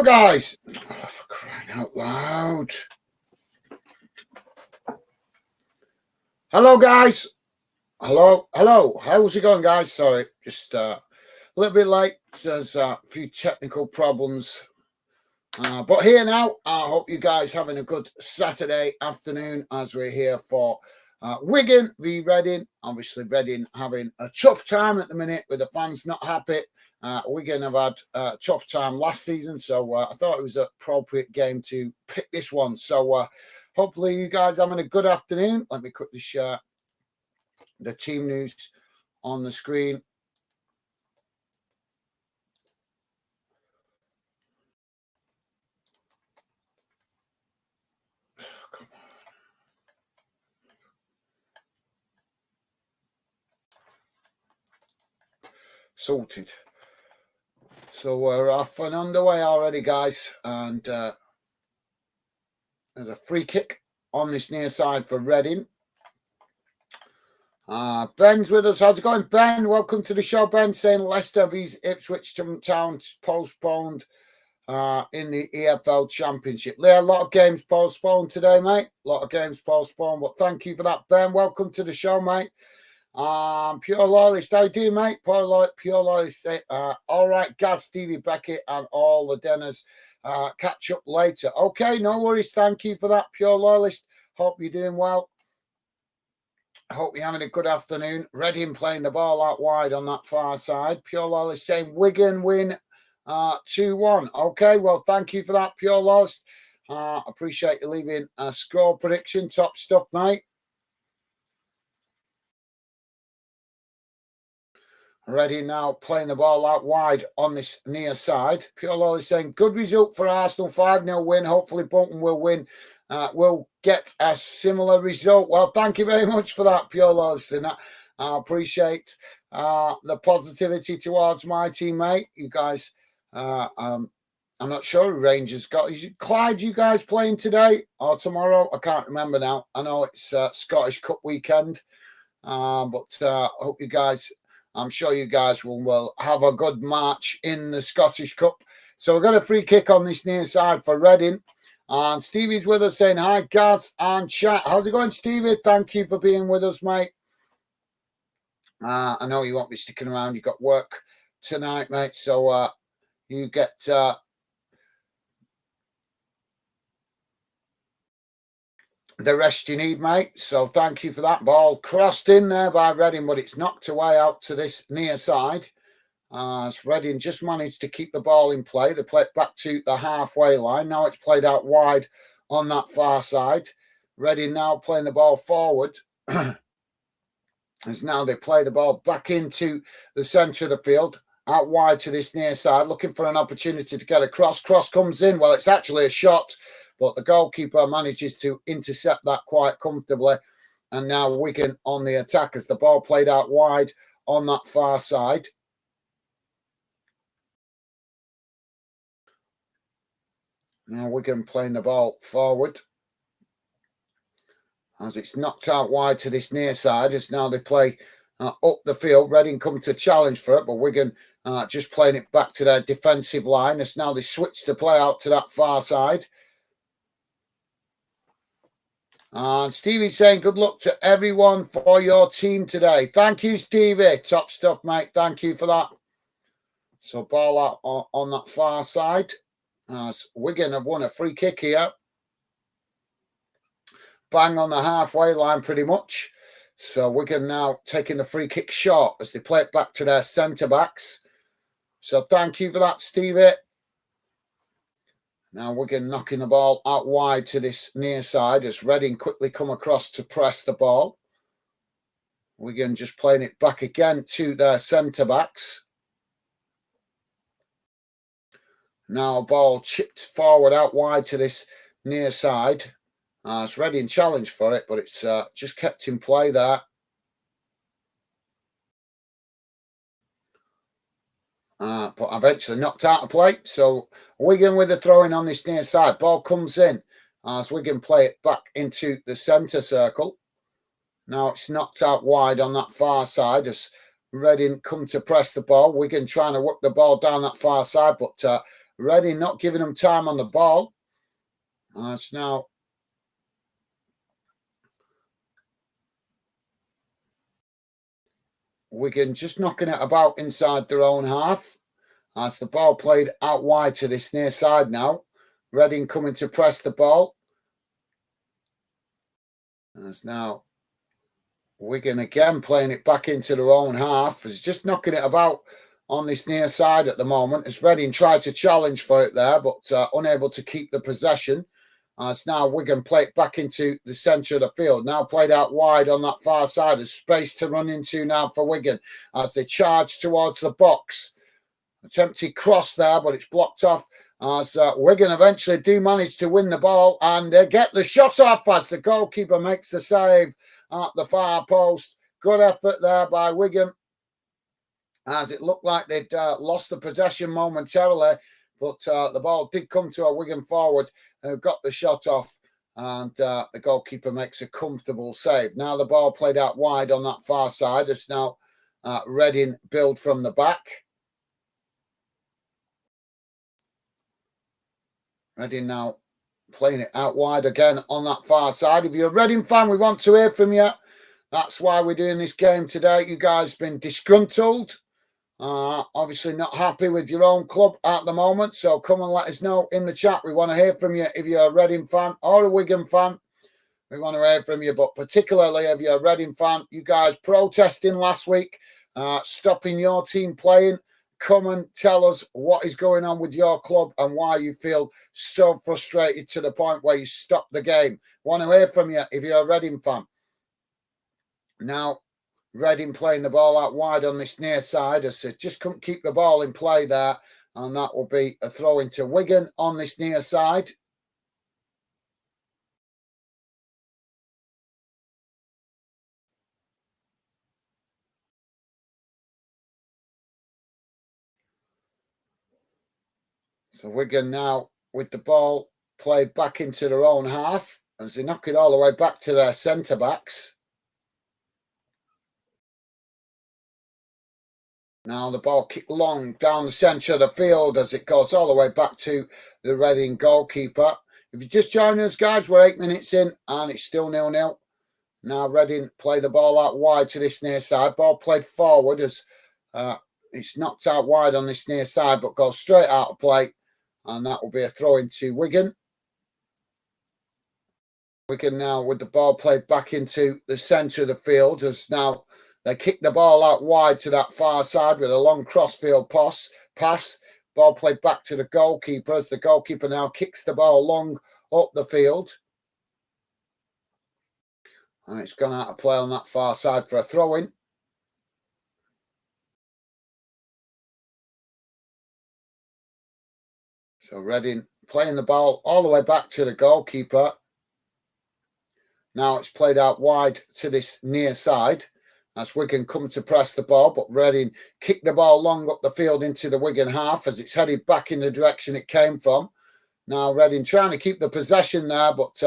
guys. Oh, for crying out loud. Hello, guys. Hello. How's it going, guys? Sorry, just a little bit late. There's a few technical problems. But here now, I hope you guys having a good Saturday afternoon as we're here for Wigan v Reading. Obviously, Reading having a tough time at the minute with the fans not happy. Wigan have had a tough time last season, so I thought it was an appropriate game to pick this one. So hopefully you guys having a good afternoon. Let me quickly share the team news on the screen. Sorted. So we're off and underway already, guys. And there's a free kick on this near side for Reading. Ben's with us. How's it going, Ben? Welcome to the show, Ben. Saying Leicester vs Ipswich Town postponed in the EFL Championship. There are a lot of games postponed today, mate. A lot of games postponed. But thank you for that, Ben. Welcome to the show, mate. Pure Loyalist, how you doing, mate? Pure Loyalist, all right, Gaz, Stevie Beckett, and all the Denners. Catch up later. Okay, no worries. Thank you for that, Pure Loyalist. Hope you're doing well. I hope you're having a good afternoon. Reading playing the ball out wide on that far side. Pure Loyalist saying Wigan win 2-1. Okay, well, thank you for that, Pure Loyalist. Appreciate you leaving a score prediction. Top stuff, mate. Ready now, playing the ball out wide on this near side. Pure Loyalist saying, good result for Arsenal, 5-0 win. Hopefully Bolton will win. We'll get a similar result. Well, thank you very much for that, Pure Loyalist. And I appreciate the positivity towards my teammate. You guys, I'm not sure who Rangers got. Is it Clyde you guys playing today or tomorrow? I can't remember now. I know it's Scottish Cup weekend. But I hope you guys... I'm sure you guys will have a good match in the Scottish Cup. So we've got a free kick on this near side for Reading. And Stevie's with us saying, hi, Gaz and chat. How's it going, Stevie? Thank you for being with us, mate. I know you won't be sticking around. You've got work tonight, mate. So you get... the rest you need, mate. So thank you for that. Ball crossed in there by Reading, but it's knocked away out to this near side. As Reading just managed to keep the ball in play. They played back to the halfway line. Now it's played out wide on that far side. Reading now playing the ball forward. As now they play the ball back into the centre of the field. Out wide to this near side. Looking for an opportunity to get a cross. Cross comes in. Well, it's actually a shot. But the goalkeeper manages to intercept that quite comfortably. And now Wigan on the attack as the ball played out wide on that far side. Now Wigan playing the ball forward. As it's knocked out wide to this near side. As now they play up the field. Reading come to challenge for it. But Wigan just playing it back to their defensive line. As now they switch the play out to that far side. And Stevie's saying, good luck to everyone for your team today. Thank you, Stevie. Top stuff, mate. Thank you for that. So ball out on that far side. As Wigan have won a free kick here. Bang on the halfway line pretty much. So Wigan now taking the free kick short as they play it back to their centre-backs. So thank you for that, Stevie. Now Wigan knocking the ball out wide to this near side as Reading quickly come across to press the ball. Wigan just playing it back again to their centre-backs. Now a ball chipped forward out wide to this near side. As Reading challenged for it, but it's just kept in play there. But eventually knocked out of play. So Wigan with a throw-in on this near side. Ball comes in as Wigan play it back into the centre circle. Now it's knocked out wide on that far side as Reading come to press the ball. Wigan trying to work the ball down that far side, but Reading not giving them time on the ball. It's now Wigan just knocking it about inside their own half. As the ball played out wide to this near side now. Reading coming to press the ball. As now Wigan again playing it back into their own half. Is just knocking it about on this near side at the moment. As Reading tried to challenge for it there, but unable to keep the possession. As now Wigan play it back into the centre of the field. Now played out wide on that far side. There's space to run into now for Wigan as they charge towards the box. Attempted cross there, but it's blocked off as Wigan eventually do manage to win the ball and they get the shot off as the goalkeeper makes the save at the far post. Good effort there by Wigan as it looked like they'd lost the possession momentarily, but the ball did come to a Wigan forward who got the shot off and the goalkeeper makes a comfortable save. Now the ball played out wide on that far side. It's now Reading build from the back. Reading now playing it out wide again on that far side. If you're a Reading fan, we want to hear from you. That's why we're doing this game today. You guys have been disgruntled. Obviously not happy with your own club at the moment. So come and let us know in the chat. We want to hear from you if you're a Reading fan or a Wigan fan. We want to hear from you. But particularly if you're a Reading fan, you guys protesting last week, stopping your team playing. Come and tell us what is going on with your club and why you feel so frustrated to the point where you stop the game. Want to hear from you if you're a Reading fan. Now, Reading playing the ball out wide on this near side as they just couldn't keep the ball in play there. And that will be a throw into Wigan on this near side. So Wigan now with the ball played back into their own half as they knock it all the way back to their centre-backs. Now the ball kicked long down the centre of the field as it goes all the way back to the Reading goalkeeper. If you just join us, guys, we're 8 minutes in and it's still 0-0. Now Reading play the ball out wide to this near side. Ball played forward as it's knocked out wide on this near side but goes straight out of play. And that will be a throw into Wigan. Wigan now with the ball played back into the centre of the field as now they kick the ball out wide to that far side with a long crossfield pass. Ball played back to the goalkeeper as the goalkeeper now kicks the ball long up the field. And it's gone out of play on that far side for a throw-in. So Reading playing the ball all the way back to the goalkeeper. Now it's played out wide to this near side. As Wigan come to press the ball, but Reading kick the ball long up the field into the Wigan half as it's headed back in the direction it came from. Now Reading trying to keep the possession there, but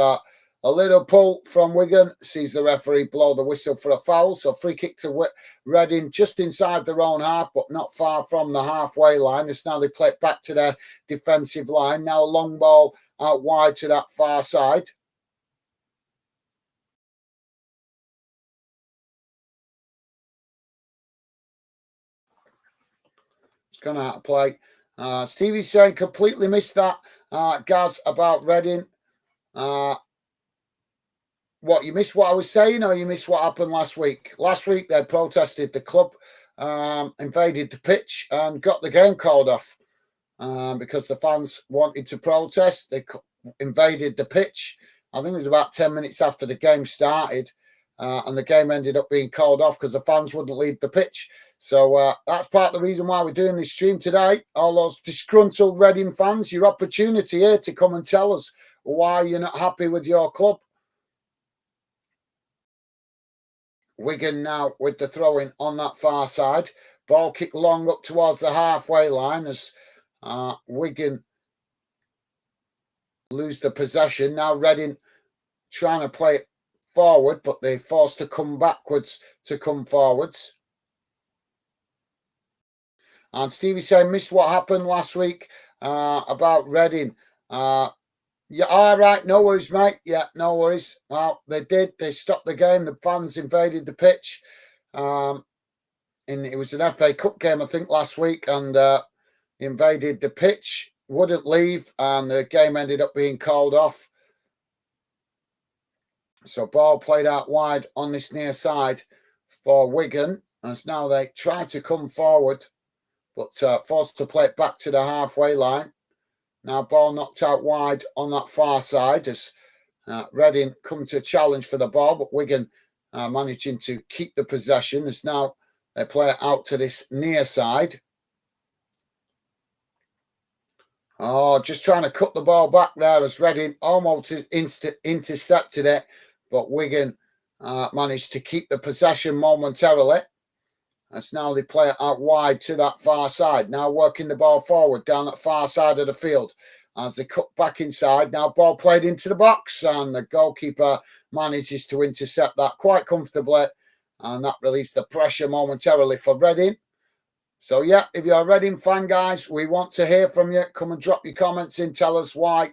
a little pull from Wigan sees the referee blow the whistle for a foul. So free kick to Reading just inside their own half, but not far from the halfway line. It's now they play it back to their defensive line. Now a long ball out wide to that far side. It's gone out of play. Stevie's saying completely missed that, Gaz, about Reading. What, you missed what I was saying, or you missed what happened last week? Last week they protested. The club invaded the pitch and got the game called off because the fans wanted to protest. They invaded the pitch. I think it was about 10 minutes after the game started, and the game ended up being called off because the fans wouldn't leave the pitch. So that's part of the reason why we're doing this stream today. All those disgruntled Reading fans, your opportunity here to come and tell us why you're not happy with your club. Wigan now with the throw-in on that far side. Ball kicked long up towards the halfway line as Wigan lose the possession. Now Reading trying to play it forward, but they're forced to come backwards to come forwards. And Stevie saying, missed what happened last week. about Reading. Yeah, all right, no worries, mate. Yeah, no worries. Well, they did. They stopped the game. The fans invaded the pitch. And it was an FA Cup game, I think, last week, and invaded the pitch, wouldn't leave, and the game ended up being called off. So ball played out wide on this near side for Wigan, as now they try to come forward, but forced to play it back to the halfway line. Now ball knocked out wide on that far side as Reading come to challenge for the ball, but Wigan managing to keep the possession as now they play it out to this near side. Oh, just trying to cut the ball back there as Reading almost intercepted it, but Wigan managed to keep the possession momentarily. As now they play it out wide to that far side. Now working the ball forward down that far side of the field. As they cut back inside, now ball played into the box, and the goalkeeper manages to intercept that quite comfortably, and that released the pressure momentarily for Reading. So yeah, if you're a Reading fan, guys, we want to hear from you. Come and drop your comments in. Tell us why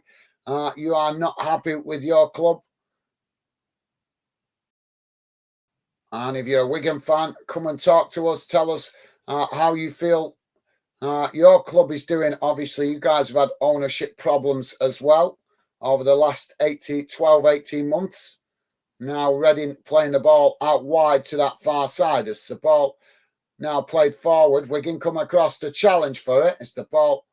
you are not happy with your club. And if you're a Wigan fan, come and talk to us. Tell us how you feel your club is doing. Obviously, you guys have had ownership problems as well over the last 12, 18 months. Now Reading playing the ball out wide to that far side. As the ball now played forward, Wigan come across to challenge for it. As the ball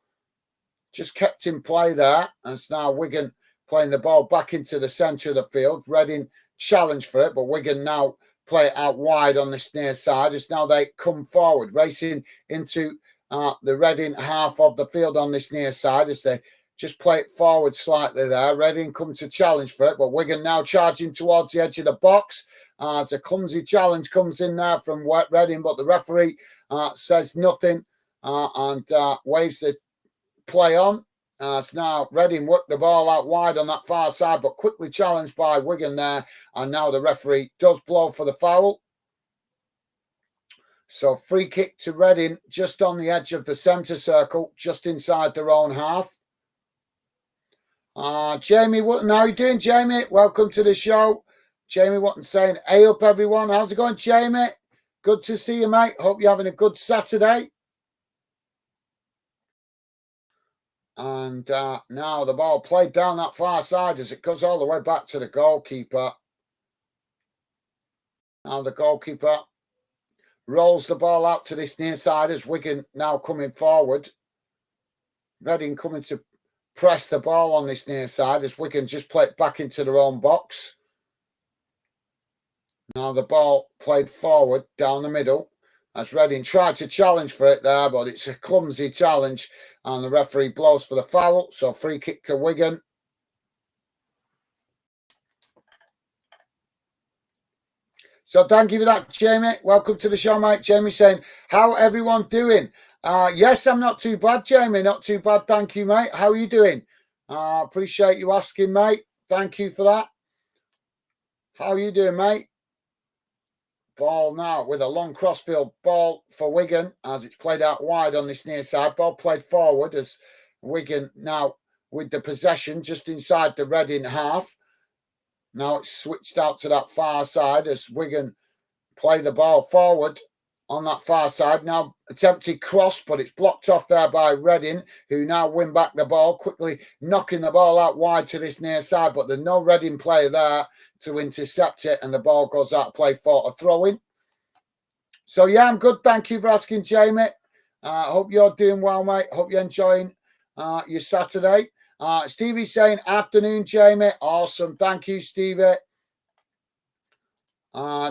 just kept in play there. As now Wigan playing the ball back into the centre of the field. Reading challenge for it, but Wigan now play it out wide on this near side as now they come forward, racing into the Reading half of the field on this near side as they just play it forward slightly there. Reading come to challenge for it, but Wigan now charging towards the edge of the box as a clumsy challenge comes in there from Reading, but the referee says nothing and waves the play on. So now Reading worked the ball out wide on that far side, but quickly challenged by Wigan there. And now the referee does blow for the foul. So free kick to Reading just on the edge of the centre circle, just inside their own half. Jamie Wotton, how you doing, Jamie? Welcome to the show. Jamie Wotton saying, hey up, everyone. How's it going, Jamie? Good to see you, mate. Hope you're having a good Saturday. And now the ball played down that far side as it goes all the way back to the goalkeeper. Now the goalkeeper rolls the ball out to this near side as Wigan now coming forward. Reading coming to press the ball on this near side as Wigan just play it back into their own box. Now the ball played forward down the middle as Reading tried to challenge for it there, but it's a clumsy challenge. And the referee blows for the foul. So free kick to Wigan. So thank you for that, Jamie. Welcome to the show, mate. Jamie saying, how everyone doing? Yes, I'm not too bad, Jamie. Not too bad. Thank you, mate. How are you doing? Appreciate you asking, mate. Thank you for that. How are you doing, mate? Ball now with a long crossfield ball for Wigan as it's played out wide on this near side. Ball played forward as Wigan now with the possession just inside the Reading half. Now it's switched out to that far side as Wigan play the ball forward on that far side. Now attempted cross, but it's blocked off there by Reading, who now win back the ball, quickly knocking the ball out wide to this near side. But there's no Reading player there to intercept it, and the ball goes out of play for a throw-in. So, yeah, I'm good. Thank you for asking, Jamie. Hope you're doing well, mate. Hope you're enjoying your Saturday. Stevie's saying, afternoon, Jamie. Awesome. Thank you, Stevie.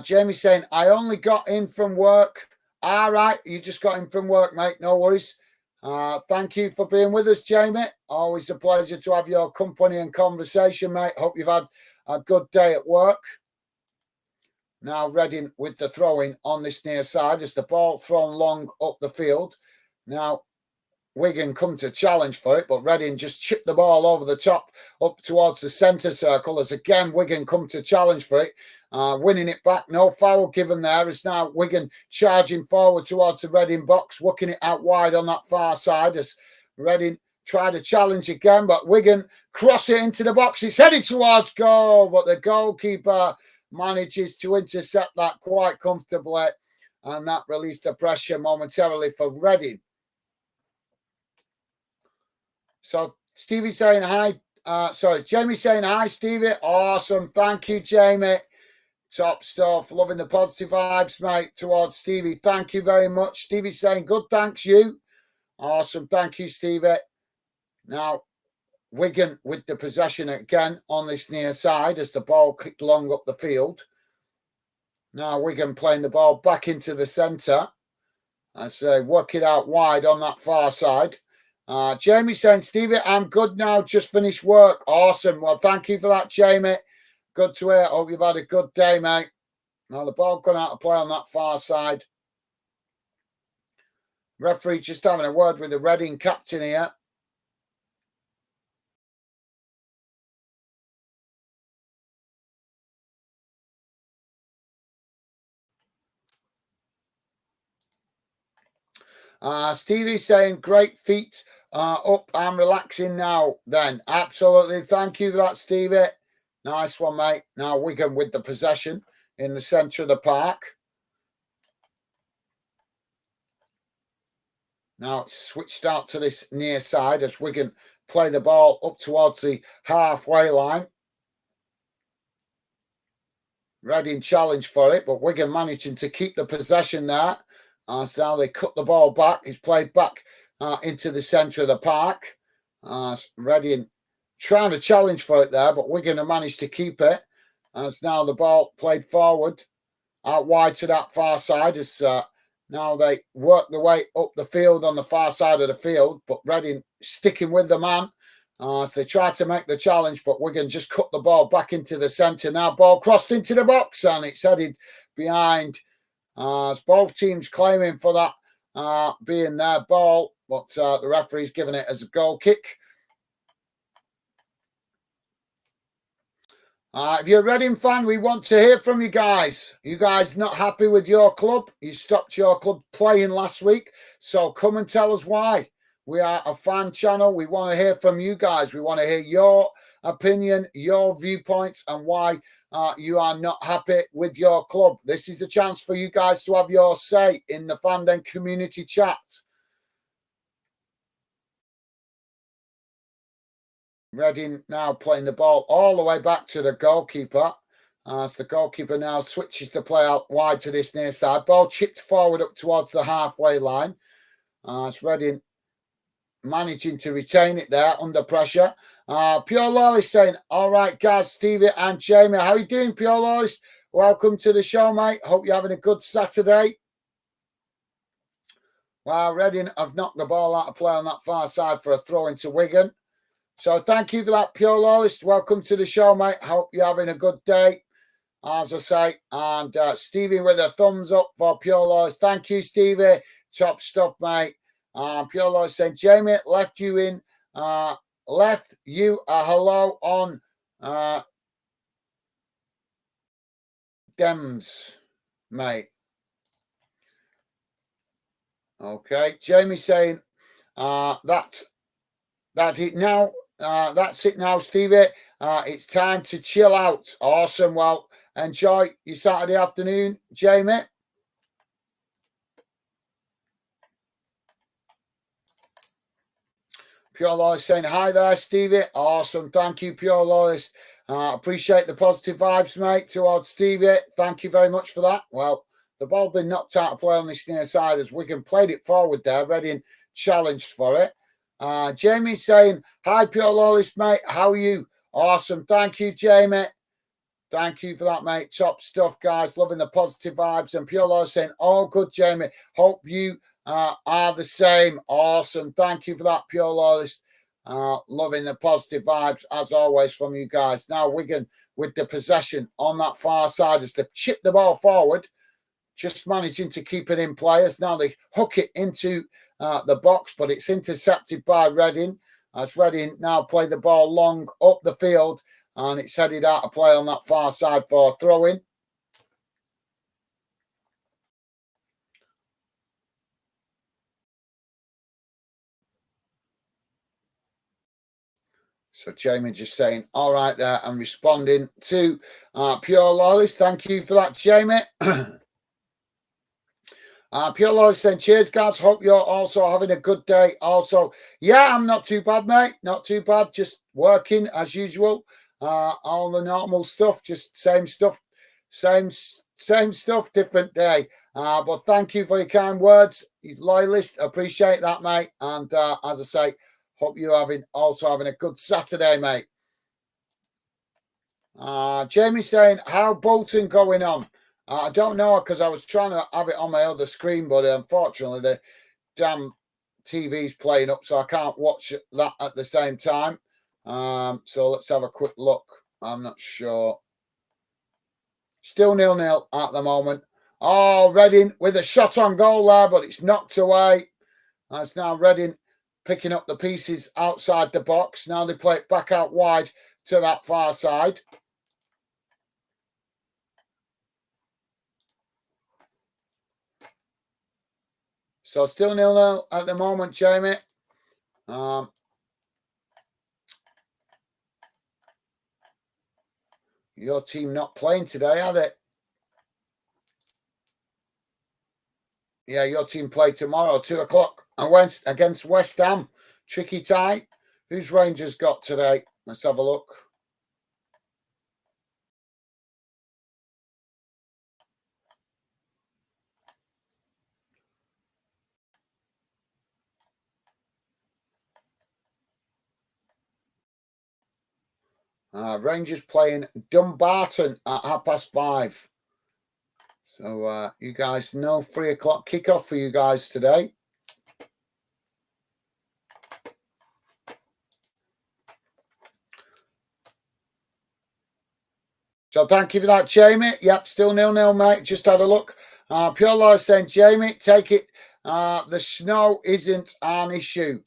Jamie's saying, I only got in from work. All right, you just got in from work, mate. No worries. Thank you for being with us, Jamie. Always a pleasure to have your company and conversation, mate. Hope you've had a good day at work. Now Reading with the throw-in on this near side as the ball thrown long up the field. Now Wigan come to challenge for it, but Reading just chipped the ball over the top up towards the centre circle as again Wigan come to challenge for it. Winning it back, no foul given there. It's now Wigan charging forward towards the Reading box, working it out wide on that far side as Reading try to challenge again, but Wigan cross it into the box. It's headed towards goal, but the goalkeeper manages to intercept that quite comfortably, and that released the pressure momentarily for Reading. So Stevie saying hi. Jamie saying hi, Stevie. Awesome. Thank you, Jamie. Top stuff. Loving the positive vibes, mate, towards Stevie. Thank you very much. Stevie saying good, thanks you. Awesome. Thank you, Stevie. Now, Wigan with the possession again on this near side as the ball kicked long up the field. Now Wigan playing the ball back into the centre. I say work it out wide on that far side. Jamie saying, Stevie, I'm good now. Just finished work. Awesome. Well, thank you for that, Jamie. Good to hear. Hope you've had a good day, mate. Now the ball gone out of play on that far side. Referee just having a word with the Reading captain here. Stevie saying, great feet. Up, I'm relaxing now then. Absolutely. Thank you for that, Stevie. Nice one, mate. Now Wigan with the possession in the centre of the park. Now it's switched out to this near side as Wigan play the ball up towards the halfway line. Reading challenge for it, but Wigan managing to keep the possession there. So now they cut the ball back. It's played back into the centre of the park. Reading trying to challenge for it there, but Wigan have managed to keep it. As now the ball played forward, out wide to that far side. As now they work their way up the field on the far side of the field, but Reading sticking with the man. So they try to make the challenge, but Wigan just cut the ball back into the centre. Now ball crossed into the box and it's headed behind. As both teams claiming for that being their ball, but the referee's giving it as a goal kick. If you're a Reading fan, we want to hear from you guys. You guys not happy with your club? You stopped your club playing last week, so come and tell us why. We are a fan channel. We want to hear from you guys. We want to hear your opinion, your viewpoints, and why you are not happy with your club. This is the chance for you guys to have your say in the Fandom community chat. Reading now playing the ball all the way back to the goalkeeper. As the goalkeeper now switches the play out wide to this near side. Ball chipped forward up towards the halfway line. As Reading managing to retain it there under pressure. Pure Lawless saying, all right, Gaz, Stevie and Jamie. How you doing, Pure Lawless? Welcome to the show, mate. Hope you're having a good Saturday. Well, Reading have knocked the ball out of play on that far side for a throw into Wigan. So thank you for that, Pure Lawless. Welcome to the show, mate. Hope you're having a good day, as I say. And Stevie with a thumbs up for Pure Lawless. Thank you, Stevie. Top stuff, mate. Pure Lawless saying, Jamie, left you a hello on Dems, mate. Okay. Jamie saying, that's it now. That's it now, Stevie. It's time to chill out. Awesome. Well, enjoy your Saturday afternoon, Jamie. Pure Loyalist saying hi there, Stevie. Awesome. Thank you, Pure Loyalist. Appreciate the positive vibes, mate, towards Stevie. Thank you very much for that. Well, the ball been knocked out of play on this near side as Wigan played it forward there. Reading challenged for it. Jamie saying, hi, Pure Loyalist, mate. How are you? Awesome. Thank you, Jamie. Thank you for that, mate. Top stuff, guys. Loving the positive vibes. And Pure Loyalist saying, all good, Jamie. Hope you are the same. Awesome. Thank you for that, Pure Loyalist. Loving the positive vibes, as always, from you guys. Now, Wigan with the possession on that far side as they chip the ball forward, just managing to keep it in play. As now they hook it into the box, but it's intercepted by Reading. As Reading now play the ball long up the field, and it's headed out of play on that far side for throw-in. So Jamie just saying, all right there, and responding to Pure Loyalist. Thank you for that, Jamie. Pure Loyalist saying, cheers, guys. Hope you're also having a good day. Also, yeah, I'm not too bad, mate. Not too bad. Just working as usual. All the normal stuff, just same stuff, same stuff, different day. But thank you for your kind words, Loyalist. Appreciate that, mate. And as I say, hope you're also having a good Saturday, mate. Jamie saying, how Bolton going on? I don't know because I was trying to have it on my other screen, but unfortunately the damn TV's playing up, so I can't watch that at the same time. So let's have a quick look. I'm not sure. Still 0-0 at the moment. Oh, Reading with a shot on goal there, but it's knocked away. That's now Reading picking up the pieces outside the box. Now they play it back out wide to that far side. So still 0-0 at the moment, Jamie. Your team not playing today, are they? Yeah, your team play tomorrow, 2 o'clock, and against West Ham. Tricky tie. Who's Rangers got today? Let's have a look. Rangers playing Dumbarton at 5:30. So you guys know 3 o'clock kickoff for you guys today. So thank you for that, Jamie. Yep, still 0-0, mate. Just had a look. Pure Law saying, Jamie, take it. The snow isn't an issue.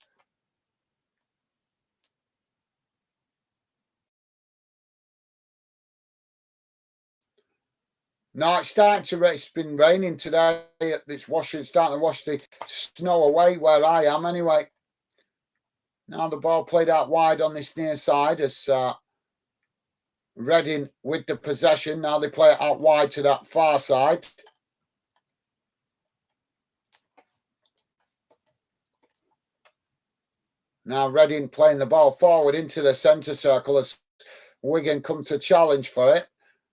No, it's starting to rain. It's been raining today. It's starting to wash the snow away where I am anyway. Now the ball played out wide on this near side as Reading with the possession. Now they play it out wide to that far side. Now Reading playing the ball forward into the centre circle as Wigan come to challenge for it.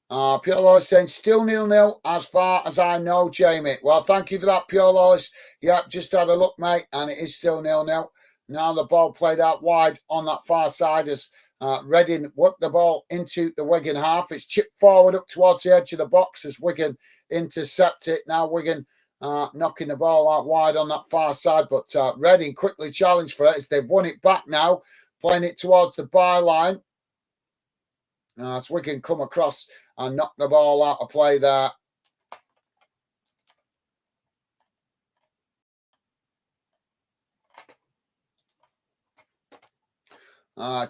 Pure Lawless saying still 0-0 as far as I know, Jamie. Well, thank you for that, Pure Lawless. Yep, just had a look, mate, and it is still 0-0. Now the ball played out wide on that far side as Reading worked the ball into the Wigan half. It's chipped forward up towards the edge of the box as Wigan intercept it. Now Wigan knocking the ball out wide on that far side, but Reading quickly challenged for it as they've won it back now, playing it towards the byline. As Wigan come across and knock the ball out of play there.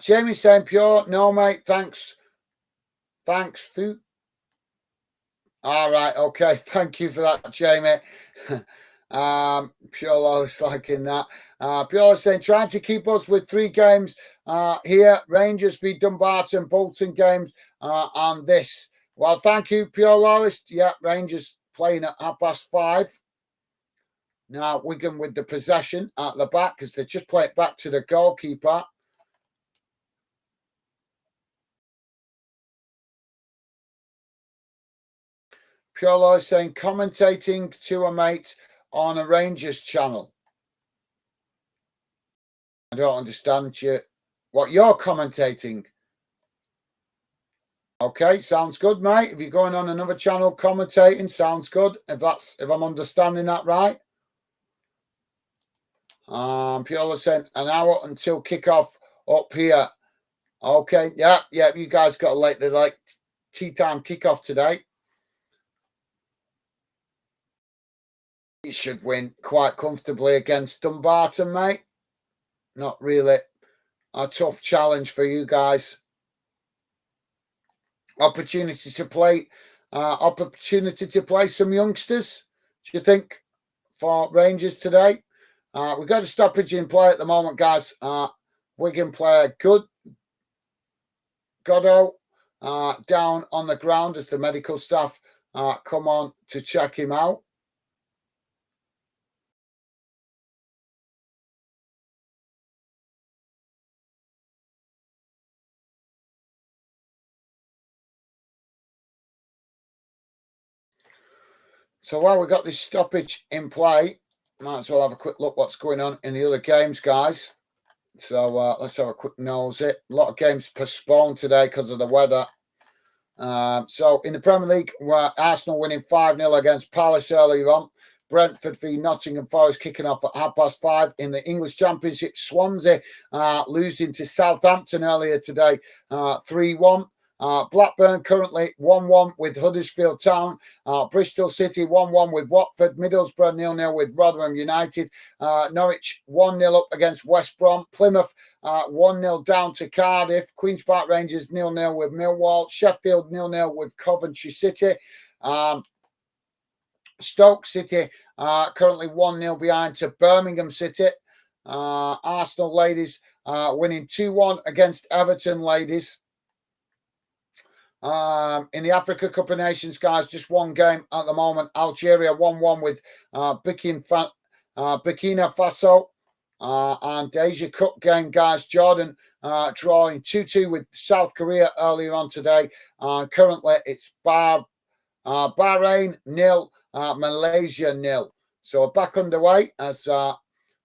Jamie saying pure. No, mate. Thanks. Thanks, Fu. All right. Okay. Thank you for that, Jamie. Pure Lawless liking that. Pure saying trying to keep us with 3 games here. Rangers v Dumbarton, Bolton games, and this. Well, thank you, Pure Lawless. Yeah, Rangers playing at 5:30. Now Wigan with the possession at the back as they just play it back to the goalkeeper. Pure Lawless saying commentating to a mate on a Rangers channel. I don't understand you. What you're commentating? Okay, sounds good, mate. If you're going on another channel commentating, sounds good. If I'm understanding that right. Pure saying an hour until kickoff up here. Okay, yeah, you guys got the tea time kickoff today. You should win quite comfortably against Dumbarton, mate. Not really a tough challenge for you guys. Opportunity to play some youngsters. Do you think for Rangers today? We've got a stoppage in play at the moment, guys. Wigan player good. GAZGO down on the ground as the medical staff come on to check him out. So while we've got this stoppage in play, might as well have a quick look what's going on in the other games, guys. So let's have a quick nose it. A lot of games postponed today because of the weather. So in the Premier League, Arsenal winning 5-0 against Palace earlier on. Brentford v Nottingham Forest kicking off at 5:30. In the English Championship, Swansea losing to Southampton earlier today, 3-1. Blackburn currently 1-1 with Huddersfield Town. Bristol City 1-1 with Watford. Middlesbrough 0-0 with Rotherham United. Norwich 1-0 up against West Brom. Plymouth 1-0 down to Cardiff. Queen's Park Rangers 0-0 with Millwall. Sheffield 0-0 with Coventry City. Stoke City currently 1-0 behind to Birmingham City. Arsenal ladies winning 2-1 against Everton ladies. In the Africa Cup of Nations, guys, just one game at the moment. Algeria 1-1 with Burkina Faso. And Asia Cup game, guys, Jordan drawing 2-2 with South Korea earlier on today. Currently, it's Bahrain 0, Malaysia 0. So back underway as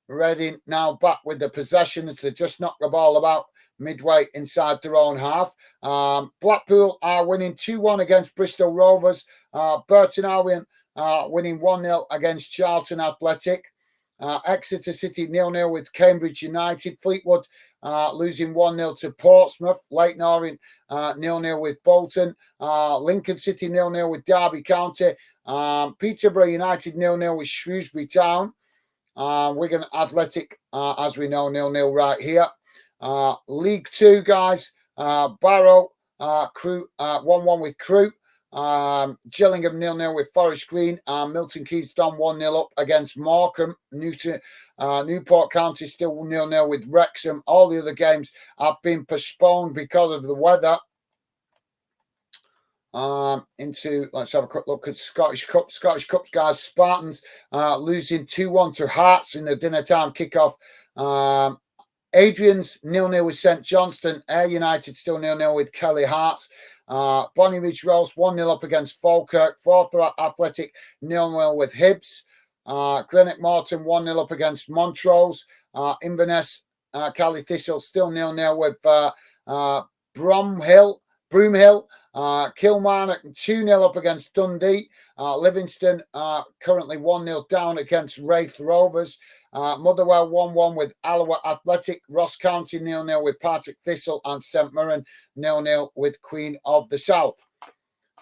Reading now back with the possession as they just knocked the ball about midway inside their own half. Blackpool are winning 2-1 against Bristol Rovers. Burton Albion winning 1-0 against Charlton Athletic. Exeter City 0-0 with Cambridge United. Fleetwood losing 1-0 to Portsmouth. Leyton Orient 0-0 with Bolton. Lincoln City 0-0 with Derby County. Peterborough United 0-0 with Shrewsbury Town. Wigan Athletic, as we know, 0-0 right here. League Two, guys. Barrow Crew 1-1 with Crewe. Gillingham 0-0 with Forest Green. Milton Keynes done 1-0 up against Morecambe. Newport County still 0-0 with Wrexham. All the other games have been postponed because of the weather. Let's have a quick look at Scottish Cup. Scottish Cups, guys. Spartans losing 2-1 to Hearts in the dinner time kickoff. Adrian's 0-0 with St Johnstone. Ayr United still 0-0 with Kelly Hearts. Bonnie Ridge Rose 1-0 up against Falkirk. Forthright Athletic 0-0 with Hibs. Greenock Morton 1-0 up against Montrose. Inverness Cali Thistle still 0-0 with Broomhill. Kilmarnock 2-0 up against Dundee. Livingston currently 1-0 down against Wraith Rovers. Motherwell 1-1 with Alloa Athletic. Ross County 0-0 with Partick Thistle. And St Mirren 0-0 with Queen of the South.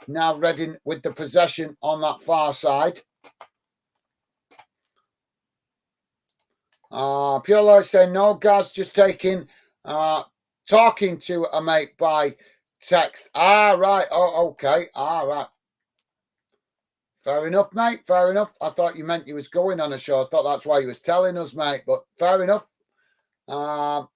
Now Reading with the possession on that far side. Pure Light saying no, Gaz, just talking to a mate by text. Right. Oh, okay. Right. Fair enough, mate. Fair enough. I thought you meant you was going on a show. I thought that's why you was telling us, mate. But fair enough. Well,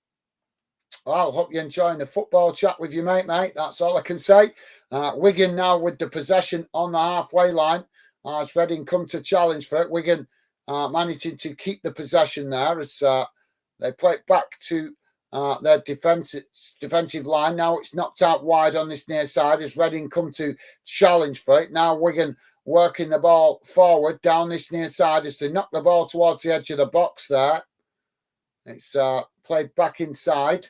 I hope you're enjoying the football chat with you, mate. That's all I can say. Wigan now with the possession on the halfway line. As Reading come to challenge for it. Wigan managing to keep the possession there as they play it back to their defensive line. Now it's knocked out wide on this near side as Reading come to challenge for it. Now Wigan working the ball forward down this near side as they knock the ball towards the edge of the box there. It's played back inside.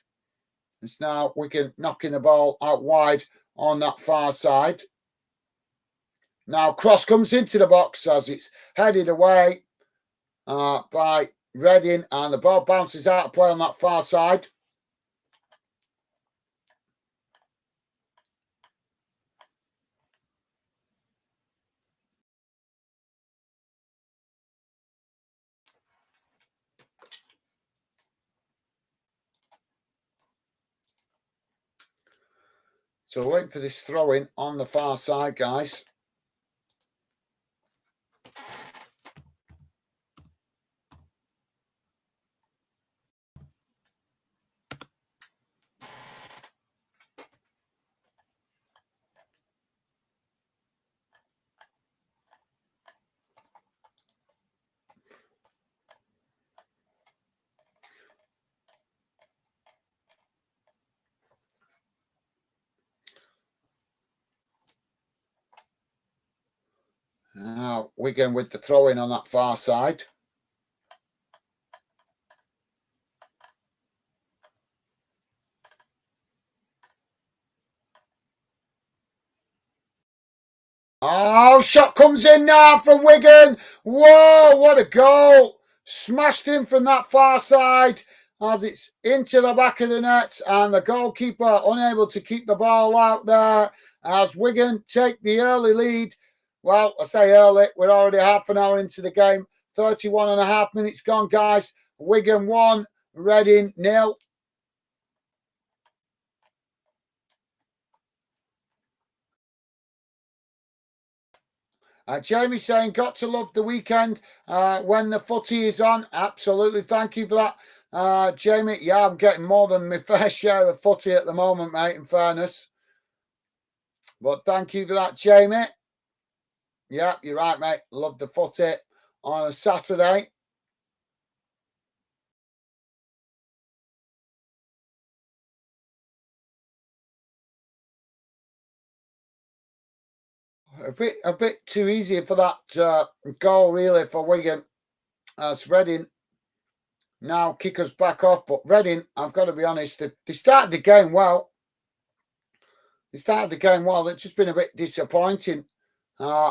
It's now Wigan knocking the ball out wide on that far side. Now cross comes into the box as it's headed away by Reading and the ball bounces out of play on that far side. So waiting for this throw-in on the far side, guys. Wigan with the throw-in on that far side. Oh, shot comes in now from Wigan. Whoa, what a goal. Smashed in from that far side as it's into the back of the net, and the goalkeeper unable to keep the ball out there as Wigan take the early lead. Well, I say early, we're already half an hour into the game. 31 and a half minutes gone, guys. Wigan 1, Reading 0. Jamie saying, got to love the weekend when the footy is on. Absolutely. Thank you for that, Jamie. Yeah, I'm getting more than my fair share of footy at the moment, mate, in fairness. But thank you for that, Jamie. Yeah, you're right, mate. Love the footy on a Saturday. A bit too easy for that goal, really, for Wigan. As Reading now kick us back off. But Reading, I've got to be honest, they started the game well. They've just been a bit disappointing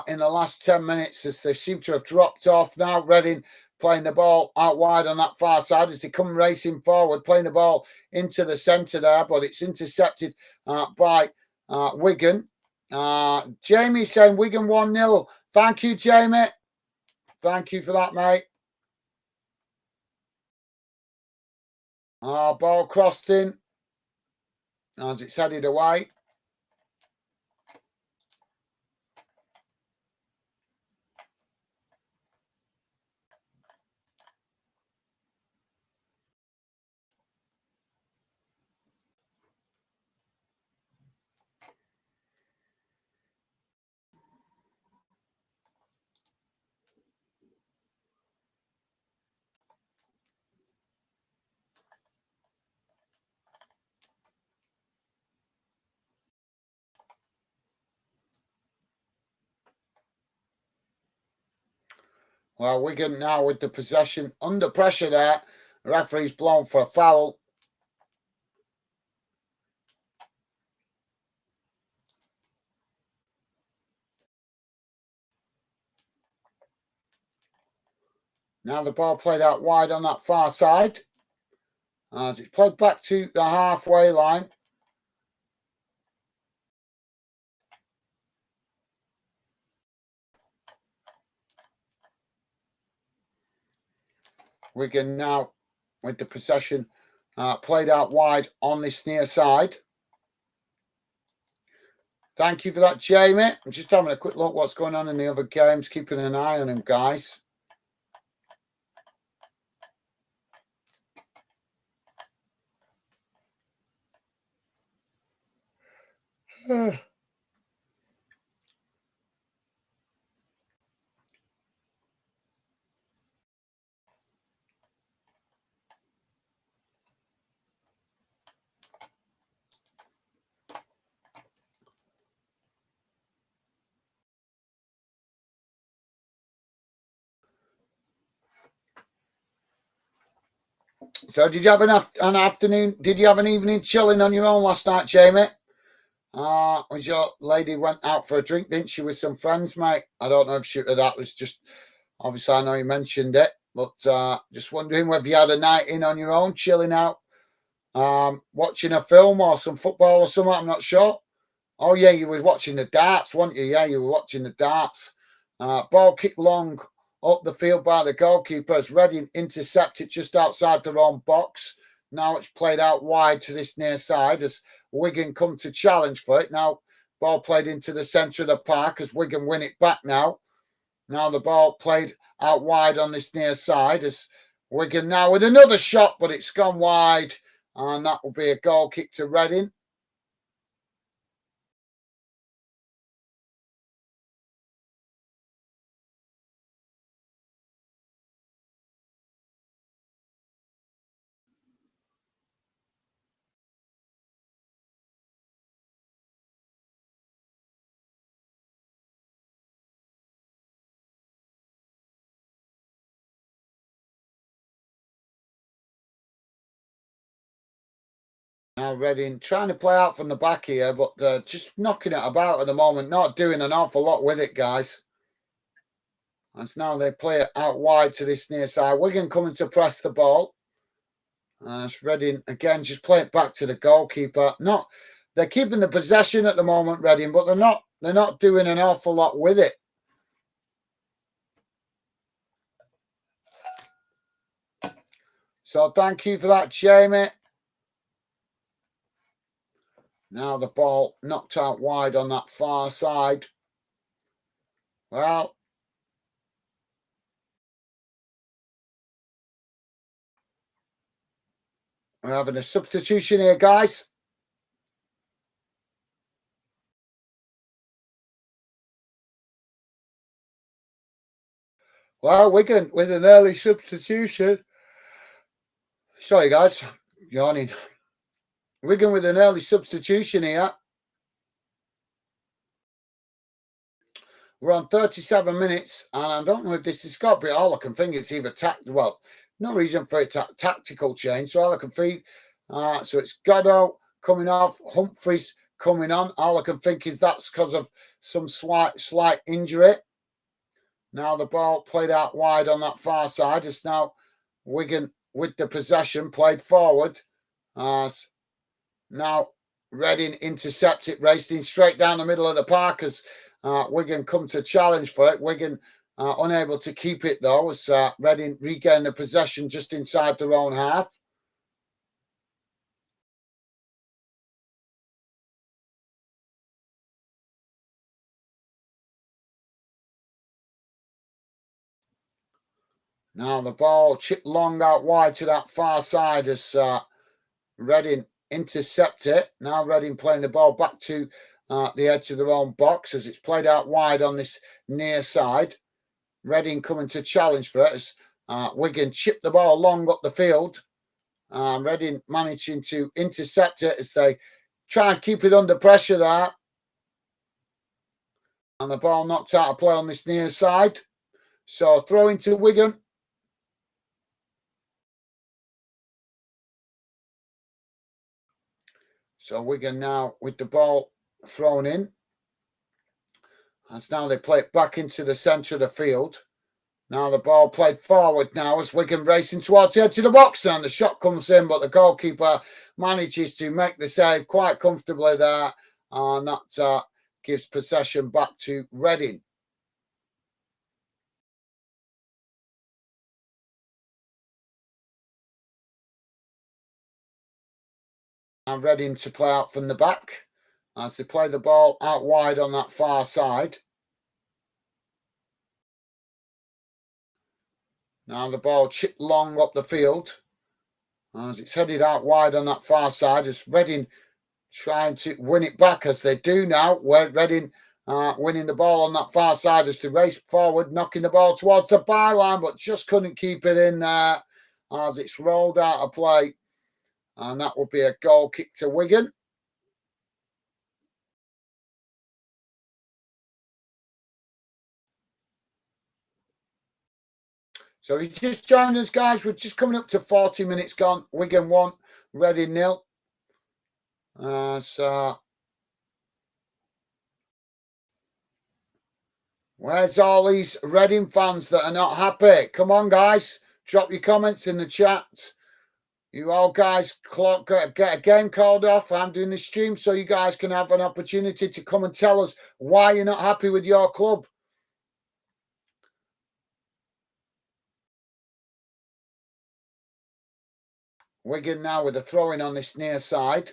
in the last 10 minutes as they seem to have dropped off. Now Reading playing the ball out wide on that far side as they come racing forward, playing the ball into the centre there, but it's intercepted by Wigan. Jamie saying Wigan 1-0. Thank you, Jamie. Thank you for that, mate. Ball crossed in as it's headed away. Well, Wigan now with the possession under pressure there. The referee's blown for a foul. Now the ball played out wide on that far side. As it's played back to the halfway line. Wigan now with the possession played out wide on this near side. Thank you for that, Jamie. I'm just having a quick look what's going on in the other games, keeping an eye on him, guys. So did you have an afternoon? Did you have an evening chilling on your own last night, Jamie? Was your lady went out for a drink, didn't she, with some friends, mate? I don't know if that was just, obviously I know you mentioned it, but just wondering whether you had a night in on your own, chilling out, watching a film or some football or something, I'm not sure. Oh yeah, you were watching the darts, weren't you? Yeah, you were watching the darts. Ball kicked long up the field by the goalkeeper as Reading intercepted just outside their own box. Now it's played out wide to this near side as Wigan come to challenge for it. Now ball played into the centre of the park as Wigan win it back now. Now the ball played out wide on this near side as Wigan now with another shot, but it's gone wide. And that will be a goal kick to Reading. Now Reading trying to play out from the back here, but they're just knocking it about at the moment, not doing an awful lot with it, guys. As now they play it out wide to this near side. Wigan coming to press the ball. As Reading again just play it back to the goalkeeper. They're keeping the possession at the moment, Reading, but they're not doing an awful lot with it. So thank you for that, Jamie. Now the ball knocked out wide on that far side. Well, we're having a substitution here, guys. Well, Wigan with an early substitution. Sorry, guys. Yawning. Wigan with an early substitution here. We're on 37 minutes, and I don't know if this has got to be all I can think. It's either no reason for it tactical change. So all I can think, so it's GAZGO coming off, Humphreys coming on. All I can think is that's because of some slight injury. Now the ball played out wide on that far side. It's now Wigan with the possession played forward. Now Reading intercept it, racing straight down the middle of the park as Wigan come to challenge for it. Wigan unable to keep it though as Reading regain the possession just inside their own half. Now the ball chipped long out wide to that far side as Reading intercept it. Now Reading playing the ball back to the edge of their own box as it's played out wide on this near side. Reading coming to challenge for it as Wigan chip the ball long up the field. Reading managing to intercept it as they try and keep it under pressure there. And the ball knocked out of play on this near side. So throw into Wigan. So Wigan now with the ball thrown in. As now they play it back into the centre of the field. Now the ball played forward now as Wigan racing towards the edge of the box and the shot comes in, but the goalkeeper manages to make the save quite comfortably there. And that gives possession back to Reading. And Reading to play out from the back as they play the ball out wide on that far side. Now the ball chipped long up the field as it's headed out wide on that far side as Reading trying to win it back as they do now. Where Reading winning the ball on that far side as they race forward, knocking the ball towards the byline, but just couldn't keep it in there as it's rolled out of play. And that will be a goal kick to Wigan. So he's just joined us, guys. We're just coming up to 40 minutes gone. Wigan 1, Reading 0. So where's all these Reading fans that are not happy? Come on, guys. Drop your comments in the chat. You all guys get a game called off. I'm doing the stream so you guys can have an opportunity to come and tell us why you're not happy with your club. Wigan now with a throw-in on this near side.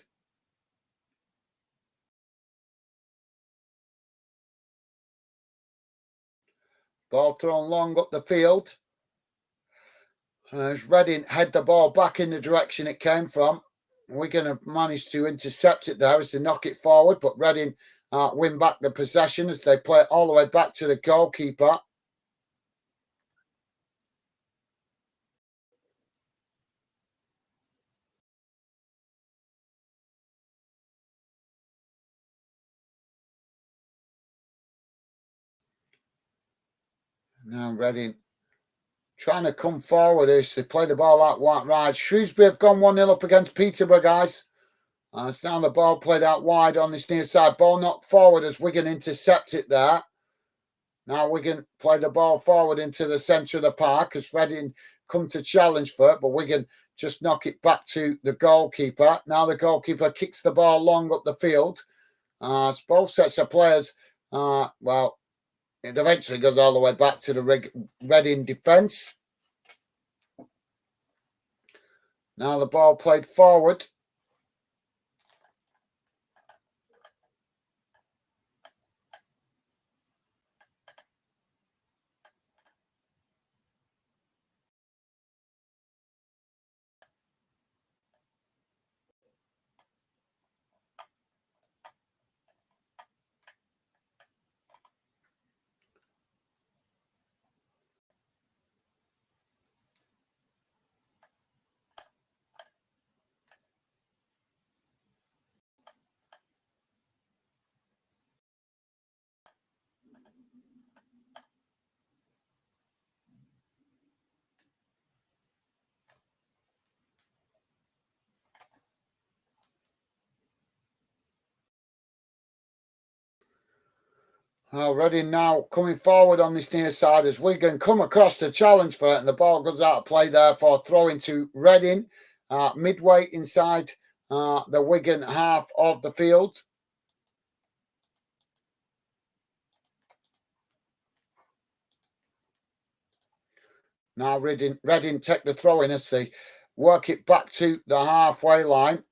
Ball thrown long up the field. As Reading head the ball back in the direction it came from. Wigan have managed to intercept it there as they knock it forward, but Reading win back the possession as they play it all the way back to the goalkeeper. Now Reading trying to come forward as they play the ball out wide. Shrewsbury have gone 1-0 up against Peterborough, guys. It's now the ball played out wide on this near side. Ball knocked forward as Wigan intercept it there. Now Wigan play the ball forward into the centre of the park as Reading come to challenge for it, but Wigan just knock it back to the goalkeeper. Now the goalkeeper kicks the ball long up the field. It's both sets of players, well, it eventually goes all the way back to the Reading defence. Now the ball played forward. Reading now coming forward on this near side as Wigan come across to challenge for it, and the ball goes out of play there for throw into Reading, midway inside the Wigan half of the field. Now Reading take the throw in as they work it back to the halfway line.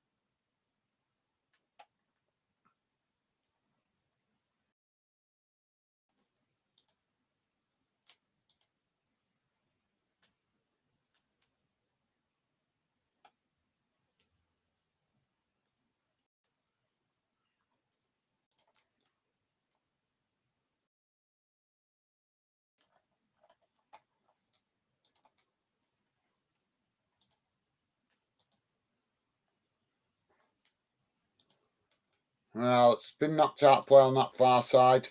Well, it's been knocked out play on that far side.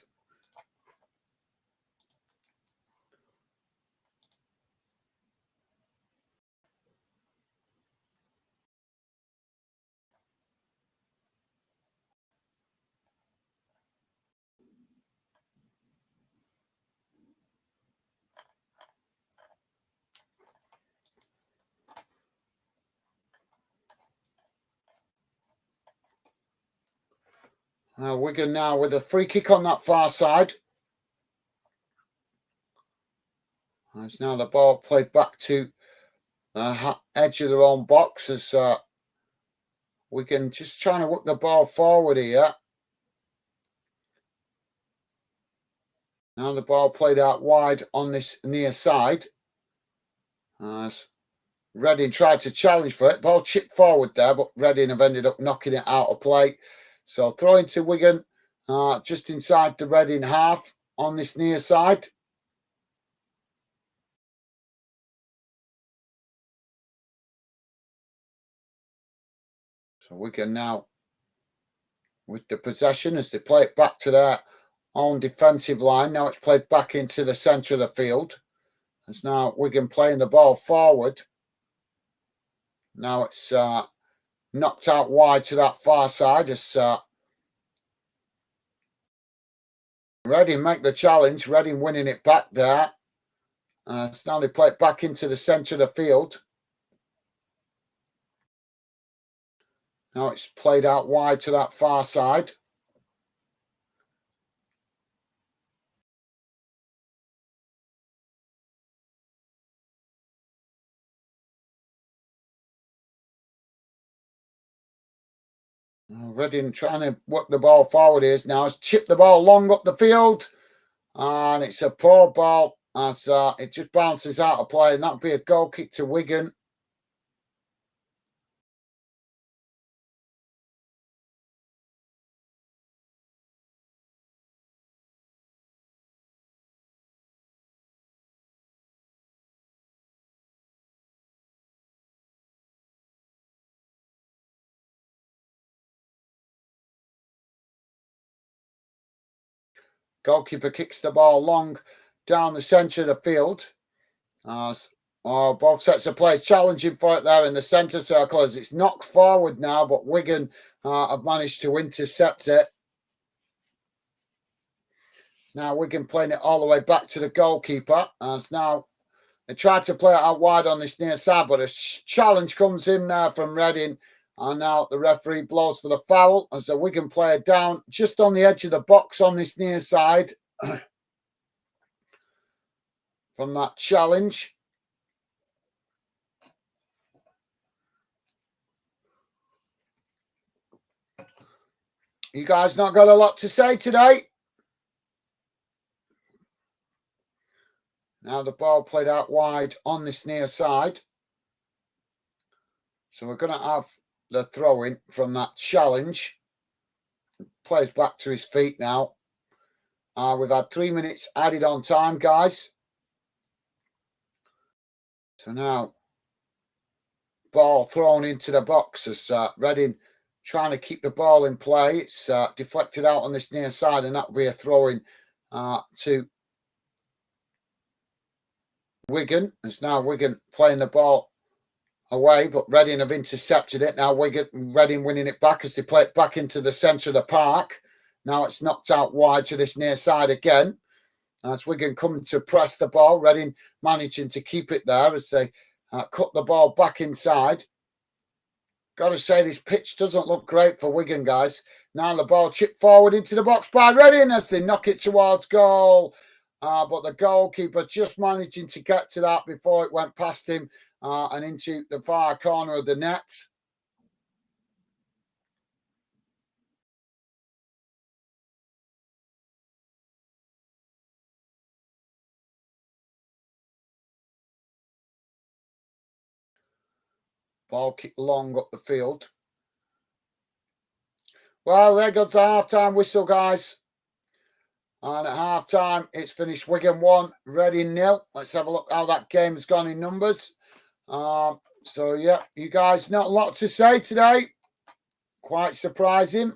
Wigan now with a free kick on that far side. It's now the ball played back to the edge of their own box as Wigan just trying to work the ball forward here. Now the ball played out wide on this near side. Reading tried to challenge for it. Ball chipped forward there, but Reading have ended up knocking it out of play. So throwing to Wigan just inside the Reading half on this near side. So Wigan now with the possession as they play it back to their own defensive line. Now it's played back into the centre of the field. It's now Wigan playing the ball forward. Now it's knocked out wide to that far side as Reading make the challenge. Reading winning it back there. It's now they play it back into the centre of the field. Now it's played out wide to that far side. Reading trying to work the ball forward is now. It's chipped the ball long up the field. And it's a poor ball as it just bounces out of play. And that'll be a goal kick to Wigan. Goalkeeper kicks the ball long down the centre of the field. Both sets of players challenging for it there in the centre circle as it's knocked forward now, but Wigan have managed to intercept it. Now Wigan playing it all the way back to the goalkeeper. As now they tried to play it out wide on this near side, but a challenge comes in there from Reading. And now the referee blows for the foul as the Wigan player down just on the edge of the box on this near side from that challenge. You guys not got a lot to say today? Now the ball played out wide on this near side. So we're going to have the throw-in from that challenge. Plays back to his feet now. We've had 3 minutes added on time, guys. So now, ball thrown into the box as Reading trying to keep the ball in play. It's deflected out on this near side, and that will be a throw-in to Wigan. It's now Wigan playing the ball away, but Reading have intercepted it. Now Reading winning it back as they play it back into the centre of the park. Now it's knocked out wide to this near side again. As Wigan coming to press the ball, Reading managing to keep it there as they cut the ball back inside. Got to say, this pitch doesn't look great for Wigan, guys. Now the ball chipped forward into the box by Reading as they knock it towards goal. But the goalkeeper just managing to get to that before it went past him and into the far corner of the net. Ball kicked long up the field. Well, there goes the half-time whistle, guys. And at half-time, it's finished Wigan 1, Reading 0. Let's have a look how that game's gone in numbers. So, yeah, you guys, not a lot to say today. Quite surprising.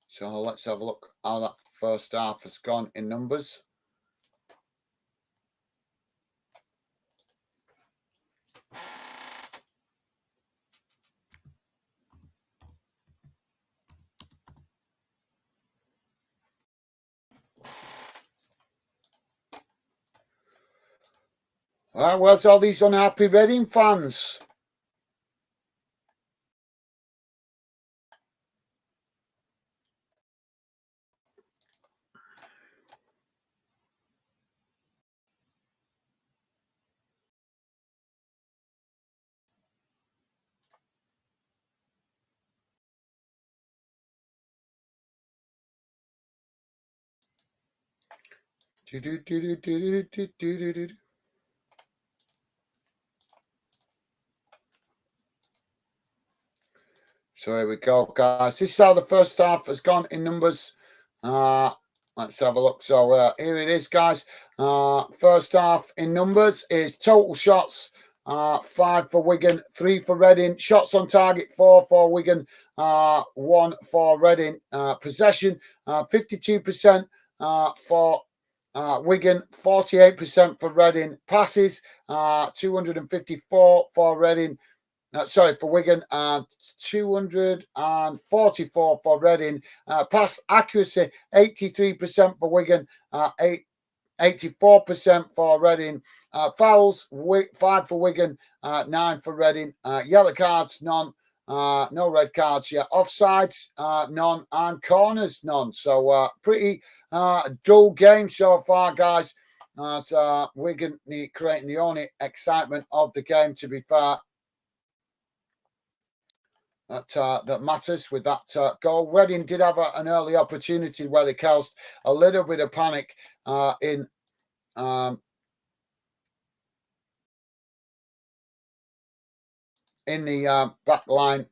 So let's have a look how that first half has gone in numbers. Well, where's all these unhappy Reading fans? So here we go, guys. This is how the first half has gone in numbers. Let's have a look. So here it is, guys. First half in numbers is total shots 5 for Wigan, 3 for Reading. Shots on target 4 for Wigan, 1 for Reading. Possession 52% for Wigan, 48% for Reading. Passes 254 for Reading. For Wigan, 244 for Reading. Pass accuracy, 83% for Wigan, 84% for Reading. Fouls, 5 for Wigan, 9 for Reading. Yellow cards, none. No red cards yet. Offsides, none. And corners, none. So pretty dull game so far, guys. So Wigan creating the only excitement of the game, to be fair. That matters with that goal. Reading did have an early opportunity where they caused a little bit of panic in the back line.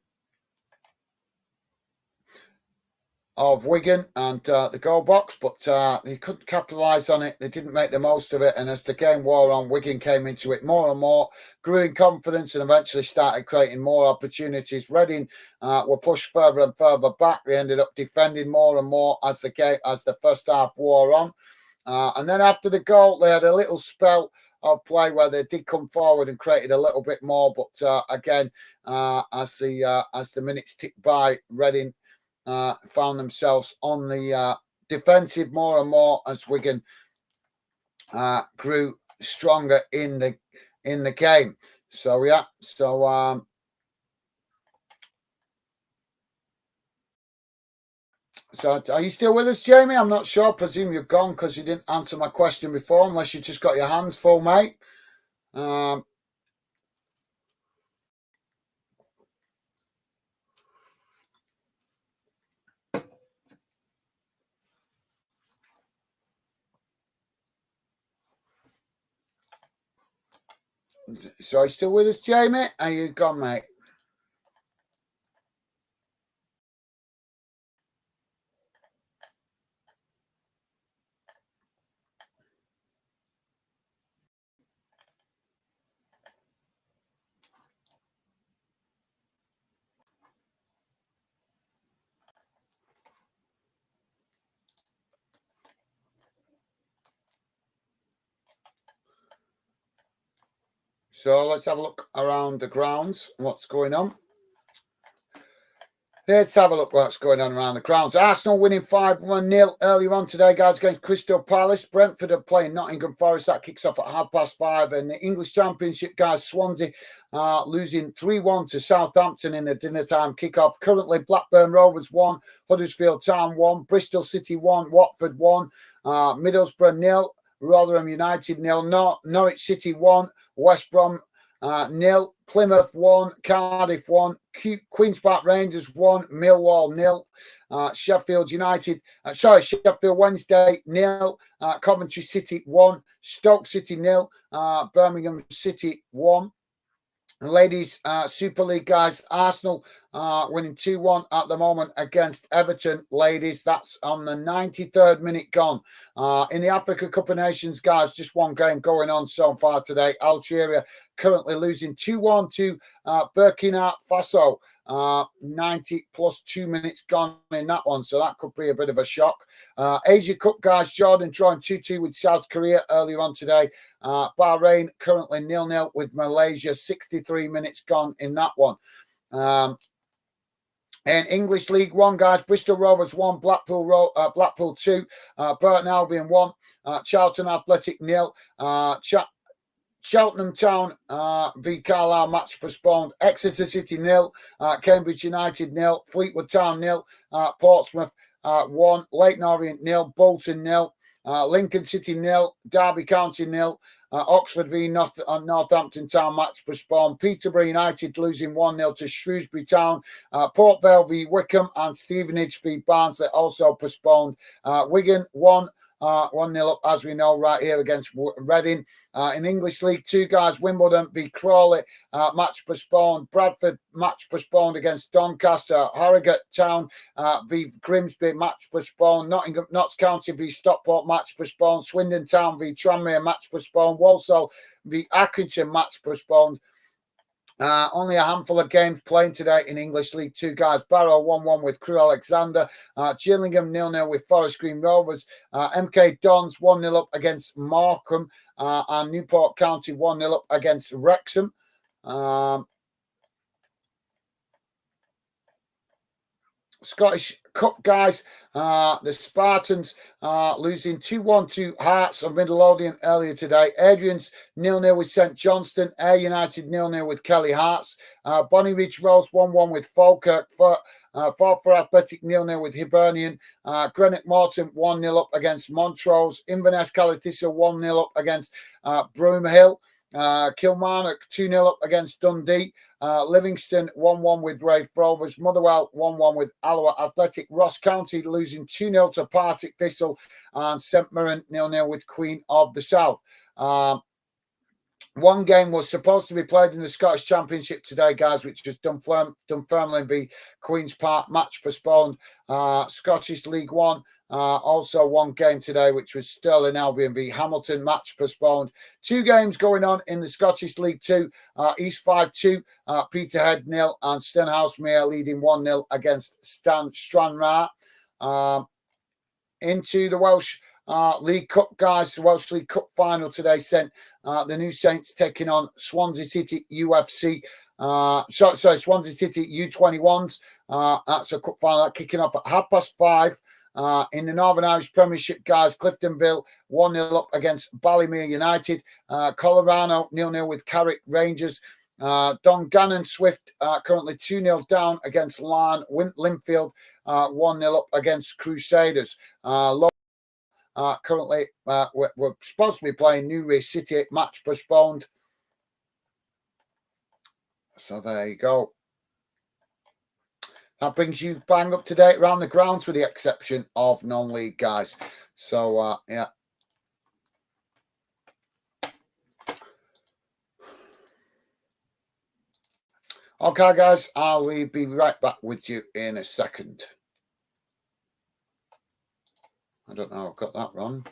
of Wigan and the goal box, but they couldn't capitalise on it. They didn't make the most of it. And as the game wore on, Wigan came into it more and more, grew in confidence, and eventually started creating more opportunities. Reading were pushed further and further back. They ended up defending more and more as the first half wore on. And then after the goal, they had a little spell of play where they did come forward and created a little bit more. But again, as the minutes ticked by, Reading found themselves on the defensive more and more as Wigan grew stronger in the game. So yeah, so are you still with us, Jamie? I'm not sure. I presume you're gone because you didn't answer my question before, unless you just got your hands full, mate. So are you still with us, Jamie? Are you gone, mate? So let's have a look around the grounds. What's going on? Let's have a look what's going on around the grounds. Arsenal winning 5-1-0 earlier on today, guys, against Crystal Palace. Brentford are playing Nottingham Forest. That kicks off at 5:30. And the English Championship, guys, Swansea losing 3-1 to Southampton in the dinner time kickoff. Currently, Blackburn Rovers 1, Huddersfield Town 1, Bristol City 1, Watford 1, Middlesbrough 0, Rotherham United 0, Norwich City 1, West Brom 0, Plymouth 1, Cardiff 1, Queen's Park Rangers 1, Millwall 0, Sheffield Wednesday 0, Coventry City 1, Stoke City 0, Birmingham City 1. Ladies Super League, guys, Arsenal winning 2-1 at the moment against Everton. Ladies, that's on the 93rd minute gone. In the Africa Cup of Nations, guys, just one game going on so far today. Algeria currently losing 2-1 to Burkina Faso. 90 plus 2 minutes gone in that one, so that could be a bit of a shock. Asia Cup, guys, Jordan drawing 2-2 with South Korea earlier on today. Bahrain currently 0-0 with Malaysia, 63 minutes gone in that one. And English League 1, guys, Bristol Rovers 1, Blackpool 2, Burton Albion 1, Charlton Athletic 0, Cheltenham Town v Carlisle match postponed. Exeter City 0, Cambridge United 0, Fleetwood Town 0, Portsmouth 1, Leyton Orient 0, Bolton 0, Lincoln City 0, Derby County 0, Oxford v Northampton Town match postponed. Peterborough United losing 1-0 to Shrewsbury Town. Port Vale v Wickham and Stevenage v Barnsley also postponed. Wigan 1-0 up, as we know, right here against Reading. In English League 2, guys, Wimbledon v Crawley match postponed. Bradford match postponed against Doncaster. Harrogate Town v Grimsby match postponed. Notts County v Stockport match postponed. Swindon Town v Tranmere match postponed. Walsall v Accrington match postponed. Only a handful of games playing today in English League 2, guys. Barrow 1-1 with Crewe Alexander. Gillingham 0-0 with Forest Green Rovers. MK Dons 1-0 up against Markham. And Newport County 1-0 up against Wrexham. Scottish Cup, guys, the Spartans losing 2-1 to Hearts of Midlothian earlier today. Adrian's 0-0 with St Johnstone. Ayr United 0-0 with Kelly Hearts. Bonnie Ridge Rose 1-1 with Falkirk. Forfar Athletic 0-0 with Hibernian. Greenock Morton 1-0 up against Montrose. Inverness Calithissa 1-0 up against Broomhill. Kilmarnock 2-0 up against Dundee. Livingston 1-1 with Raith Rovers. Motherwell 1-1 with Alloa Athletic. Ross County losing 2-0 to Partick Thistle. And St Mirren 0-0 with Queen of the South. One game was supposed to be played in the Scottish Championship today, guys, which was Dunfermline v Queen's Park, match postponed. Scottish League One, also one game today, which was Stirling Albion v Hamilton, match postponed. Two games going on in the Scottish League Two. East 5-2, Peterhead 0, and Stenhousemuir leading 1-0 against Stranraer. Into the Welsh League Cup, guys. The Welsh League Cup final today sent the New Saints taking on Swansea City UFC. Sorry, Swansea City U21s. That's a cup final kicking off at 5:30. In the Northern Irish Premiership, guys, Cliftonville 1-0 up against Ballymere United. Colorado 0-0 with Carrick Rangers. Dungannon Swift currently 2-0 down against Larne. Linfield 1-0 up against Crusaders. Currently, we're supposed to be playing Newry City, match postponed. So there you go. That brings you bang up to date around the grounds with the exception of non-league, guys. So, yeah. Okay, guys, I'll be right back with you in a second. I don't know, I've got that wrong.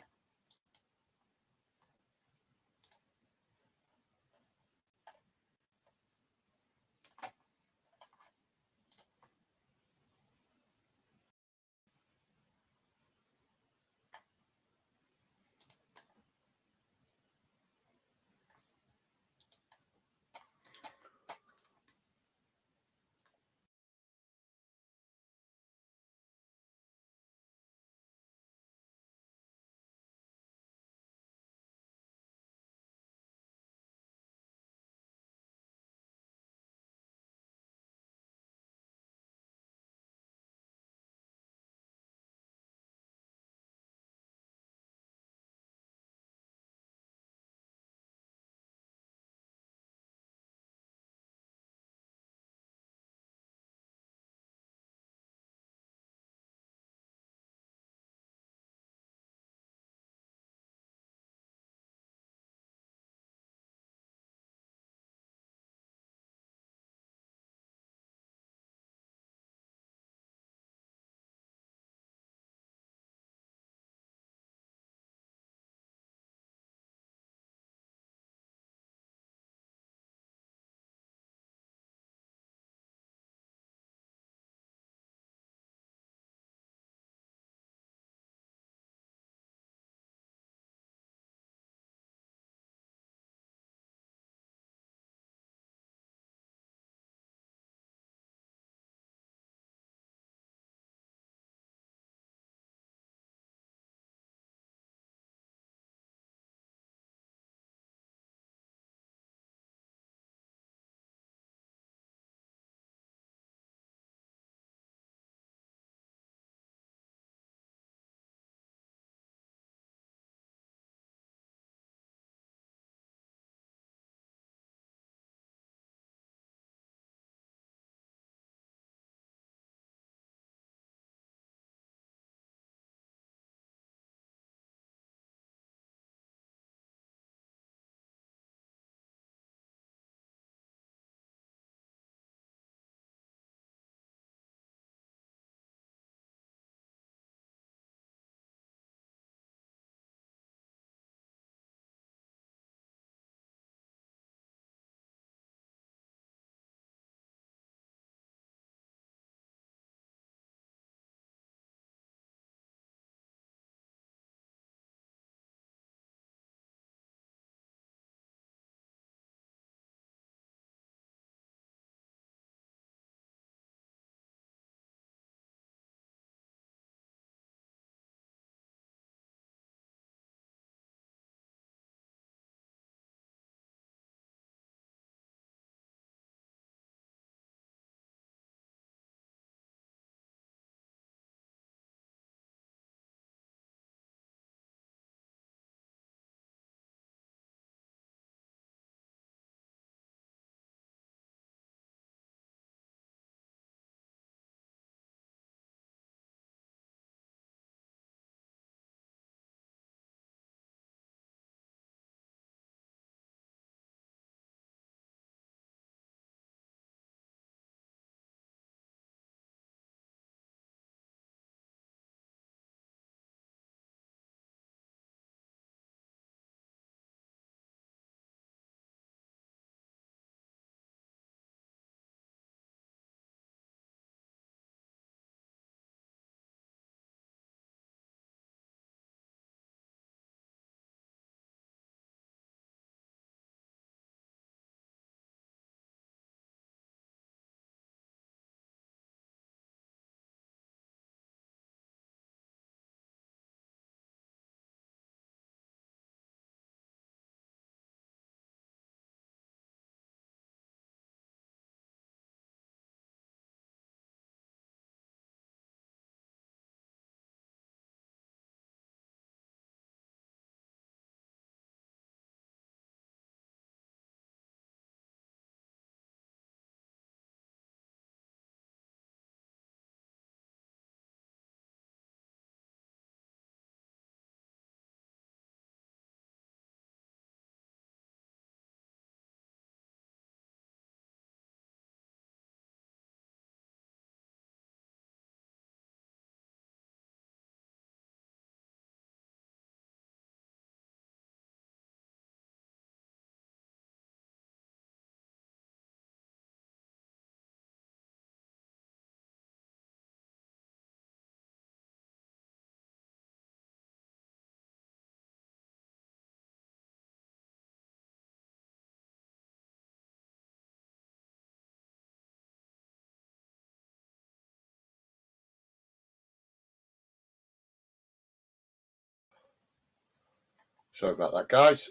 Sorry about that, guys.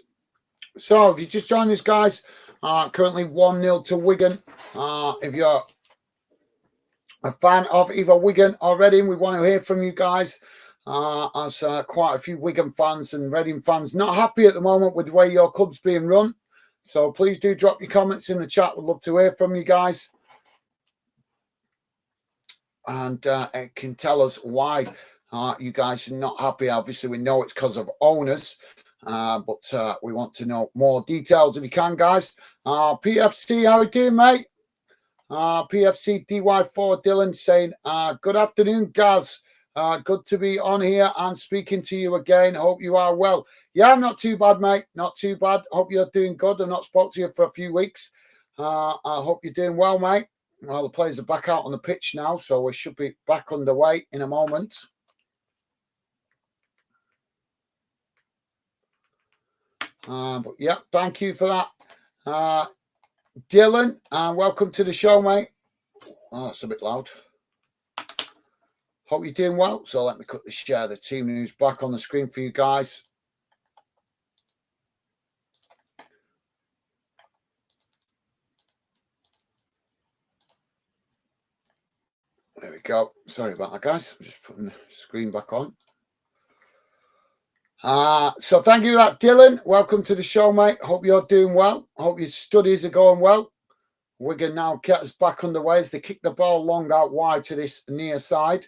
So, if you just joined us, guys, currently 1-0 to Wigan. If you're a fan of either Wigan or Reading, we want to hear from you guys. As quite a few Wigan fans and Reading fans not happy at the moment with the way your club's being run. So please do drop your comments in the chat. We'd love to hear from you guys. And it can tell us why you guys are not happy. Obviously, we know it's because of owners. But we want to know more details if you can, guys. PFC, how are you doing, mate? PFC DY4 Dylan saying, good afternoon, Gaz. Good to be on here and speaking to you again. Hope you are well. Yeah, I'm not too bad, mate. Not too bad. Hope you're doing good. I've not spoke to you for a few weeks. I hope you're doing well, mate. Well, the players are back out on the pitch now, so we should be back underway in a moment. But yeah, thank you for that. Dylan, welcome to the show, mate. Oh, that's a bit loud. Hope you're doing well. So let me quickly share the team news back on the screen for you guys. There we go. Sorry about that, guys. I'm just putting the screen back on. So thank you for that, Dylan. Welcome to the show, mate. Hope you're doing well. Hope your studies are going well. Wigan now get us back underway as they kick the ball long out wide to this near side.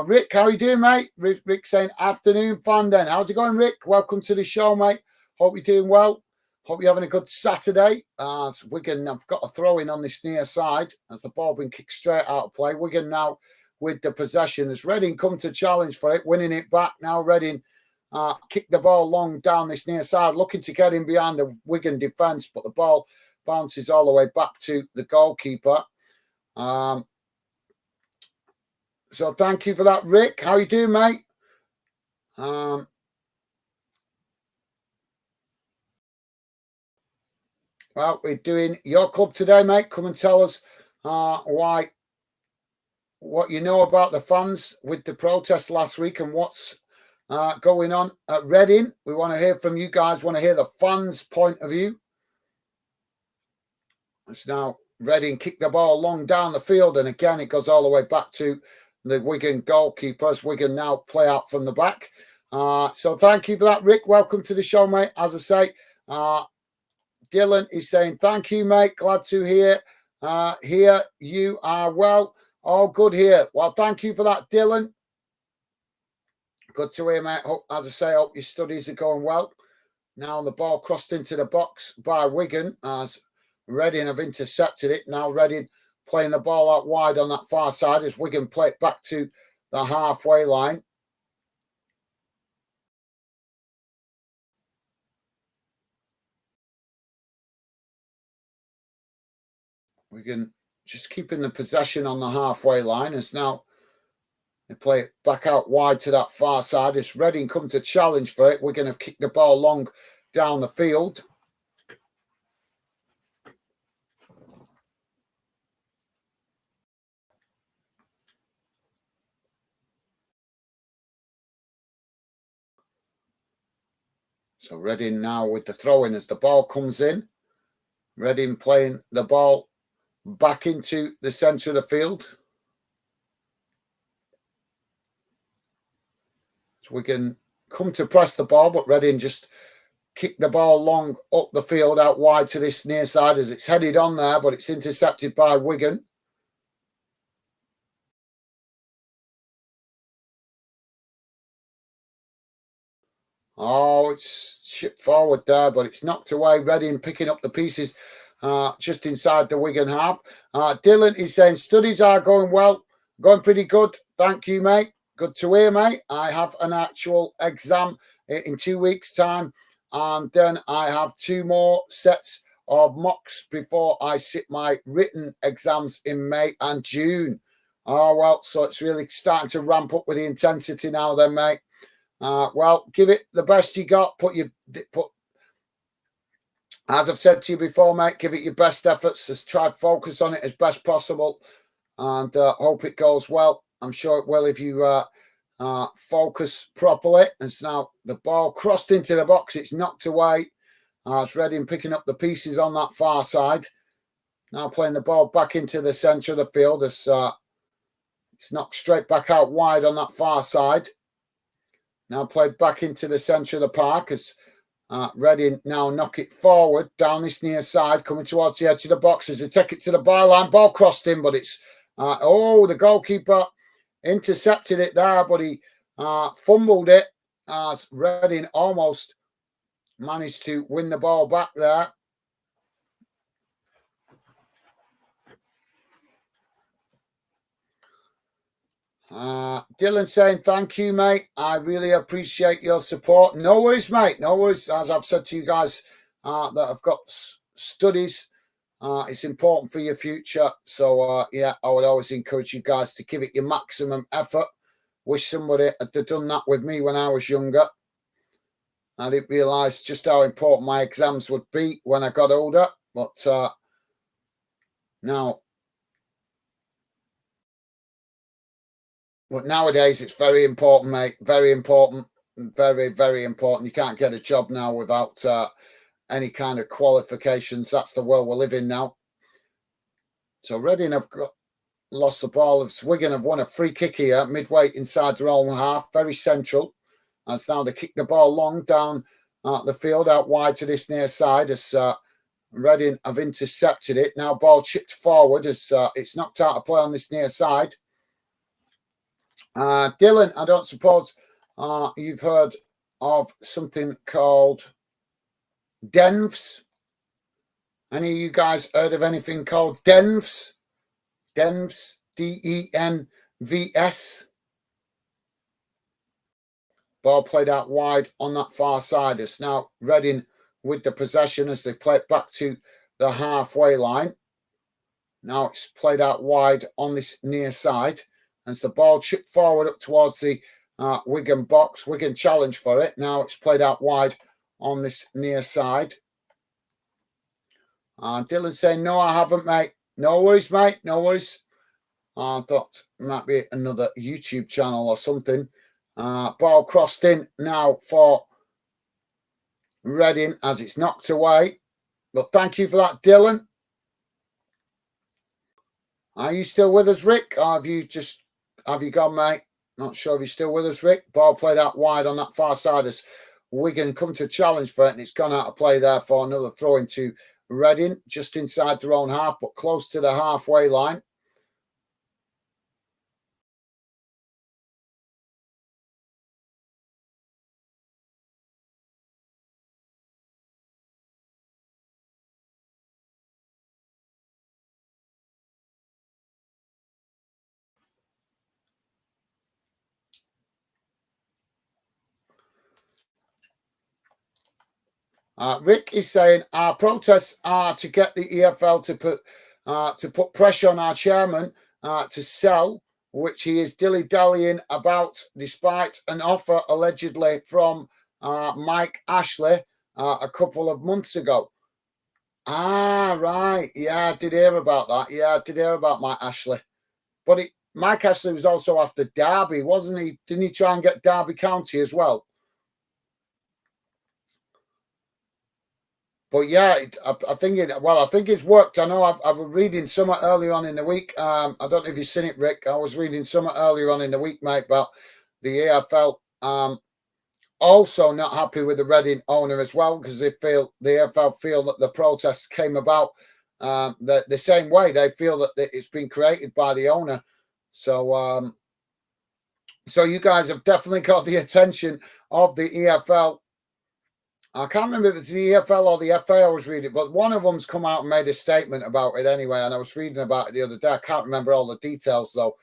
Rick, how you doing, mate? Rick saying, afternoon, fan then. How's it going, Rick? Welcome to the show, mate. Hope you're doing well. Hope you're having a good Saturday. So Wigan have got a throw in on this near side as the ball been kicked straight out of play. Wigan now with the possession as Reading come to challenge for it, winning it back. Now Reading kick the ball long down this near side, looking to get in behind the Wigan defence, but the ball bounces all the way back to the goalkeeper. So thank you for that, Rick. How you doing, mate? Well, we're doing your club today, mate. Come and tell us what you know about the fans with the protest last week and what's going on at Reading. We want to hear from you guys. Want to hear the fans' point of view. It's now Reading kick the ball long down the field, and again it goes all the way back to the Wigan goalkeeper as Wigan now play out from the back. So thank you for that, Rick. Welcome to the show, mate. As I say, Dylan is saying, thank you, mate. Glad to hear you are well. All good here. Well, thank you for that, Dylan. Good to hear, mate. As I say, hope your studies are going well. Now the ball crossed into the box by Wigan as Reading have intercepted it. Now Reading playing the ball out wide on that far side as Wigan play it back to the halfway line. Wigan just keeping the possession on the halfway line as now they play it back out wide to that far side. As Reading come to challenge for it, Wigan have kicked the ball long down the field. So Reading now with the throw-in as the ball comes in. Reading playing the ball back into the centre of the field. So we can come to press the ball, but Reading just kick the ball long up the field out wide to this near side as it's headed on there, but it's intercepted by Wigan. Oh, it's shipped forward there, but it's knocked away. Reading picking up the pieces just inside the Wigan half. Dylan is saying, studies are going well, going pretty good. Thank you, mate. Good to hear, mate. I have an actual exam in 2 weeks' time, and then I have 2 more sets of mocks before I sit my written exams in May and June. Oh, well, so it's really starting to ramp up with the intensity now then, mate. Well, give it the best you got. As I've said to you before, mate, give it your best efforts. Just try to focus on it as best possible and hope it goes well. I'm sure it will if you focus properly. And now the ball crossed into the box. It's knocked away. It's Reading picking up the pieces on that far side. Now playing the ball back into the centre of the field. It's knocked straight back out wide on that far side. Now played back into the centre of the park as Reading now knock it forward down this near side, coming towards the edge of the box as they take it to the byline. Ball crossed in, but it's the goalkeeper intercepted it there, but he fumbled it as Reading almost managed to win the ball back there. Dylan saying, thank you, mate. I really appreciate your support. No worries, mate. No worries. As I've said to you guys that I've got studies. It's important for your future. So, yeah, I would always encourage you guys to give it your maximum effort. Wish somebody had done that with me when I was younger. I didn't realise just how important my exams would be when I got older. But nowadays it's very important, mate. Very important. Very, very important. You can't get a job now without any kind of qualifications. That's the world we live in now. So Reading have lost the ball. Wigan have won a free kick here, midway inside their own half, very central. And now they kick the ball long down the field out wide to this near side as Reading have intercepted it. Now ball chipped forward as it's knocked out of play on this near side. Dylan, I don't suppose you've heard of something called Denvs. Any of you guys heard of anything called Denvs? Denvs, D-E-N-V-S. Ball played out wide on that far side. It's now Reading with the possession as they play it back to the halfway line. Now it's played out wide on this near side. As the ball chipped forward up towards the Wigan box. Wigan challenge for it. Now it's played out wide on this near side. Dylan saying, no, I haven't, mate. No worries, mate. No worries. I thought it might be another YouTube channel or something. Ball crossed in now for Reading as it's knocked away. But thank you for that, Dylan. Are you still with us, Rick? Or have you gone, mate? Not sure if you're still with us, Rick. Ball played out wide on that far side as Wigan come to challenge for it, and it's gone out of play there for another throw into Reading, just inside their own half, but close to the halfway line. Rick is saying our protests are to get the EFL to put pressure on our chairman to sell, which he is dilly-dallying about, despite an offer allegedly from Mike Ashley a couple of months ago. Right. Yeah, I did hear about that. Yeah, I did hear about Mike Ashley. But Mike Ashley was also after Derby, wasn't he? Didn't he try and get Derby County as well? But yeah, I think it's worked. I know I was reading somewhat earlier on in the week. I don't know if you've seen it, Rick. I was reading somewhat earlier on in the week, mate, about the EFL also not happy with the Reading owner as well, because the EFL feel that the protests came about the same way. They feel that it's been created by the owner. So you guys have definitely got the attention of the EFL. I can't remember if it's the EFL or the FA I was reading, but one of them's come out and made a statement about it anyway, and I was reading about it the other day. I can't remember all the details though,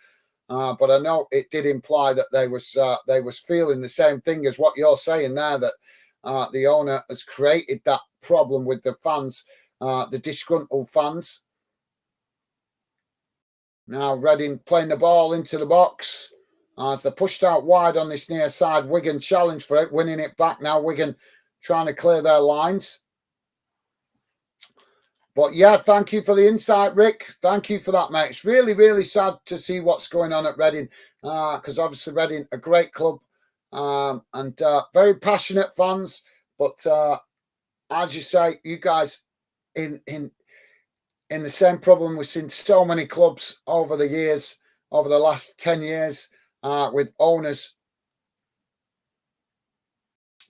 but I know it did imply that they was feeling the same thing as what you're saying there, that the owner has created that problem with the fans, the disgruntled fans. Now Reading playing the ball into the box as they're pushed out wide on this near side. Wigan challenge for it, winning it back now. Wigan trying to clear their lines. But yeah, thank you for the insight, Rick. Thank you for that, mate. It's really, really sad to see what's going on at Reading. because obviously Reading, a great club, and very passionate fans. But as you say, you guys in the same problem we've seen so many clubs over the years, over the last 10 years, with owners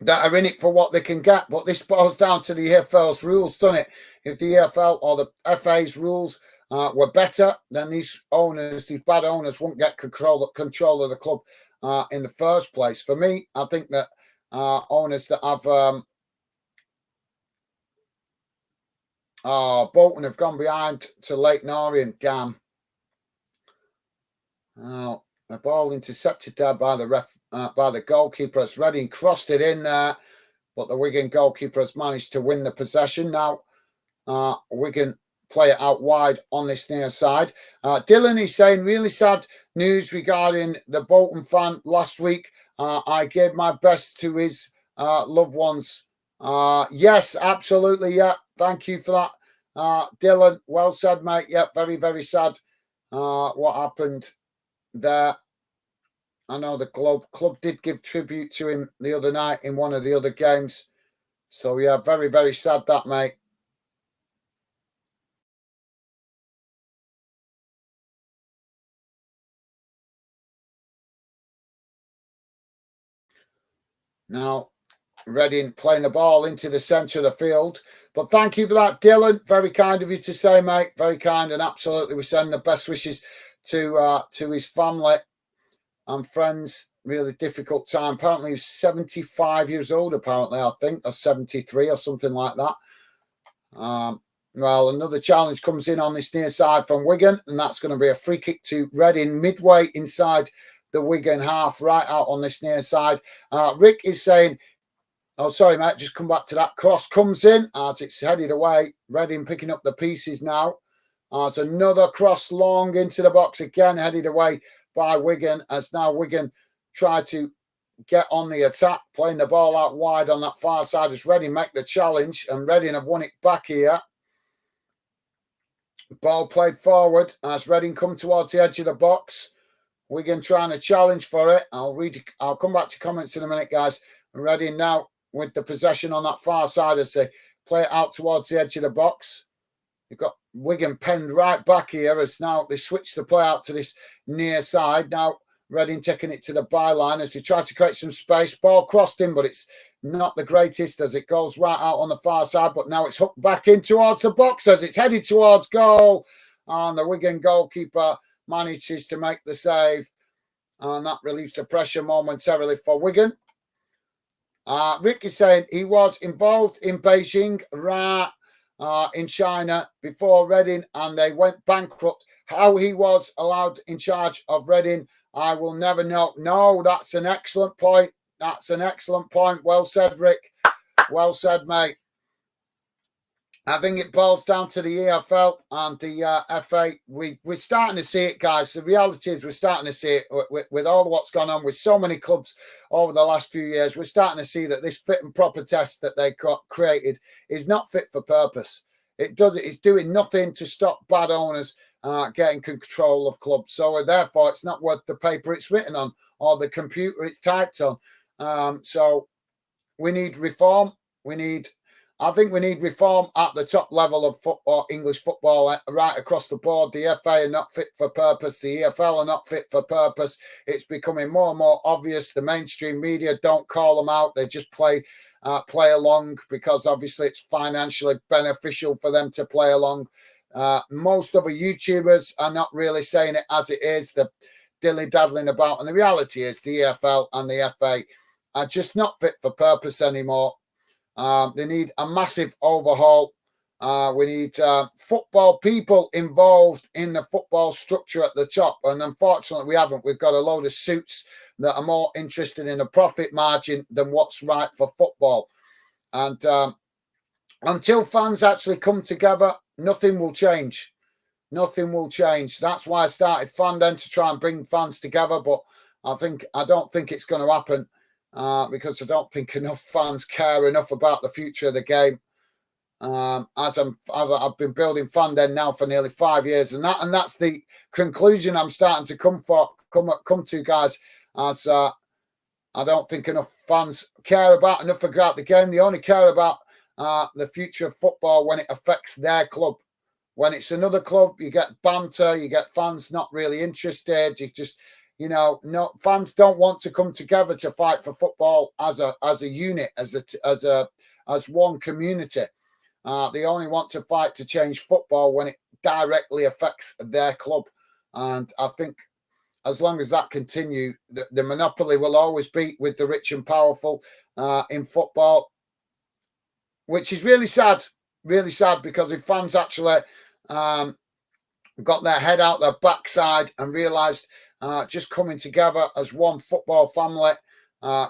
that are in it for what they can get. But this boils down to the EFL's rules, doesn't it? If the EFL or the FA's rules were better, then these owners, these bad owners, wouldn't get control of the club in the first place. For me, I think that owners that have Bolton have gone behind to Leighton Orient. Damn. A ball intercepted there by the goalkeeper as Reading crossed it in there, but the Wigan goalkeeper has managed to win the possession. Now Wigan play it out wide on this near side. Dylan is saying, really sad news regarding the Bolton fan last week. I gave my best to his loved ones. Yes, absolutely. Yeah, thank you for that, Dylan. Well said, mate. Yeah, very, very sad what happened there. I know the club did give tribute to him the other night in one of the other games. So, yeah, very, very sad that, mate. Now, Reading playing the ball into the centre of the field. But thank you for that, Dylan. Very kind of you to say, mate. Very kind. And absolutely, we send the best wishes to his family and friends. Really difficult time. Apparently, he's 75 years old, apparently, I think, or 73 or something like that. Well, another challenge comes in on this near side from Wigan, and that's going to be a free kick to Reading midway inside the Wigan half, right out on this near side. Rick is saying, oh, sorry, mate, just come back to that. Cross comes in as it's headed away. Reading picking up the pieces now. As another cross long into the box again, headed away by Wigan, as now Wigan try to get on the attack, playing the ball out wide on that far side as Reading make the challenge, and Reading have won it back here. Ball played forward as Reading come towards the edge of the box. Wigan trying to challenge for it. I'll come back to comments in a minute, guys. Reading now with the possession on that far side as they play it out towards the edge of the box. You've got Wigan penned right back here as now they switch the play out to this near side. Now Reading taking it to the byline as they try to create some space. Ball crossed in, but it's not the greatest as it goes right out on the far side. But now it's hooked back in towards the box as it's headed towards goal. And the Wigan goalkeeper manages to make the save. And that relieves the pressure momentarily for Wigan. Rick is saying he was involved in Beijing, in China before Reading, and they went bankrupt. How he was allowed in charge of Reading, I will never know. No, that's an excellent point. That's an excellent point. Well said, Rick. Well said, mate. I think it boils down to the EFL and the FA. We're starting to see it, guys. The reality is we're starting to see it with all what's gone on with so many clubs over the last few years. We're starting to see that this fit and proper test that they created is not fit for purpose. It's doing nothing to stop bad owners getting control of clubs. So therefore, it's not worth the paper it's written on or the computer it's typed on. So we need reform. I think we need reform at the top level of football, English football, right across the board. The FA are not fit for purpose. The EFL are not fit for purpose. It's becoming more and more obvious. The mainstream media don't call them out. They just play along because obviously it's financially beneficial for them to play along. Most of the YouTubers are not really saying it as it is. They're dilly-daddling about. And the reality is the EFL and the FA are just not fit for purpose anymore. They need a massive overhaul. We need football people involved in the football structure at the top. And unfortunately, we haven't. We've got a load of suits that are more interested in a profit margin than what's right for football. And until fans actually come together, nothing will change. Nothing will change. That's why I started Fandom, to try and bring fans together. But I don't think it's going to happen. Because I don't think enough fans care enough about the future of the game. As I've been building Fanden now for nearly 5 years, and that's the conclusion I'm starting to come to, guys. As I don't think enough fans care about the game. They only care about the future of football when it affects their club. When it's another club, you get banter, you get fans not really interested. You just, no fans don't want to come together to fight for football as a unit, as one community. They only want to fight to change football when it directly affects their club. And I think as long as that continues, the monopoly will always be with the rich and powerful in football, which is really sad, because if fans actually got their head out their backside and realised just coming together as one football family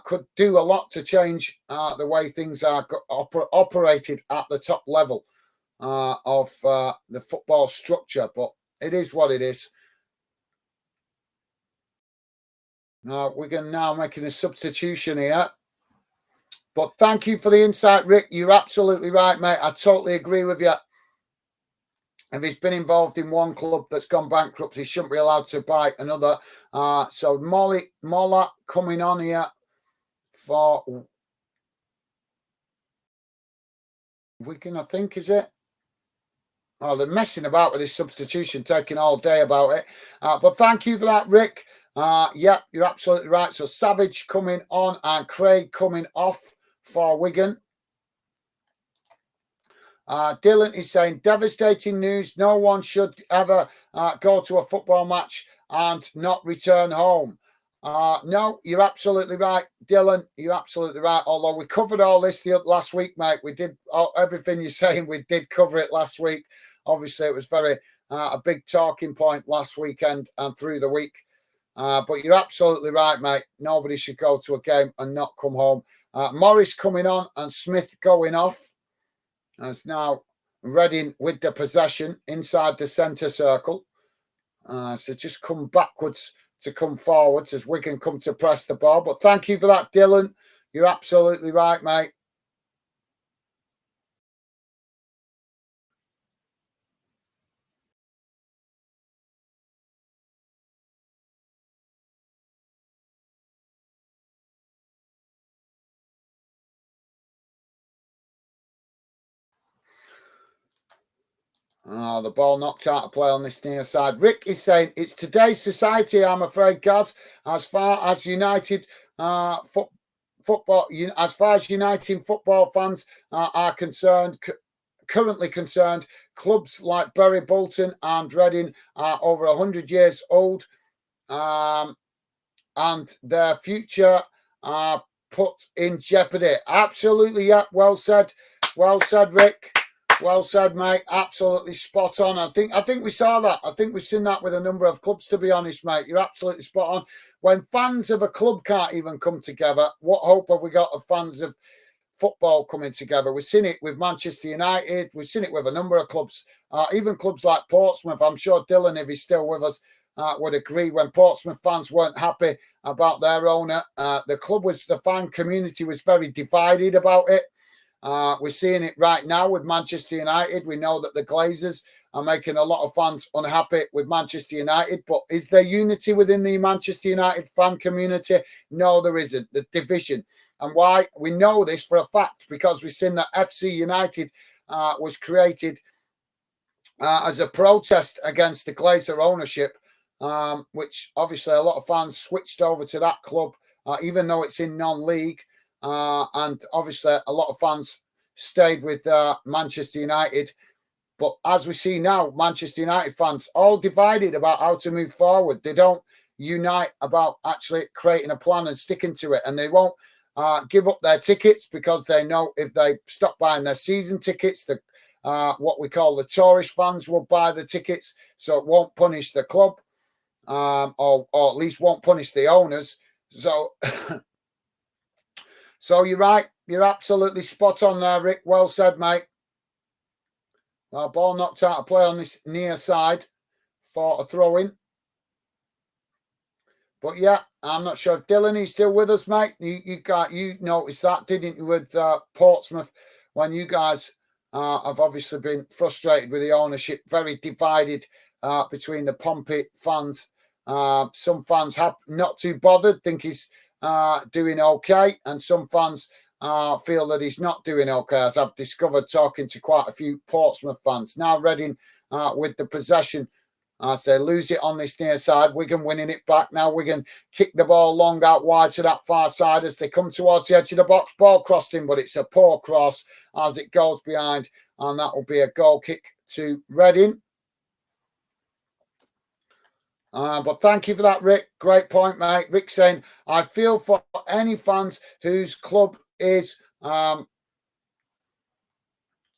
could do a lot to change the way things are operated at the top level of the football structure. But it is what it is. Wigan now making a substitution here. But thank you for the insight, Rick. You're absolutely right, mate. I totally agree with you. If he's been involved in one club that's gone bankrupt, he shouldn't be allowed to buy another. So Mola coming on here for Wigan, I think, is it? Oh, they're messing about with this substitution, taking all day about it. But thank you for that, Rick. Yeah, you're absolutely right. So Savage coming on and Craig coming off for Wigan. Dylan is saying, devastating news. No one should ever go to a football match and not return home. No, you're absolutely right, Dylan. You're absolutely right. Although we covered all this last week, mate. We did everything you're saying. We did cover it last week. Obviously, it was very a big talking point last weekend and through the week. But you're absolutely right, mate. Nobody should go to a game and not come home. Morris coming on and Smith going off. As now Reading with the possession inside the centre circle. So just come backwards to come forwards as Wigan come to press the ball. But thank you for that, Dylan. You're absolutely right, mate. The ball knocked out of play on this near side. Rick is saying it's today's society, I'm afraid, Gaz. As far as United football, as far as United football fans are concerned, currently concerned, clubs like Bury, Bolton, and Reading are over 100 years old, and their future are put in jeopardy. Absolutely, yeah. Well said, Rick. Well said, mate. Absolutely spot on. I think we saw that. I think we've seen that with a number of clubs, to be honest, mate. You're absolutely spot on. When fans of a club can't even come together, what hope have we got of fans of football coming together? We've seen it with Manchester United. We've seen it with a number of clubs, even clubs like Portsmouth. I'm sure Dylan, if he's still with us, would agree. When Portsmouth fans weren't happy about their owner, the fan community was very divided about it. We're seeing it right now with Manchester United. We know that the Glazers are making a lot of fans unhappy with Manchester United, but is there unity within the Manchester United fan community? No, there isn't. The division. And why? We know this for a fact because we've seen that FC United was created as a protest against the Glazer ownership, which obviously a lot of fans switched over to that club, even though it's in non-league. And obviously a lot of fans stayed with Manchester United. But as we see now, Manchester United fans all divided about how to move forward. They don't unite about actually creating a plan and sticking to it. And they won't give up their tickets because they know if they stop buying their season tickets, what we call the tourist fans will buy the tickets. So it won't punish the club, or at least won't punish the owners. So... So you're right. You're absolutely spot on there, Rick. Well said, mate. Ball knocked out of play on this near side for a throw-in. But yeah, I'm not sure. Dylan, he's still with us, mate. You noticed that, didn't you, with Portsmouth when you guys have obviously been frustrated with the ownership, very divided between the Pompey fans. Some fans have not too bothered, think he's doing okay, and some fans feel that he's not doing okay, as I've discovered talking to quite a few Portsmouth fans. Now Reading with the possession. As they lose it on this near side, Wigan winning it back. Now Wigan kick the ball long out wide to that far side as they come towards the edge of the box. Ball crossed in, but it's a poor cross as it goes behind, and that will be a goal kick to Reading. But thank you for that, Rick. Great point, mate. Rick saying, I feel for any fans whose club is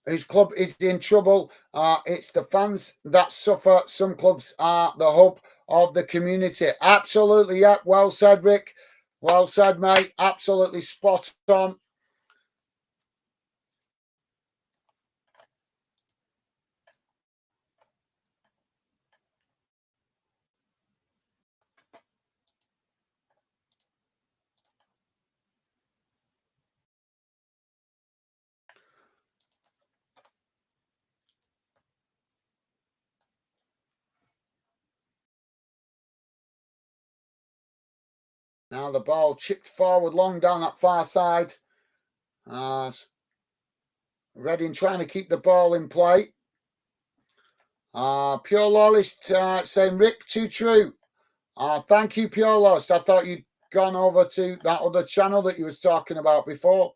in trouble. It's the fans that suffer. Some clubs are the hub of the community. Absolutely, yeah. Well said, Rick. Well said, mate. Absolutely spot on. Now the ball chipped forward long down that far side. Reading trying to keep the ball in play. Pure Lawlist saying, Rick, too true. Thank you, Pure Lawlist. I thought you'd gone over to that other channel that you was talking about before.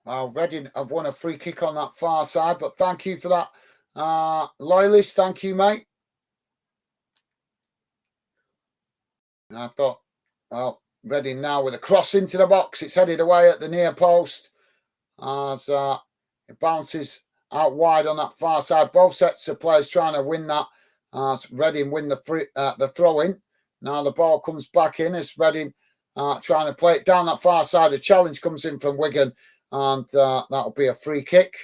Reading have won a free kick on that far side, but thank you for that, Loyalist. Thank you, mate. And I thought, well, Reading now with a cross into the box. It's headed away at the near post as it bounces out wide on that far side. Both sets of players trying to win that. Reading win the throw in. Now the ball comes back in as Reading trying to play it down that far side. A challenge comes in from Wigan, and that'll be a free kick.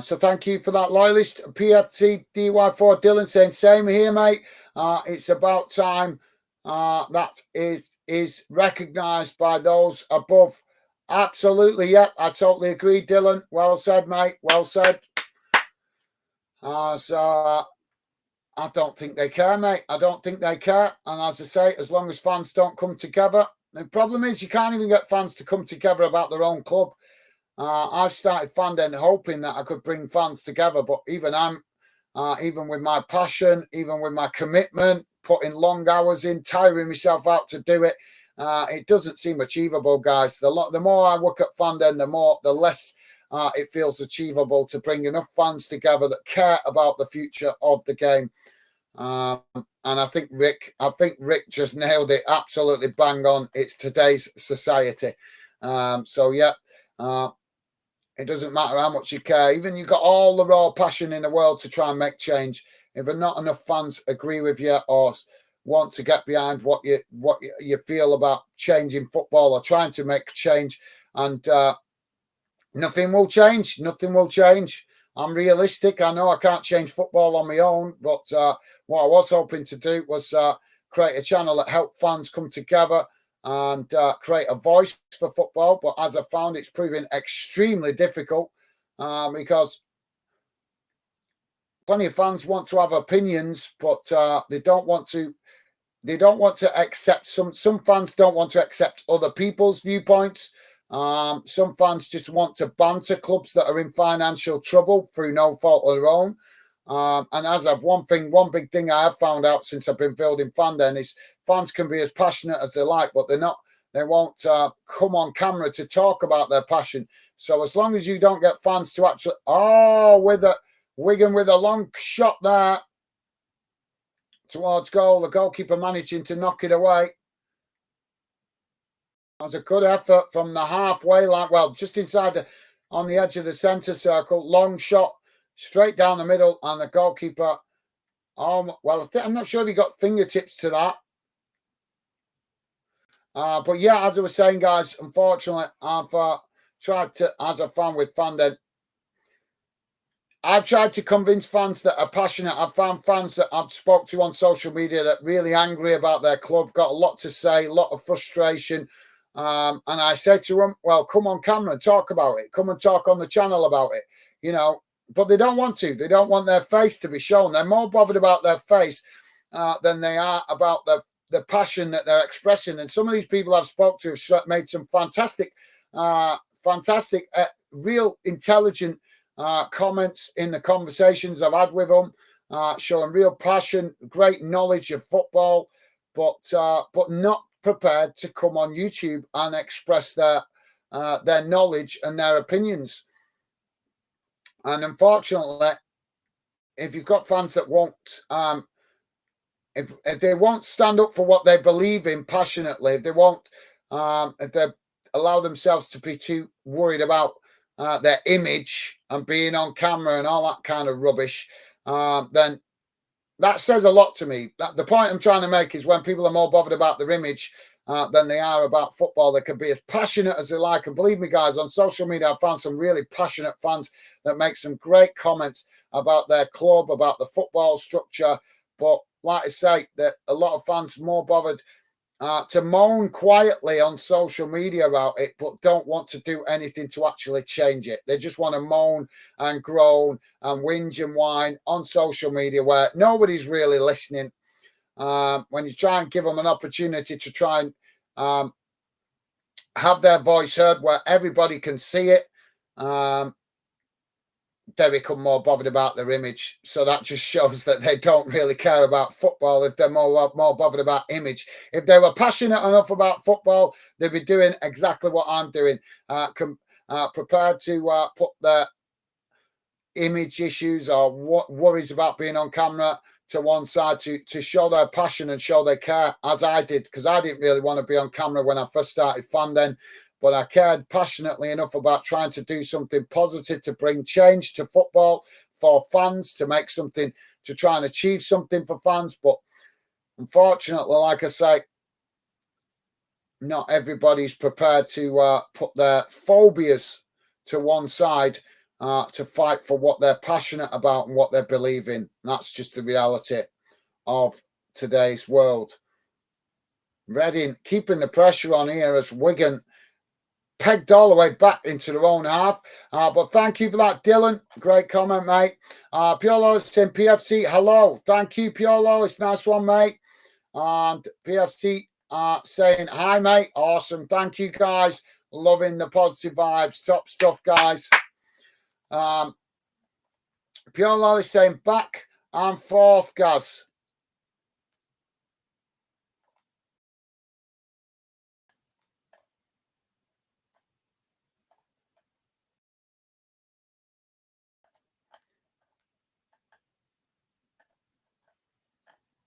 So thank you for that, Loyalist. PFT DY4 Dylan saying, same here, mate. It's about time that is recognised by those above. Absolutely, yeah, I totally agree, Dylan. Well said, mate. Well said. So I don't think they care, mate. I don't think they care. And as I say, as long as fans don't come together, the problem is you can't even get fans to come together about their own club. I've started Fandom hoping that I could bring fans together, but even with my passion, even with my commitment, putting long hours in, tiring myself out to do it, it doesn't seem achievable, guys. The more I work at Fandom, the less it feels achievable to bring enough fans together that care about the future of the game. And I think Rick just nailed it absolutely bang on. It's today's society. So yeah. It doesn't matter how much you care. Even you've got all the raw passion in the world to try and make change. If not enough fans agree with you or want to get behind what you feel about changing football or trying to make change, and nothing will change. Nothing will change. I'm realistic. I know I can't change football on my own, but what I was hoping to do was create a channel that helped fans come together and create a voice for football. But as I found, it's proving extremely difficult because plenty of fans want to have opinions, but they don't want to accept some fans don't want to accept other people's viewpoints. Some fans just want to banter clubs that are in financial trouble through no fault of their own. And as I've one big thing I have found out since I've been building Fandom is fans can be as passionate as they like, but they won't come on camera to talk about their passion. So as long as you don't get fans to actually, with a Wigan with a long shot there towards goal, the goalkeeper managing to knock it away. That was a good effort from the halfway line, well, just inside on the edge of the centre circle, long shot straight down the middle, and the goalkeeper, I'm not sure if he got fingertips to that. But yeah, as I was saying, guys, unfortunately, I've tried to, as a fan with Fandom, I've tried to convince fans that are passionate. I've found fans that I've spoke to on social media that really angry about their club, got a lot to say, a lot of frustration. And I said to them, well, come on camera and talk about it. Come and talk on the channel about it, you know. But they don't want to. They don't want their face to be shown. They're more bothered about their face than they are about the passion that they're expressing. And some of these people I've spoke to have made some fantastic, real intelligent comments in the conversations I've had with them, showing real passion, great knowledge of football, but not prepared to come on YouTube and express their knowledge and their opinions. And unfortunately, if you've got fans that won't, if they won't stand up for what they believe in passionately, if they won't, if they allow themselves to be too worried about their image and being on camera and all that kind of rubbish, then that says a lot to me. The point I'm trying to make is when people are more bothered about their image than they are about football, they can be as passionate as they like. And believe me, guys, on social media, I've found some really passionate fans that make some great comments about their club, about the football structure. But like I say, that a lot of fans more bothered to moan quietly on social media about it, but don't want to do anything to actually change it. They just want to moan and groan and whinge and whine on social media where nobody's really listening. When you try and give them an opportunity to try and have their voice heard where everybody can see it, they become more bothered about their image. So that just shows that they don't really care about football if they're more bothered about image. If they were passionate enough about football, they'd be doing exactly what I'm doing, prepared to put their image issues or worries about being on camera to one side to show their passion and show their care, as I did, because I didn't really want to be on camera when I first started fandom. But I cared passionately enough about trying to do something positive to bring change to football for fans, to make something, to try and achieve something for fans. But unfortunately, like I say, not everybody's prepared to put their phobias to one side to fight for what they're passionate about and what they believe in. That's just the reality of today's world. Reading keeping the pressure on here as Wigan pegged all the way back into their own half. But thank you for that, Dylan. Great comment, mate. Pure Lolis saying PFC, hello. Thank you, Pure Lolis. Nice one, mate. And PFC saying, hi, mate. Awesome. Thank you, guys. Loving the positive vibes. Top stuff, guys. Pure Lolis saying back and forth, Gaz.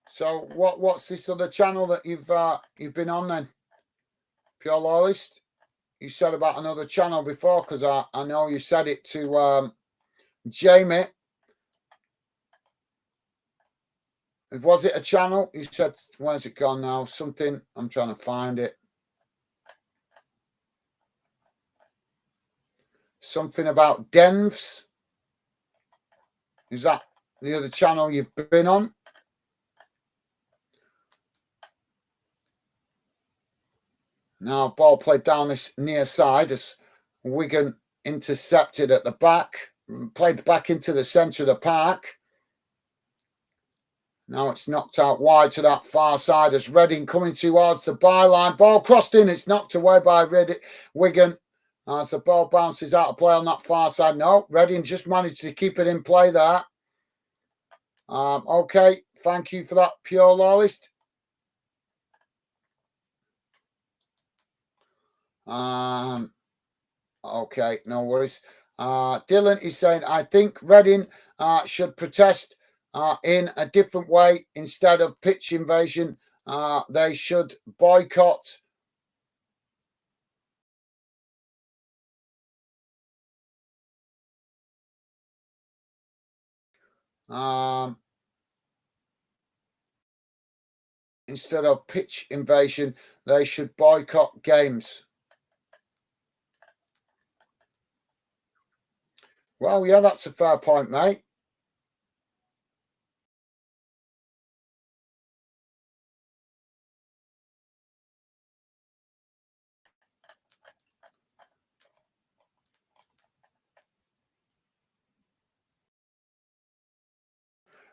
So what's this other channel that you've been on then? Pure Loyalist? You said about another channel before, because I know you said it to Jamie. Was it a channel? You said, where's it gone now? Something, I'm trying to find it. Something about Denves. Is that the other channel you've been on? Now, ball played down this near side as Wigan intercepted at the back. Played back into the centre of the park. Now it's knocked out wide to that far side as Reading coming towards the byline. Ball crossed in. It's knocked away by Wigan as the ball bounces out of play on that far side. No, Reading just managed to keep it in play there. Okay, thank you for that, Pure Loyalist. Okay, no worries. Dylan is saying, I think Reading should protest in a different way instead of pitch invasion. They should boycott. Instead of pitch invasion, they should boycott games. Well, yeah, that's a fair point, mate.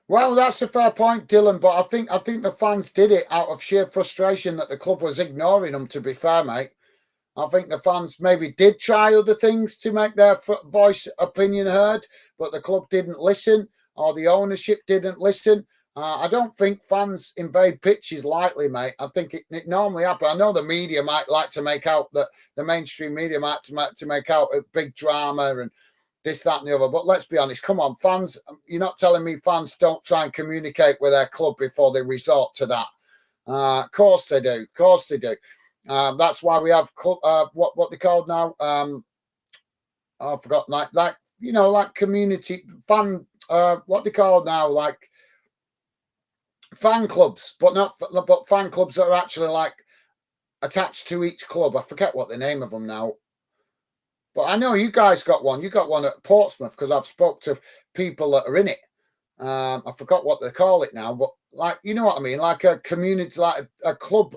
Well, that's a fair point, Dylan. But I think the fans did it out of sheer frustration that the club was ignoring them. To be fair, mate, I think the fans maybe did try other things to make their voice opinion heard, but the club didn't listen or the ownership didn't listen. I don't think fans invade pitches lightly, mate. I think it normally happens. I know the media might like to make out that the mainstream media might to make out a big drama and this, that, and the other. But let's be honest. Come on, fans. You're not telling me fans don't try and communicate with their club before they resort to that. Of course they do. Of course they do. That's why we have what they called now. I forgot. Like like community fan. What they call now, like fan clubs, but not but fan clubs that are actually like attached to each club. I forget what the name of them now. But I know you guys got one. You got one at Portsmouth because I've spoke to people that are in it. I forgot what they call it now, but like you know what I mean, like a community, like a club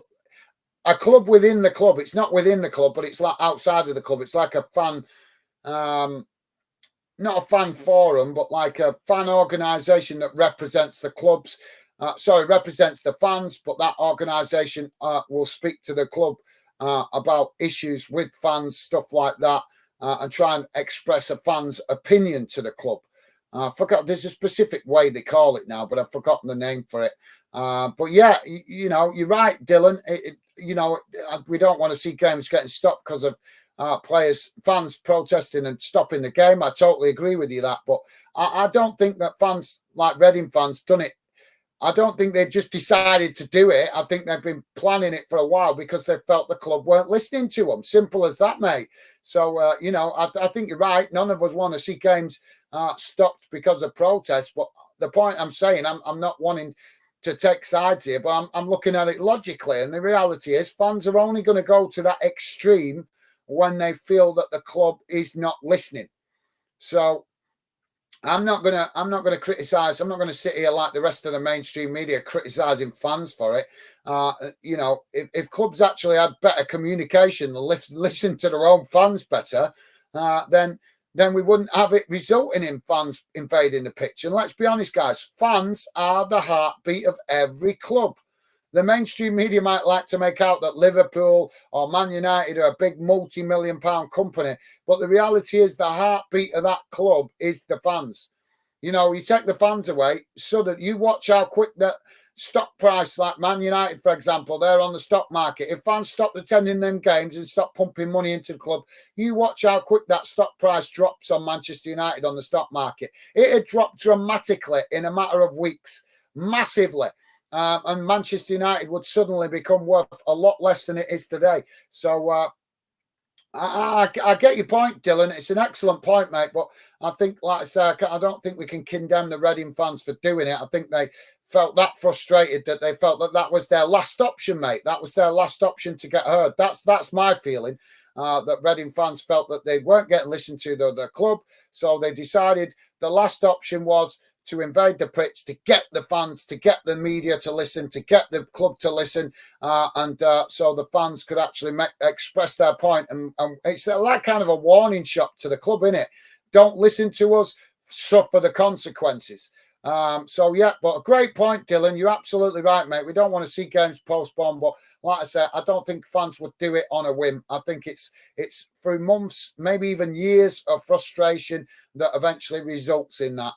within the club. It's not within the club, but it's like outside of the club. It's like a fan, um, not a fan forum, but like a fan organisation that represents the clubs. Represents the fans, but that organisation will speak to the club about issues with fans, stuff like that, and try and express a fan's opinion to the club. I forgot. There's a specific way they call it now, but I've forgotten the name for it. But yeah, you're right, Dylan. We don't want to see games getting stopped because of fans protesting and stopping the game. I totally agree with you that, but I don't think that fans like Reading fans done it. I don't think they just decided to do it. I think they've been planning it for a while because they felt the club weren't listening to them. Simple as that, mate. So, I think you're right. None of us want to see games stopped because of protests. But the point I'm saying, I'm not wanting to take sides here, but I'm looking at it logically. And the reality is fans are only going to go to that extreme when they feel that the club is not listening. So I'm not gonna criticize. I'm not gonna sit here like the rest of the mainstream media criticizing fans for it. If clubs actually had better communication, listen to their own fans better, then we wouldn't have it resulting in fans invading the pitch. And let's be honest, guys, fans are the heartbeat of every club. The mainstream media might like to make out that Liverpool or Man United are a big multi-million-pound company, but the reality is the heartbeat of that club is the fans. You take the fans away, so that you watch how quick that stock price, like Man United, for example, they're on the stock market. If fans stop attending them games and stop pumping money into the club, you watch how quick that stock price drops on Manchester United on the stock market. It had dropped dramatically in a matter of weeks, massively. And Manchester United would suddenly become worth a lot less than it is today. So I get your point, Dylan. It's an excellent point, mate. But I think, like I say, I don't think we can condemn the Reading fans for doing it. I think they felt that frustrated that they felt that was their last option, mate. That was their last option to get heard. That's my feeling. That Reading fans felt that they weren't getting listened to the club, so they decided the last option was to invade the pitch, to get the fans, to get the media to listen, to get the club to listen, and so the fans could actually express their point. And it's like kind of a warning shot to the club, innit? Don't listen to us, suffer the consequences. But a great point, Dylan. You're absolutely right, mate. We don't want to see games postponed, but like I said, I don't think fans would do it on a whim. I think it's through months, maybe even years of frustration that eventually results in that.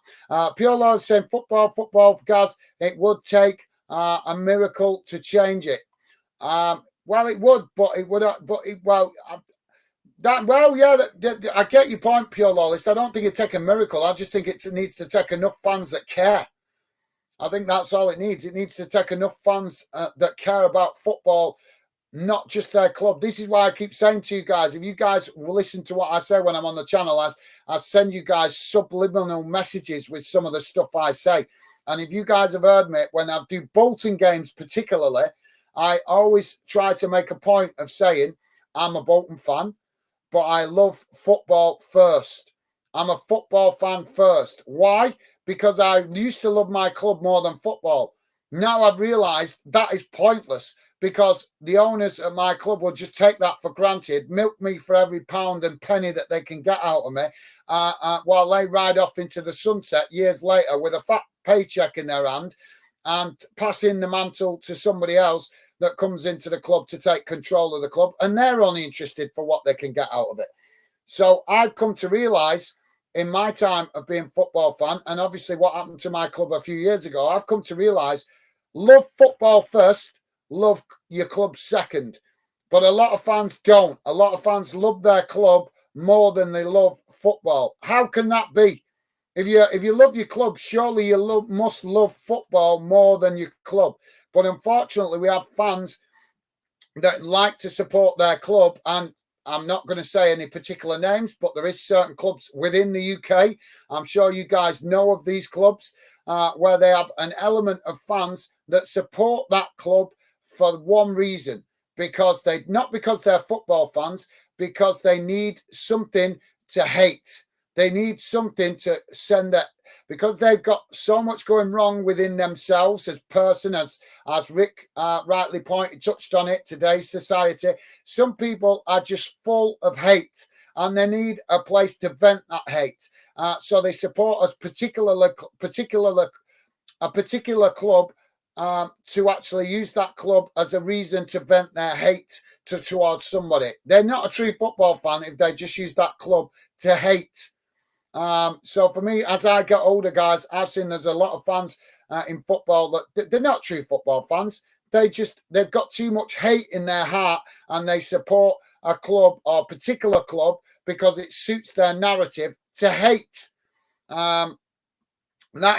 Pure Lord saying football, guys. It would take a miracle to change it. Well, it would, but it would, but it, well. I get your point, Pure Lawlist. I don't think it'd take a miracle. I just think it needs to take enough fans that care. I think that's all it needs. It needs to take enough fans that care about football, not just their club. This is why I keep saying to you guys, if you guys will listen to what I say when I'm on the channel, I send you guys subliminal messages with some of the stuff I say. And if you guys have heard me, when I do Bolton games particularly, I always try to make a point of saying I'm a Bolton fan, but I love football first. I'm a football fan first. Why? Because I used to love my club more than football. Now I've realised that is pointless because the owners at my club will just take that for granted, milk me for every pound and penny that they can get out of me, while they ride off into the sunset years later with a fat paycheck in their hand and passing the mantle to somebody else that comes into the club to take control of the club, and they're only interested for what they can get out of it. So I've come to realise in my time of being a football fan, and obviously what happened to my club a few years ago, I've come to realise love football first, love your club second. But a lot of fans don't. A lot of fans love their club more than they love football. How can that be? If you love your club, surely you must love football more than your club. But unfortunately, we have fans that like to support their club, and I'm not going to say any particular names, but there is certain clubs within the UK. I'm sure you guys know of these clubs where they have an element of fans that support that club for one reason, not because they're football fans, because they need something to hate. They need something to send that, because they've got so much going wrong within themselves as person, as Rick rightly touched on it, today's society. Some people are just full of hate and they need a place to vent that hate. So they support a particular club to actually use that club as a reason to vent their hate towards somebody. They're not a true football fan if they just use that club to hate. So for me, as I get older, guys, I've seen there's a lot of fans in football that they're not true football fans. They've got too much hate in their heart, and they support a club or a particular club because it suits their narrative to hate. That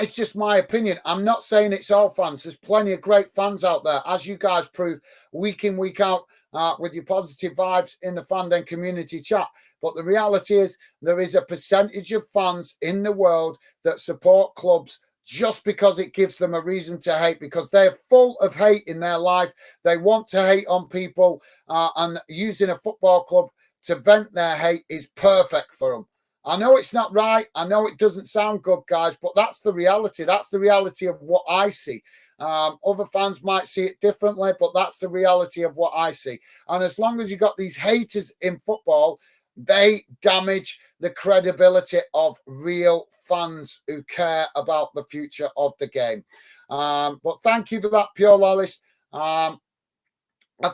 is just my opinion. I'm not saying it's all fans. There's plenty of great fans out there, as you guys prove week in, week out, with your positive vibes in the Fandom community chat. But the reality is there is a percentage of fans in the world that support clubs just because it gives them a reason to hate, because they're full of hate in their life. They want to hate on people, and using a football club to vent their hate is perfect for them. I know it's not right. I know it doesn't sound good, guys, but that's the reality. That's the reality of what I see. Other fans might see it differently, but that's the reality of what I see. And as long as you've got these haters in football, they damage the credibility of real fans who care about the future of the game. But thank you for that, Pure Lollis. I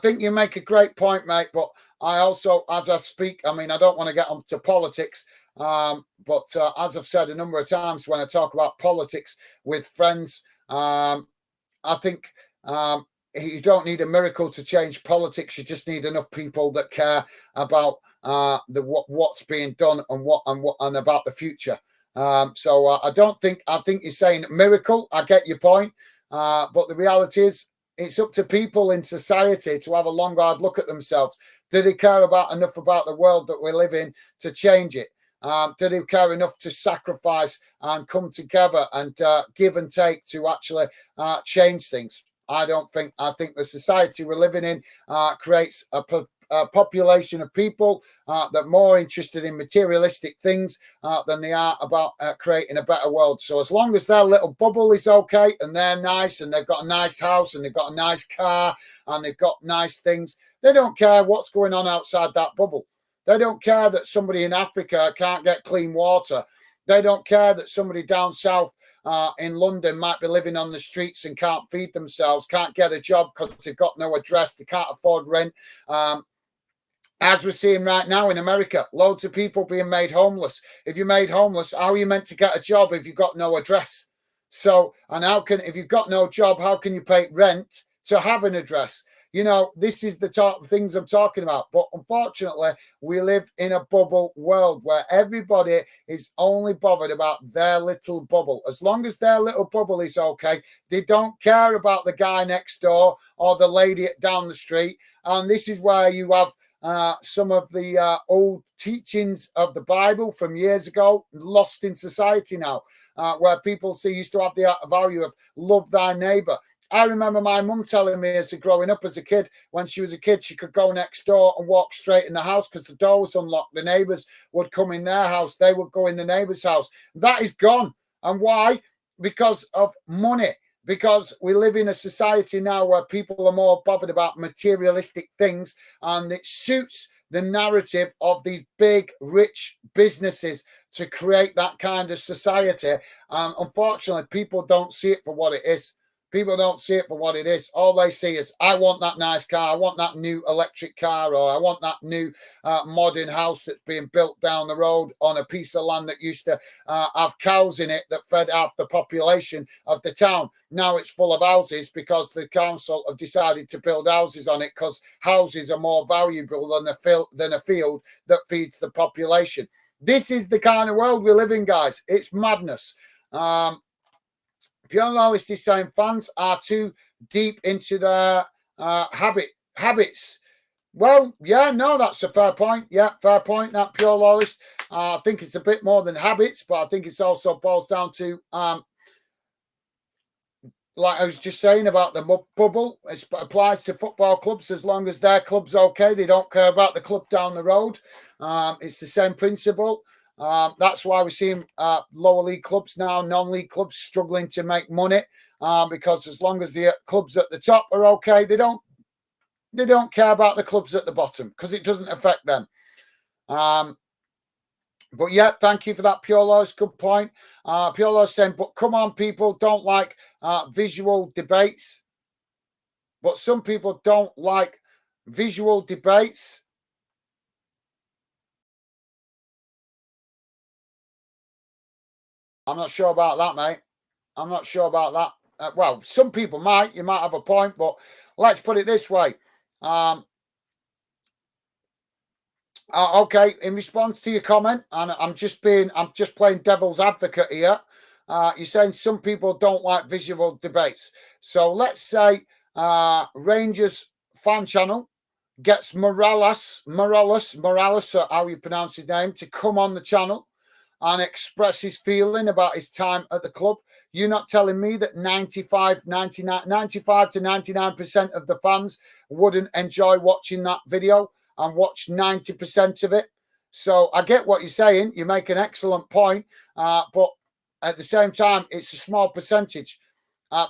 think you make a great point, mate, but I also, as I speak, I mean, I don't want to get onto politics, but as I've said a number of times when I talk about politics with friends, I think you don't need a miracle to change politics. You just need enough people that care about what's being done and about the future. So I think you're saying miracle. I get your point, but the reality is, it's up to people in society to have a long, hard look at themselves. Do they care enough about the world that we live in to change it? Do they care enough to sacrifice and come together and give and take to actually change things? I don't think. I think the society we're living in creates a population of people that are more interested in materialistic things than they are about creating a better world. So as long as their little bubble is okay and they're nice and they've got a nice house and they've got a nice car and they've got nice things, they don't care what's going on outside that bubble. They don't care that somebody in Africa can't get clean water. They don't care that somebody down south in London might be living on the streets and can't feed themselves, can't get a job because they've got no address, they can't afford rent. As we're seeing right now in America, loads of people being made homeless. If you're made homeless, how are you meant to get a job if you've got no address? So, and if you've got no job, how can you pay rent to have an address? You know, this is the type of things I'm talking about. But unfortunately, we live in a bubble world where everybody is only bothered about their little bubble. As long as their little bubble is okay, they don't care about the guy next door or the lady down the street. And this is where you have some of the old teachings of the Bible from years ago lost in society now, where people used to have the value of love thy neighbor. I remember my mum telling me as growing up as a kid, when she was a kid, she could go next door and walk straight in the house because the door was unlocked. The neighbours would come in their house. They would go in the neighbour's house. That is gone. And why? Because of money. Because we live in a society now where people are more bothered about materialistic things, and it suits the narrative of these big, rich businesses to create that kind of society. Unfortunately, people don't see it for what it is. People don't see it for what it is. All they see is, I want that nice car. I want that new electric car, or I want that new modern house that's being built down the road on a piece of land that used to have cows in it that fed half the population of the town. Now it's full of houses because the council have decided to build houses on it because houses are more valuable than a field that feeds the population. This is the kind of world we live in, guys. It's madness. Pure Loyalist is saying fans are too deep into their habits. Well, yeah, no, that's a fair point. Yeah, fair point, that Pure Loyalist. I think it's a bit more than habits, but I think it's also boils down to, like I was just saying about the bubble, it applies to football clubs as long as their club's okay. They don't care about the club down the road. It's the same principle. That's why we're seeing lower league clubs now, non-league clubs struggling to make money because as long as the clubs at the top are okay, they don't care about the clubs at the bottom because it doesn't affect them. But yeah, thank you for that, Pure Loyalist. Good point. Pure Loyalist saying, but come on, people don't like visual debates. But some people don't like visual debates. I'm not sure about that, mate. I'm not sure about that. Well, some people might. You might have a point, but let's put it this way. Okay, in response to your comment, and I'm just playing devil's advocate here. You're saying some people don't like visual debates. So let's say Rangers fan channel gets Morales, how you pronounce his name, to come on the channel and express his feeling about his time at the club. You're not telling me that 95 to 99% of the fans wouldn't enjoy watching that video and watch 90% of it. So I get what you're saying. You make an excellent point. But at the same time, it's a small percentage.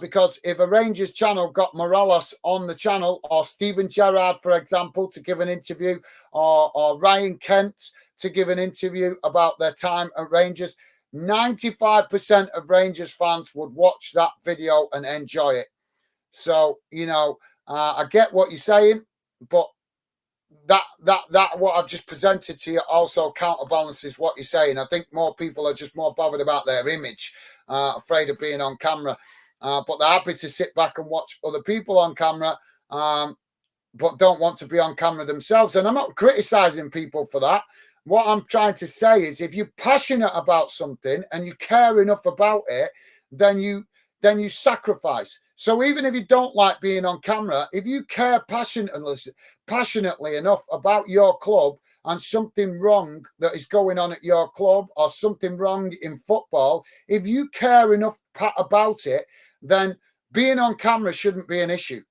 Because if a Rangers channel got Morales on the channel, or Steven Gerrard, for example, to give an interview, or Ryan Kent to give an interview about their time at Rangers, 95% of Rangers fans would watch that video and enjoy it. So, I get what you're saying, but that what I've just presented to you also counterbalances what you're saying. I think more people are just more bothered about their image, afraid of being on camera. But they're happy to sit back and watch other people on camera, but don't want to be on camera themselves. And I'm not criticizing people for that. What I'm trying to say is if you're passionate about something and you care enough about it, then you sacrifice. So even if you don't like being on camera, if you care passionately enough about your club and something wrong that is going on at your club or something wrong in football, if you care enough about it, then being on camera shouldn't be an issue.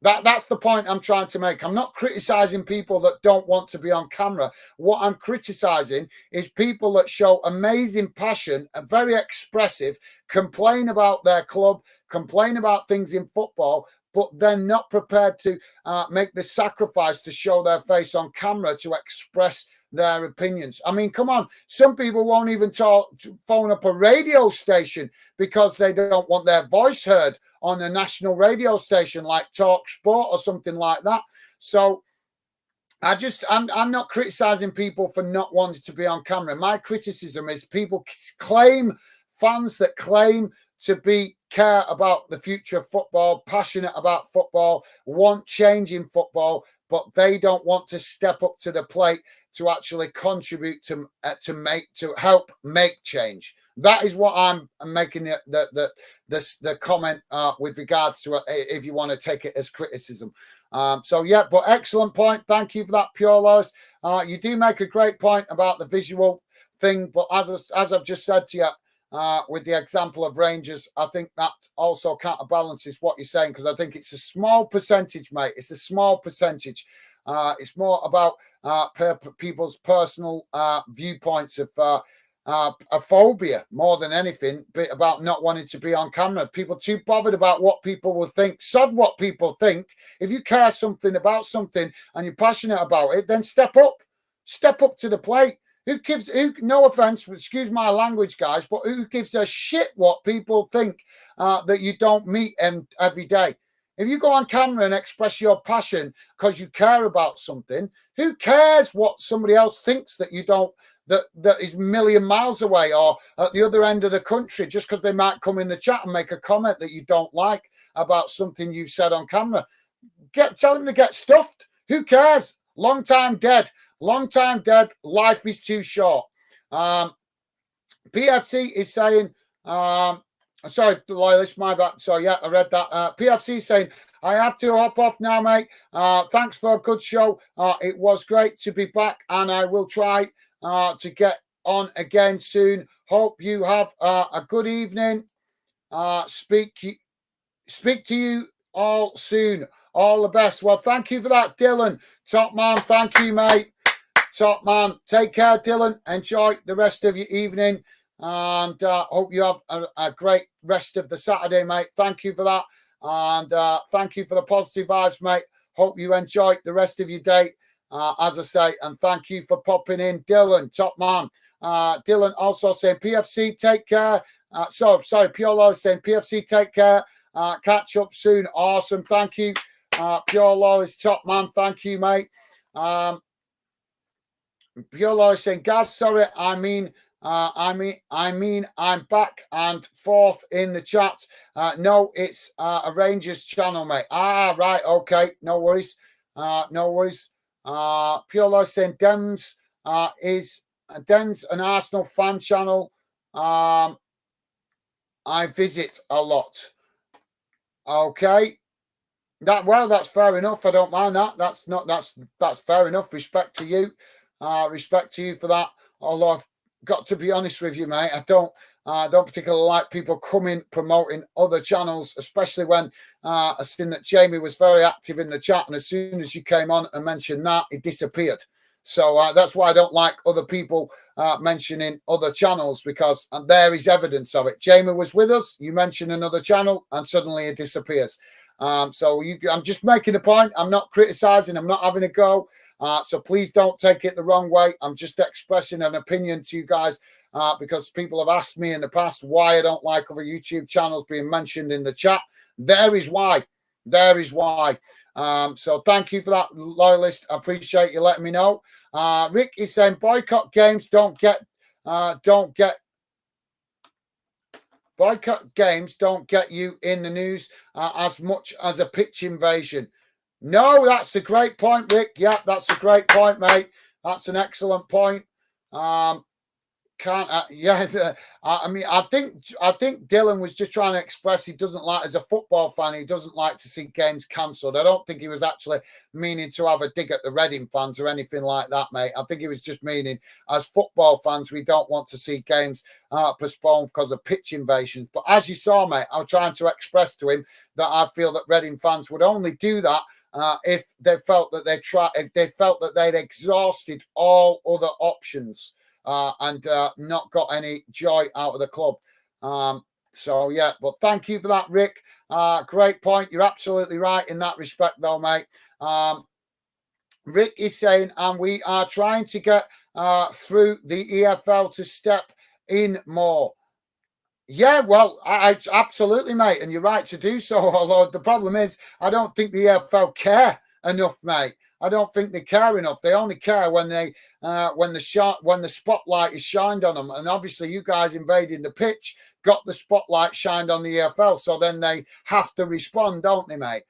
That's the point I'm trying to make. I'm not criticizing people that don't want to be on camera. What I'm criticizing is people that show amazing passion and very expressive, complain about their club, complain about things in football, but they're not prepared to make the sacrifice to show their face on camera to express their opinions. I mean, come on. Some people won't even phone up a radio station because they don't want their voice heard on a national radio station like Talk Sport or something like that. So I'm not criticizing people for not wanting to be on camera. My criticism is fans that claim to care about the future of football, passionate about football, want change in football, but they don't want to step up to the plate to actually contribute to help make change. That is what I'm making the comment with regards to if you want to take it as criticism. So yeah, but excellent point. Thank you for that, Pure Loyalist. You do make a great point about the visual thing, but as I've just said to you, with the example of Rangers, I think that also counterbalances what you're saying, because I think it's a small percentage, mate. It's a small percentage. It's more about people's personal viewpoints of a phobia more than anything, but about not wanting to be on camera. People too bothered about what people will think. Sod what people think. If you care something about something and you're passionate about it, then step up to the plate. No offense, excuse my language, guys, but who gives a shit what people think that you don't meet every day? If you go on camera and express your passion because you care about something, who cares what somebody else thinks that you don't, that is a million miles away or at the other end of the country, just because they might come in the chat and make a comment that you don't like about something you've said on camera? Tell them to get stuffed. Who cares? Long time dead. Long time dead. Life is too short. PFC is saying, sorry, loyalist, my bad. So, yeah, I read that. PFC is saying, I have to hop off now, mate. Thanks for a good show. It was great to be back, and I will try to get on again soon. Hope you have a good evening. Speak to you all soon. All the best. Well, thank you for that, Dylan. Top man, thank you, mate. Top man. Take care, Dylan. Enjoy the rest of your evening. And hope you have a great rest of the Saturday, mate. Thank you for that. And thank you for the positive vibes, mate. Hope you enjoy the rest of your day, as I say. And thank you for popping in, Dylan. Top man. Dylan also saying, PFC, take care. Sorry, Pure Law is saying, PFC, take care. Catch up soon. Awesome. Thank you. Pure Law is top man. Thank you, mate. Pure Law is saying, Gaz, sorry, I'm back and forth in the chat. No, it's a Rangers channel, mate. Right, okay, no worries. No worries. Pure Law is saying, Dems an Arsenal fan channel. I visit a lot. Okay. That's fair enough. I don't mind that. That's fair enough. Respect to you. Respect to you for that. Although I've got to be honest with you, mate, I don't particularly like people coming promoting other channels, especially when I've seen that Jamie was very active in the chat, and as soon as you came on and mentioned that, it disappeared. So that's why I don't like other people mentioning other channels, because there is evidence of it. Jamie was with us, you mention another channel, and suddenly it disappears. I'm just making a point. I'm not criticizing. I'm not having a go. So please don't take it the wrong way. I'm just expressing an opinion to you guys because people have asked me in the past why I don't like other YouTube channels being mentioned in the chat. There is why. So thank you for that, loyalist. I appreciate you letting me know. Rick is saying boycott games don't get you in the news as much as a pitch invasion. No, that's a great point, Rick. Yeah, that's a great point, mate. That's an excellent point. I think Dylan was just trying to express he doesn't like, as a football fan, he doesn't like to see games cancelled. I don't think he was actually meaning to have a dig at the Reading fans or anything like that, mate. I think he was just meaning, as football fans, we don't want to see games postponed because of pitch invasions. But as you saw, mate, I was trying to express to him that I feel that Reading fans would only do that if they felt that they'd exhausted all other options. And not got any joy out of the club. So, yeah, but thank you for that, Rick. Great point. You're absolutely right in that respect, though, mate. Rick is saying, and we are trying to get through the EFL to step in more. Yeah, well, I absolutely, mate, and you're right to do so. Although the problem is, I don't think the EFL care enough, mate. I don't think they care enough. They only care when the spotlight is shined on them. And obviously, you guys invading the pitch got the spotlight shined on the EFL, so then they have to respond, don't they, mate?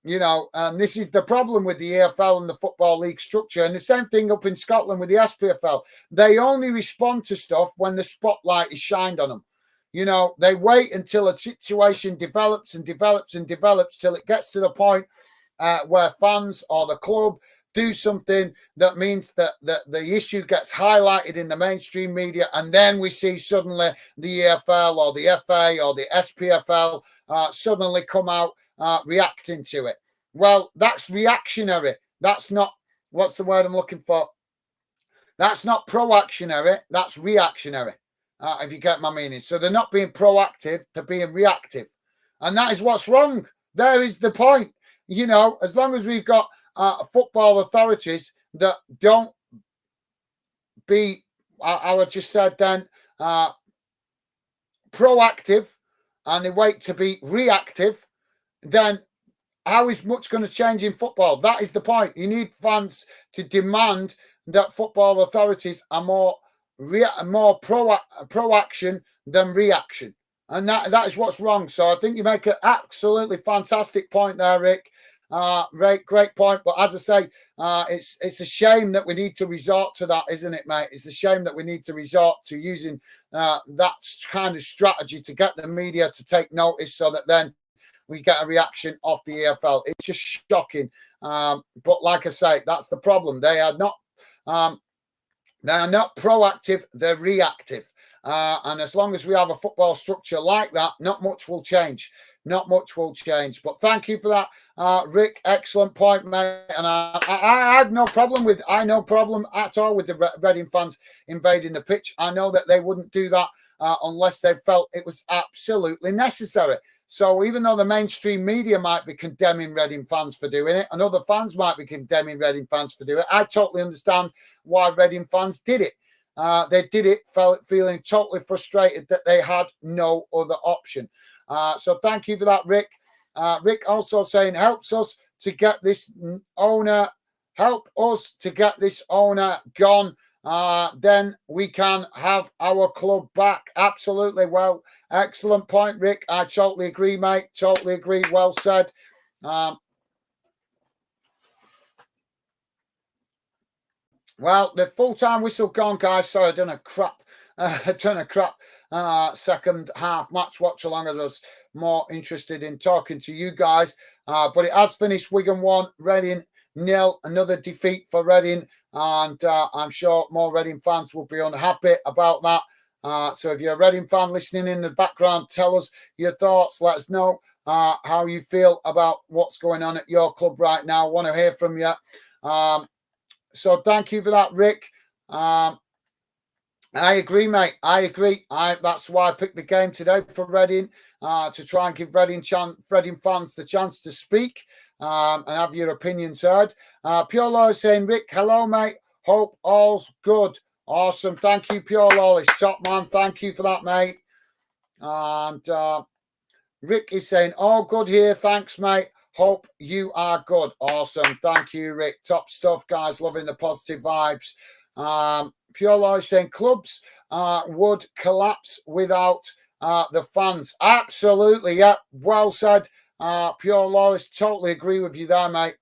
You know, and this is the problem with the EFL and the Football League structure. And the same thing up in Scotland with the SPFL. They only respond to stuff when the spotlight is shined on them. You know, they wait until a situation develops and develops and develops till it gets to the point where fans or the club do something that means that the issue gets highlighted in the mainstream media, and then we see suddenly the EFL or the FA or the SPFL suddenly come out reacting to it. Well, that's reactionary. That's not, what's the word I'm looking for? That's not proactionary, that's reactionary, if you get my meaning. So they're not being proactive, they're being reactive. And that is what's wrong. There is the point. You know, as long as we've got football authorities that don't be, I would just said then, proactive, and they wait to be reactive, then how is much going to change in football? That is the point. You need fans to demand that football authorities are more proaction than reaction, and that is what's wrong. So I think you make an absolutely fantastic point there, Rick. Great point. But as I say, it's a shame that we need to resort to that, isn't it, mate? It's a shame that we need to resort to using that kind of strategy to get the media to take notice, so that then we get a reaction off the EFL. It's just shocking. But like I say, that's the problem. They are not proactive, they're reactive. And as long as we have a football structure like that, not much will change. Not much will change. But thank you for that, Rick. Excellent point, mate. And I have no problem at all with the Reading fans invading the pitch. I know that they wouldn't do that unless they felt it was absolutely necessary. So even though the mainstream media might be condemning Reading fans for doing it, and other fans might be condemning Reading fans for doing it, I totally understand why Reading fans did it. They did it feeling totally frustrated that they had no other option. So thank you for that, Rick. Rick also saying, help us to get this owner gone. Then we can have our club back. Absolutely. Well, excellent point, Rick. I totally agree, mate. Totally agree. Well said. Well, the full-time whistle gone, guys. Sorry, I've done a crap second half match watch along, as I was more interested in talking to you guys. But it has finished Wigan 1, Reading 0. Another defeat for Reading. And I'm sure more Reading fans will be unhappy about that. So if you're a Reading fan listening in the background, tell us your thoughts. Let us know how you feel about what's going on at your club right now. I want to hear from you. So thank you for that, Rick. I agree, mate. I agree. That's why I picked the game today for Reading, to try and give Reading fans the chance to speak and have your opinions heard. Pure Law is saying, Rick, hello, mate. Hope all's good. Awesome. Thank you, Pure Law. It's top man. Thank you for that, mate. And Rick is saying, all good here. Thanks, mate. Hope you are good. Awesome. Thank you, Rick. Top stuff, guys. Loving the positive vibes. Pure Law is saying clubs would collapse without the fans. Absolutely. Yeah. Well said. Pure Law, totally agree with you there, mate.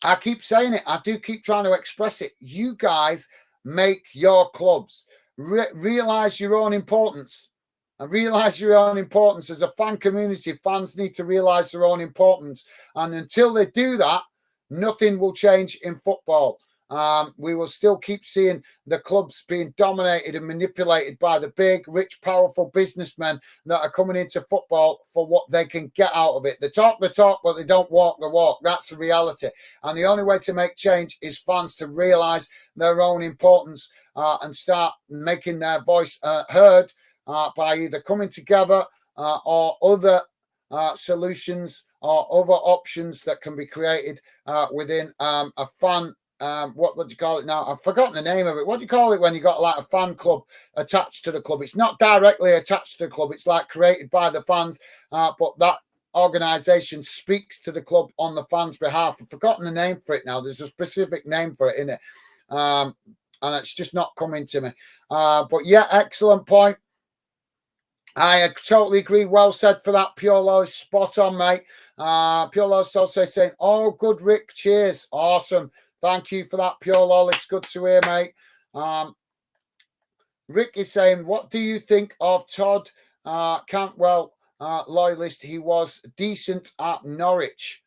I keep saying it. I do keep trying to express it. You guys make your clubs. Realize your own importance. And realize your own importance. As a fan community, fans need to realize their own importance. And until they do that, nothing will change in football. We will still keep seeing the clubs being dominated and manipulated by the big, rich, powerful businessmen that are coming into football for what they can get out of it. They talk the talk, but they don't walk the walk. That's the reality. And the only way to make change is fans to realise their own importance and start making their voice heard by either coming together or other solutions or other options that can be created within a fan. What do you call it now? I've forgotten the name of it. What do you call it when you got like a fan club attached to the club? It's not directly attached to the club. It's like created by the fans, but that organisation speaks to the club on the fans' behalf. I've forgotten the name for it now. There's a specific name for it in it, and it's just not coming to me. But yeah, excellent point. I totally agree. Well said for that. Pure Law is spot on, mate. Pure Law is also saying, oh, good, Rick. Cheers. Awesome. Thank you for that, Pure Law. It's good to hear, mate. Rick is saying, what do you think of Todd Cantwell, loyalist? He was decent at Norwich.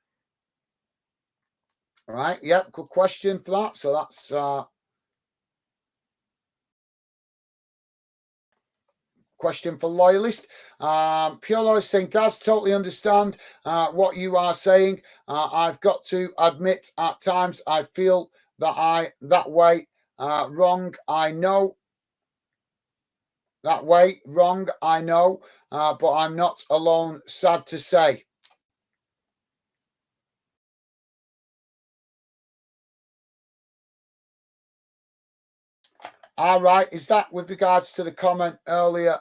All right. Yep. Good question for that. So that's question for loyalist. Pure loyalist saying, Gaz, totally understand what you are saying. I've got to admit, at times I feel that way. Wrong, I know. That way, wrong, I know. But I'm not alone. Sad to say. All right. Is that with regards to the comment earlier?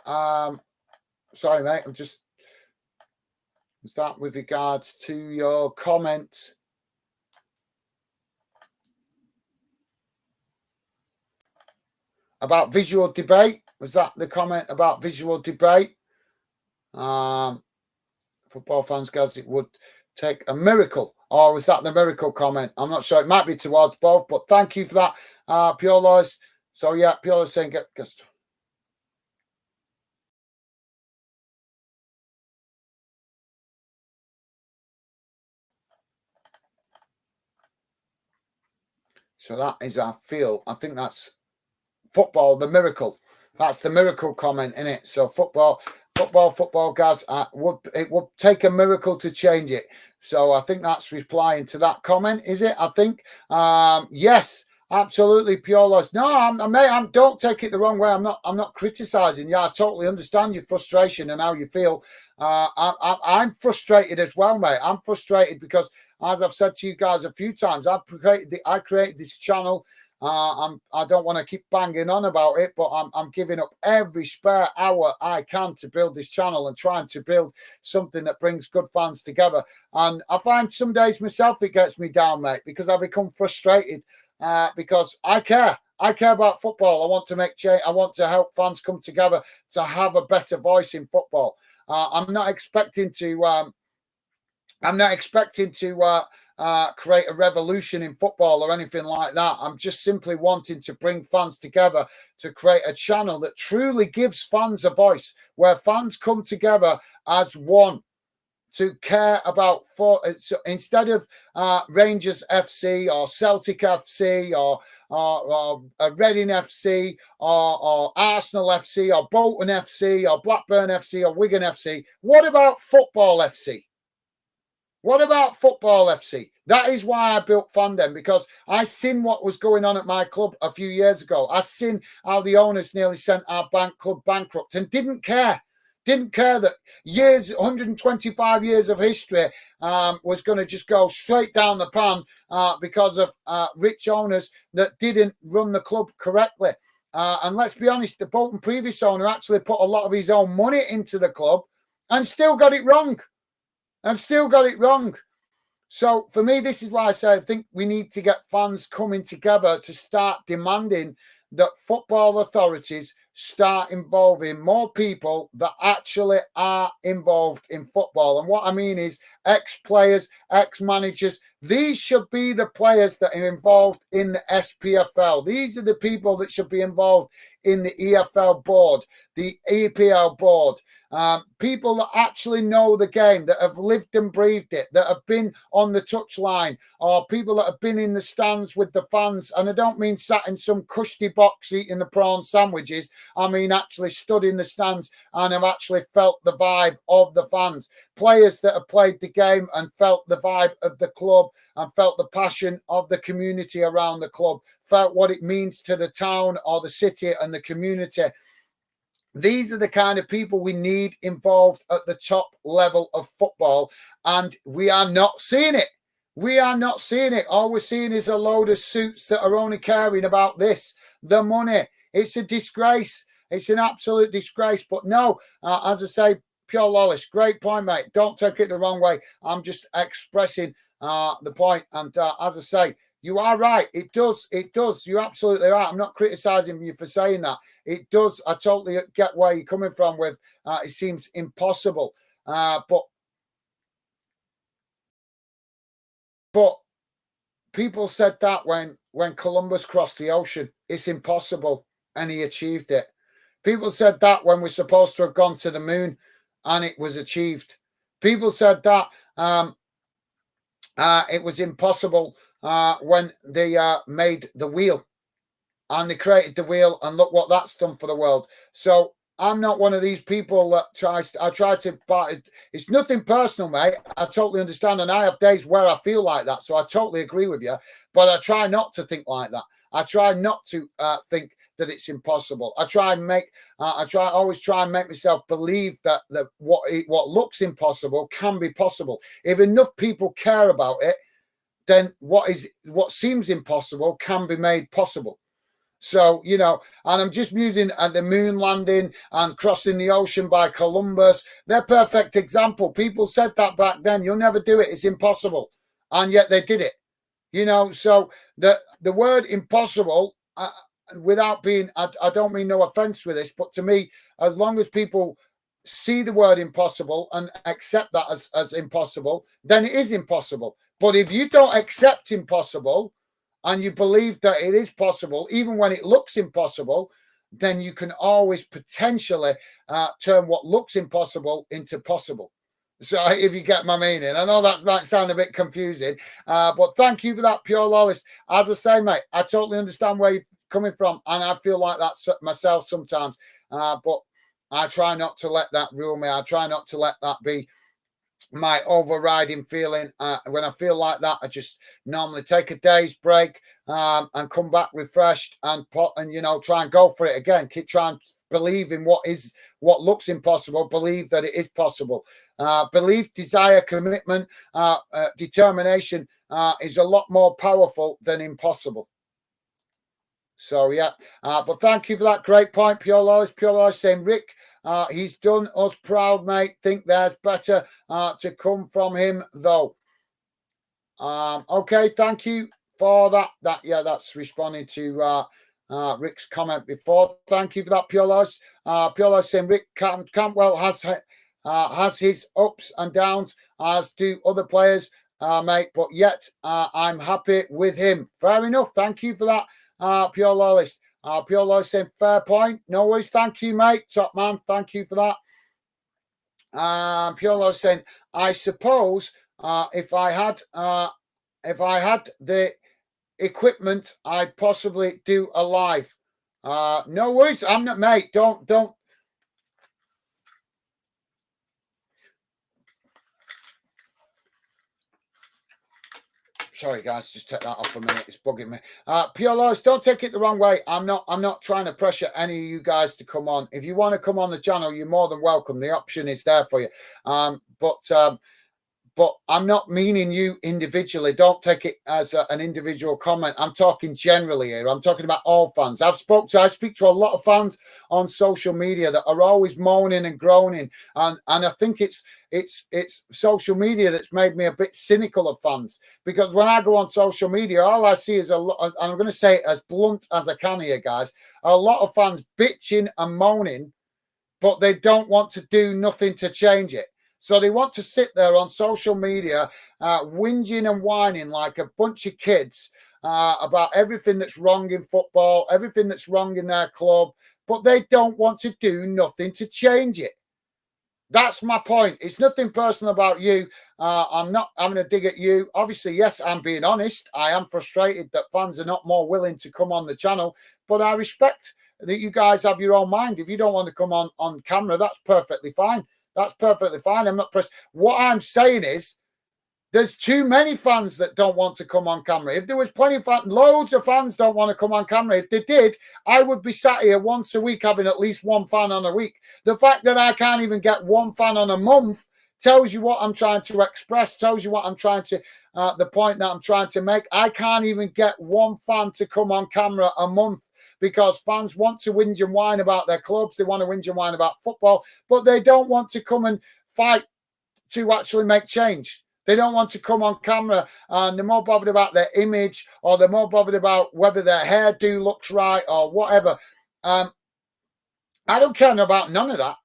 Sorry, mate. Is that with regards to your comment about visual debate? Was that the comment about visual debate? Football fans, guys, it would take a miracle. Or was that the miracle comment? I'm not sure. It might be towards both, but thank you for that, Pure Lois. So, yeah, Pure Lois saying, get. So that is our feel. I think that's football, the miracle. That's the miracle comment in it. So football, guys. It would take a miracle to change it. So I think that's replying to that comment. Is it? I think. Yes, absolutely, pure loss. No, mate. Don't take it the wrong way. I'm not criticizing. Yeah, I totally understand your frustration and how you feel. I'm frustrated as well, mate. I'm frustrated because, as I've said to you guys a few times, I created this channel. I don't want to keep banging on about it, but I'm giving up every spare hour I can to build this channel and trying to build something that brings good fans together. And I find some days myself it gets me down, mate, because I become frustrated because I care. I care about football. I want to make change. I want to help fans come together to have a better voice in football. I'm not expecting to. Create a revolution in football or anything like that. I'm just simply wanting to bring fans together to create a channel that truly gives fans a voice, where fans come together as one to care about instead of Rangers FC or Celtic FC or Reading FC or Arsenal FC or Bolton FC or Blackburn FC or Wigan FC. What about Football FC? What about Football FC? That is why I built Fandom, because I seen what was going on at my club a few years ago. I seen how the owners nearly sent our club bankrupt and didn't care. Didn't care that 125 years of history was going to just go straight down the pan because of rich owners that didn't run the club correctly. And let's be honest, the Bolton previous owner actually put a lot of his own money into the club and still got it wrong. So for me, this is why I say I think we need to get fans coming together to start demanding that football authorities start involving more people that actually are involved in football. And what I mean is ex-players, ex-managers. These should be the players that are involved in the SPFL. These are the people that should be involved in the EFL board, the EPL board. People that actually know the game, that have lived and breathed it, that have been on the touchline, or people that have been in the stands with the fans. And I don't mean sat in some cushy box eating the prawn sandwiches. I mean actually stood in the stands and have actually felt the vibe of the fans. Players that have played the game and felt the vibe of the club and felt the passion of the community around the club, felt what it means to the town or the city and the community. These are the kind of people we need involved at the top level of football, and we are not seeing it. We are not seeing it. All we're seeing is a load of suits that are only caring about this, the money. It's a disgrace. It's an absolute disgrace. But no, as I say, pure lollish. Great point, mate. Don't take it the wrong way. I'm just expressing the point. And as I say, you are right. It does. You're absolutely right. I'm not criticizing you for saying that. It does. I totally get where you're coming from with it seems impossible. But people said that when Columbus crossed the ocean, it's impossible, and he achieved it. People said that when we're supposed to have gone to the moon, and it was achieved. People said that it was impossible when they made the wheel. And they created the wheel, and look what that's done for the world. So I'm not one of these people that I try to, it's nothing personal, mate. I totally understand. And I have days where I feel like that. So I totally agree with you. But I try not to think like that. I try not to think that it's impossible. I always try and make myself believe that what looks impossible can be possible. If enough people care about it, then what seems impossible can be made possible. So, and I'm just using the moon landing and crossing the ocean by Columbus. They're perfect example. People said that back then. You'll never do it. It's impossible. And yet they did it. So the word impossible, without being, I don't mean no offense with this, but to me, as long as people see the word impossible and accept that as impossible, then it is impossible. But if you don't accept impossible, and you believe that it is possible, even when it looks impossible, then you can always potentially turn what looks impossible into possible. So if you get my meaning, I know that might sound a bit confusing, but thank you for that, Pure Lawless. As I say, mate, I totally understand where you're coming from, and I feel like that myself sometimes, but I try not to let that rule me. I try not to let that be my overriding feeling. When I feel like that, I just normally take a day's break and come back refreshed and try and go for it again. Keep trying to believe in what looks impossible. Believe that it is possible. Belief, desire, commitment, determination is a lot more powerful than impossible. So yeah, but thank you for that great point, Pure Lois. Pure Lois saying, Rick, he's done us proud, mate. Think there's better to come from him, though. Okay, thank you for that. That's responding to Rick's comment before. Thank you for that, Pure Lois. Pure Lois saying, Rick Campbell has his ups and downs, as do other players, mate. But yet, I'm happy with him. Fair enough. Thank you for that. Pure Loyalist. Pure Loyalist saying fair point. No worries. Thank you, mate. Top man. Thank you for that. Pure Loyalist saying, I suppose if I had the equipment, I'd possibly do a live. No worries. I'm not, mate. Don't. Sorry, guys, just take that off a minute. It's bugging me. Pure Lois, don't take it the wrong way. I'm not trying to pressure any of you guys to come on. If you want to come on the channel, you're more than welcome. The option is there for you. But I'm not meaning you individually. Don't take it as an individual comment. I'm talking generally here. I'm talking about all fans. I speak to a lot of fans on social media that are always moaning and groaning, and I think it's social media that's made me a bit cynical of fans, because when I go on social media, all I see is a lot. And I'm going to say it as blunt as I can here, guys. A lot of fans bitching and moaning, but they don't want to do nothing to change it. So they want to sit there on social media, whinging and whining like a bunch of kids about everything that's wrong in football, everything that's wrong in their club, but they don't want to do nothing to change it. That's my point. It's nothing personal about you. I'm going to dig at you. Obviously, yes, I'm being honest. I am frustrated that fans are not more willing to come on the channel, but I respect that you guys have your own mind. If you don't want to come on camera, that's perfectly fine. That's perfectly fine. I'm not pressed. What I'm saying is there's too many fans that don't want to come on camera. If there was plenty of fans, loads of fans don't want to come on camera. If they did, I would be sat here once a week having at least one fan on a week. The fact that I can't even get one fan on a month tells you what I'm trying to express, tells you what I'm trying to, the point that I'm trying to make. I can't even get one fan to come on camera a month, because fans want to whinge and whine about their clubs. They want to whinge and whine about football, but they don't want to come and fight to actually make change. They don't want to come on camera, and they're more bothered about their image, or they're more bothered about whether their hairdo looks right or whatever. I don't care about none of that.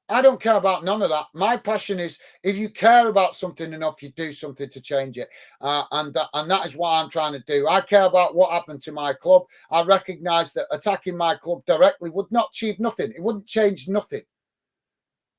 I don't care about none of that. My passion is, if you care about something enough, you do something to change it. And that is what I'm trying to do. I care about what happened to my club. I recognise that attacking my club directly would not achieve nothing. It wouldn't change nothing.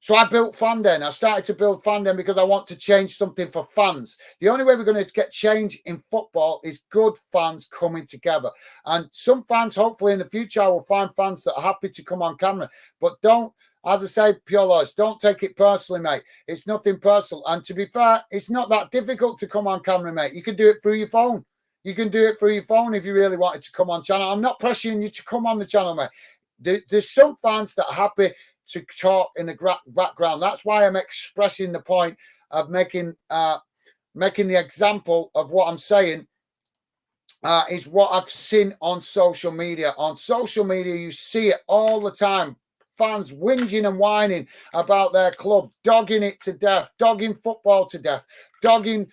So I built Fandom. I started to build Fandom because I want to change something for fans. The only way we're going to get change in football is good fans coming together. And some fans, hopefully in the future, I will find fans that are happy to come on camera. But don't, as I say, Pure Lawyers, don't take it personally, mate. It's nothing personal. And to be fair, it's not that difficult to come on camera, mate. You can do it through your phone. You can do it through your phone if you really wanted to come on channel. I'm not pressuring you to come on the channel, mate. There's some fans that are happy to talk in the background. That's why I'm expressing the point of making the example of what I'm saying is what I've seen on social media. On social media, you see it all the time. Fans whinging and whining about their club, dogging it to death, dogging football to death, dogging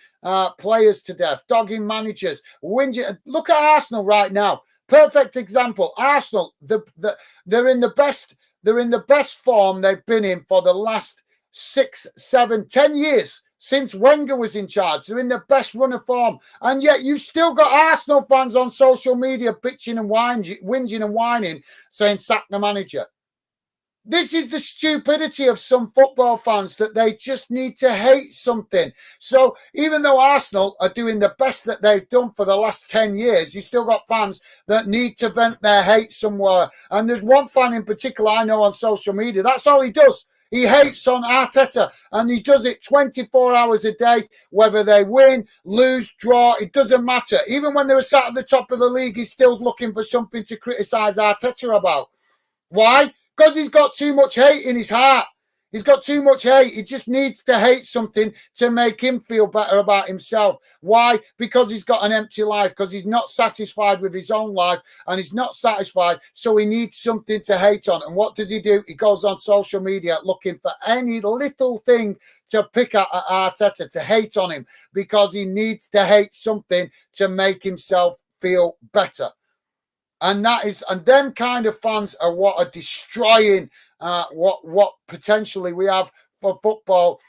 players to death, dogging managers, whinging. Look at Arsenal right now. Perfect example. Arsenal, they're in the best form they've been in for the last 6, 7, 10 years since Wenger was in charge. They're in the best run of form. And yet you still got Arsenal fans on social media bitching and whinging and whining, saying sack the manager. This is the stupidity of some football fans, that they just need to hate something. So even though Arsenal are doing the best that they've done for the last 10 years, you still got fans that need to vent their hate somewhere. And there's one fan in particular I know on social media. That's all he does. He hates on Arteta, and he does it 24 hours a day, whether they win, lose, draw, it doesn't matter. Even when they were sat at the top of the league, he's still looking for something to criticise Arteta about. Why? Because he's got too much hate in his heart. He's got too much hate. He just needs to hate something to make him feel better about himself. Why? Because he's got an empty life, because he's not satisfied with his own life, and he's not satisfied, so he needs something to hate on. And what does he do? He goes on social media looking for any little thing to pick at Arteta, to hate on him, because he needs to hate something to make himself feel better. And them kind of fans are what are destroying what potentially we have for football,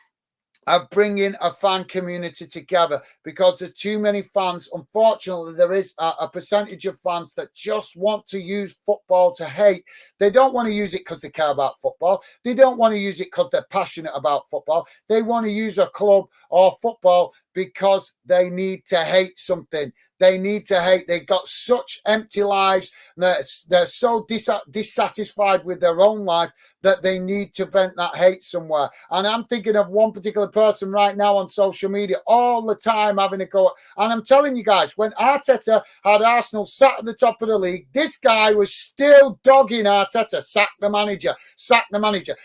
of bringing a fan community together, because there's too many fans. Unfortunately, there is a percentage of fans that just want to use football to hate. They don't want to use it because they care about football. They don't want to use it because they're passionate about football. They want to use a club or football because they need to hate something. They need to hate. They've got such empty lives. They're so dissatisfied with their own life that they need to vent that hate somewhere. And I'm thinking of one particular person right now on social media all the time having a go. And I'm telling you guys, when Arteta had Arsenal sat at the top of the league, this guy was still dogging Arteta. Sack the manager. Sack the manager.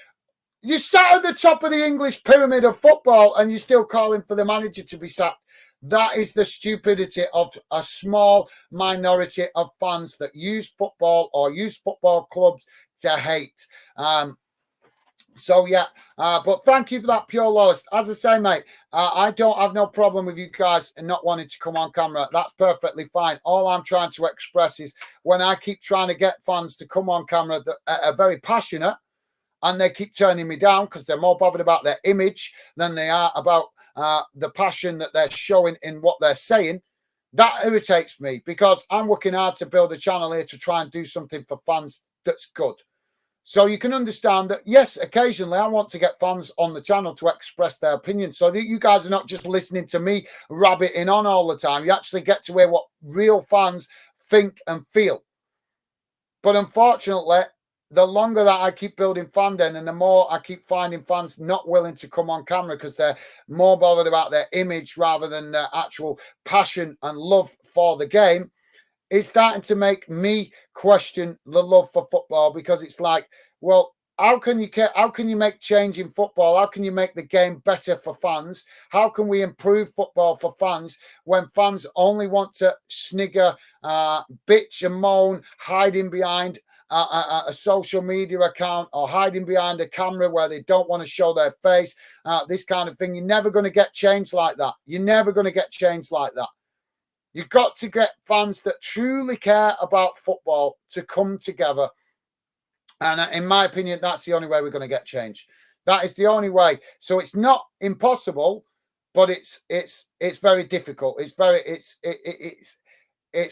You sat at the top of the English pyramid of football and you're still calling for the manager to be sacked. That is the stupidity of a small minority of fans that use football or use football clubs to hate. But thank you for that, Pure Loyalist. As I say, mate, I don't have no problem with you guys not wanting to come on camera. That's perfectly fine. All I'm trying to express is when I keep trying to get fans to come on camera that are very passionate, and they keep turning me down because they're more bothered about their image than they are about the passion that they're showing in what they're saying. That irritates me, because I'm working hard to build a channel here to try and do something for fans that's good. So you can understand that, yes, occasionally I want to get fans on the channel to express their opinions, so that you guys are not just listening to me rabbiting on all the time. You actually get to hear what real fans think and feel. But unfortunately, the longer that I keep building fandom, and the more I keep finding fans not willing to come on camera because they're more bothered about their image rather than their actual passion and love for the game, it's starting to make me question the love for football, because it's like, well, how can you make change in football? How can you make the game better for fans? How can we improve football for fans when fans only want to snigger, bitch and moan, hiding behind a social media account or hiding behind a camera where they don't want to show their face, this kind of thing? You're never going to get change like that. You're never going to get change like that. You've got to get fans that truly care about football to come together. And in my opinion, that's the only way we're going to get change. That is the only way. So it's not impossible, but it's very difficult. It's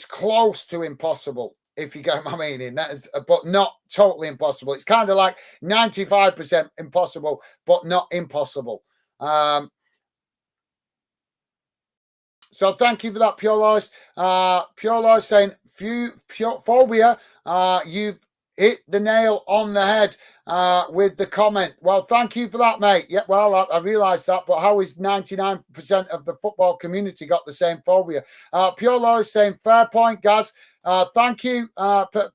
close to impossible. if you get my meaning. That is, but not totally impossible. It's kind of like 95% impossible, but not impossible. So thank you for that, Pure Lois. Pure Lois saying, phobia, you've hit the nail on the head with the comment. Well, thank you for that, mate. Yeah, well, I realised that, but how is 99% of the football community got the same phobia? Pure Lois saying, fair point, Gaz. Thank you,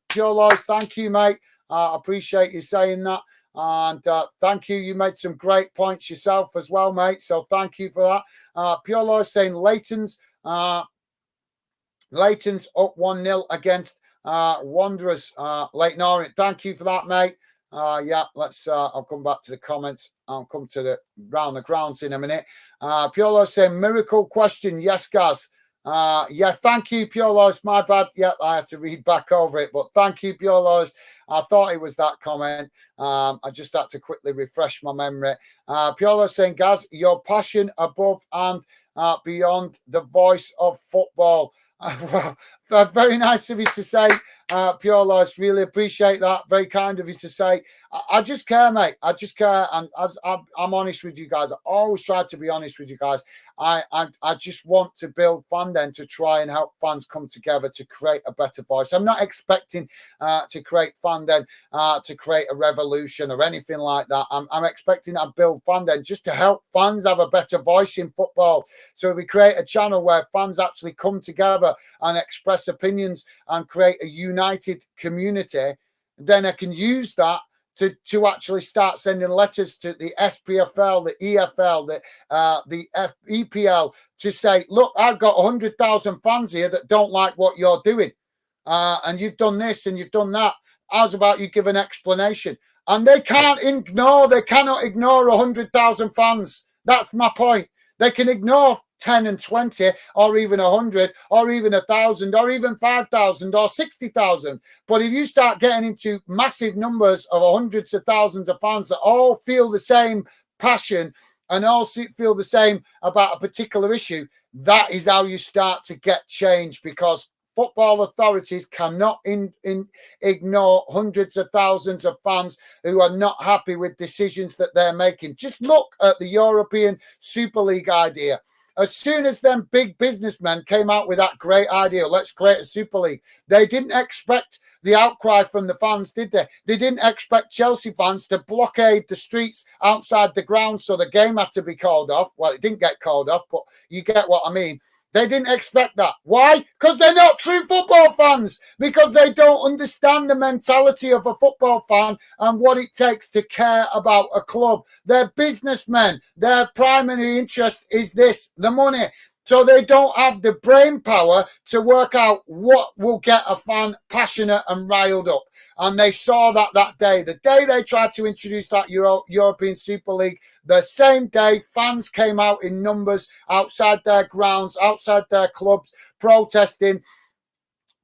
Pure Lois. Thank you, mate. I appreciate you saying that. And thank you. You made some great points yourself as well, mate. So thank you for that. Pure Lois saying Leighton's up 1-0 against Wanderers, Leighton Orient. Thank you for that, mate. Yeah, let's I'll come back to the comments. I'll come to the round the grounds in a minute. Pure Lois saying miracle question. Yes, Gaz. Yeah, thank you, Pure Lois. My bad. Yeah, I had to read back over it, but thank you, Pure Lois. I thought it was that comment. I just had to quickly refresh my memory. Pure Lois saying, Gaz, your passion above and beyond the voice of football. Well, that's very nice of you to say, Pure Lois. Really appreciate that. Very kind of you to say. I just care, mate. I just care, and as I'm honest with you guys, I always try to be honest with you guys. I just want to build fandom to try and help fans come together to create a better voice. I'm not expecting to create fandom to create a revolution or anything like that. I'm expecting to build fandom just to help fans have a better voice in football. So if we create a channel where fans actually come together and express opinions and create a united community, then I can use that to actually start sending letters to the SPFL, the EFL, the EPL to say, look, I've got 100,000 fans here that don't like what you're doing. And you've done this and you've done that. How's about you give an explanation? And they cannot ignore 100,000 fans. That's my point. They can ignore 10 and 20 or even 100 or even 1,000 or even 5,000 or 60,000. But if you start getting into massive numbers of hundreds of thousands of fans that all feel the same passion and all feel the same about a particular issue, that is how you start to get change, because football authorities cannot ignore hundreds of thousands of fans who are not happy with decisions that they're making. Just look at the European Super League idea. As soon as them big businessmen came out with that great idea, let's create a Super League, they didn't expect the outcry from the fans, did they? They didn't expect Chelsea fans to blockade the streets outside the ground so the game had to be called off. Well, it didn't get called off, but you get what I mean. They didn't expect that. Why? Because they're not true football fans. Because they don't understand the mentality of a football fan and what it takes to care about a club. They're businessmen. Their primary interest is this, the money. So they don't have the brain power to work out what will get a fan passionate and riled up. And they saw that day. The day they tried to introduce that European Super League, the same day fans came out in numbers outside their grounds, outside their clubs, protesting,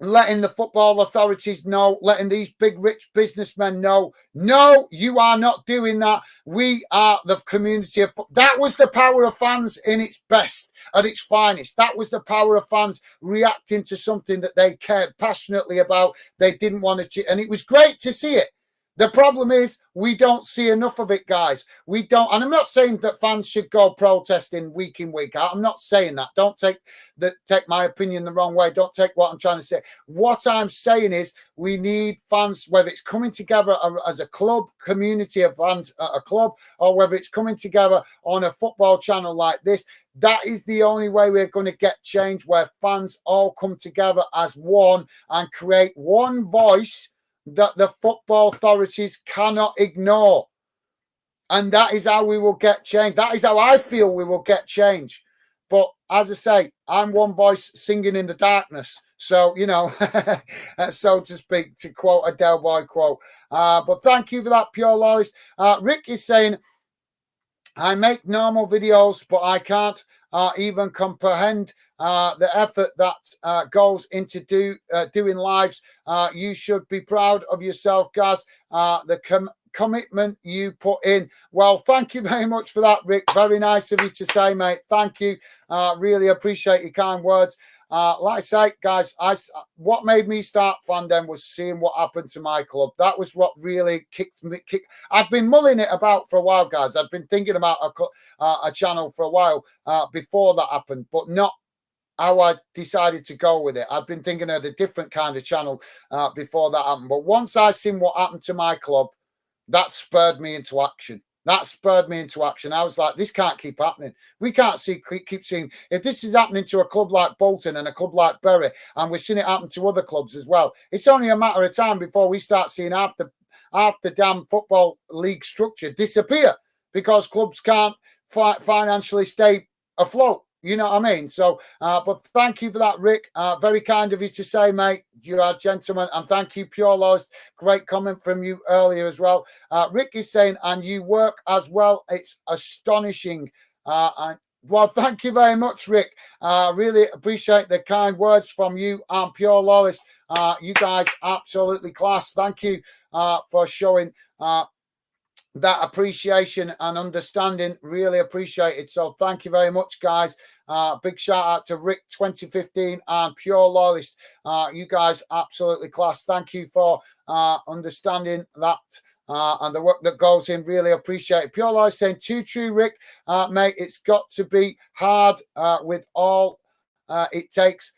letting the football authorities know, letting these big rich businessmen know, no, you are not doing that. We are the community of that was the power of fans in its best, at its finest. That was the power of fans reacting to something that they cared passionately about. They didn't want to, and it was great to see it. The problem is we don't see enough of it, guys. We don't, and I'm not saying that fans should go protesting week in, week out. I'm not saying that. Don't take my opinion the wrong way. Don't take what I'm trying to say. What I'm saying is we need fans, whether it's coming together as a club, community of fans at a club, or whether it's coming together on a football channel like this. That is the only way we're going to get change, where fans all come together as one and create one voice that the football authorities cannot ignore. And that is how we will get change. That is how I feel we will get change. But as I say, I'm one voice singing in the darkness. So, you know, so to speak, to quote a Del Boy quote. But thank you for that, Pure Lois. Rick is saying, I make normal videos, but I can't even comprehend the effort that goes into doing lives. You should be proud of yourself, Gaz. The commitment you put in. Well, thank you very much for that, Rick. Very nice of you to say, mate. Thank you. Really appreciate your kind words. like I say, guys, what made me start fandom was seeing what happened to my club. That was what really kicked me. I've been mulling it about for a while, guys. I've been thinking about a channel for a while before that happened, but not how I decided to go with it. I've been thinking of a different kind of channel before that happened. But once I seen what happened to my club, that spurred me into action. That spurred me into action. I was like, this can't keep happening. We can't keep seeing, if this is happening to a club like Bolton and a club like Bury, and we're seeing it happen to other clubs as well, it's only a matter of time before we start seeing half the damn football league structure disappear because clubs can't financially stay afloat. You know what I mean? So, but thank you for that, Rick. Very kind of you to say, mate. You are a gentleman. And thank you, Pure Lost. Great comment from you earlier as well. Rick is saying, and you work as well. It's astonishing. Well, thank you very much, Rick. Really appreciate the kind words from you and Pure Lawless. You guys absolutely class. Thank you for showing that appreciation and understanding. Really appreciated. So thank you very much, guys. Big shout out to Rick 2015 and Pure Loyalist. You guys absolutely class. Thank you for understanding that and the work that goes in. Really appreciate it. Pure Loyalist saying too true, Rick. Mate, it's got to be hard with all it takes.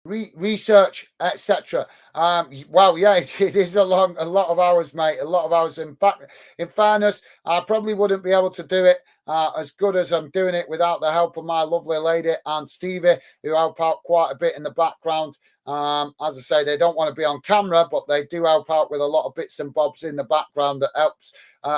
Research, etc. Well, yeah, it is a lot of hours, mate. A lot of hours. In fact, in fairness, I probably wouldn't be able to do it as good as I'm doing it without the help of my lovely lady and Stevie, who help out quite a bit in the background. As I say, they don't want to be on camera, but they do help out with a lot of bits and bobs in the background that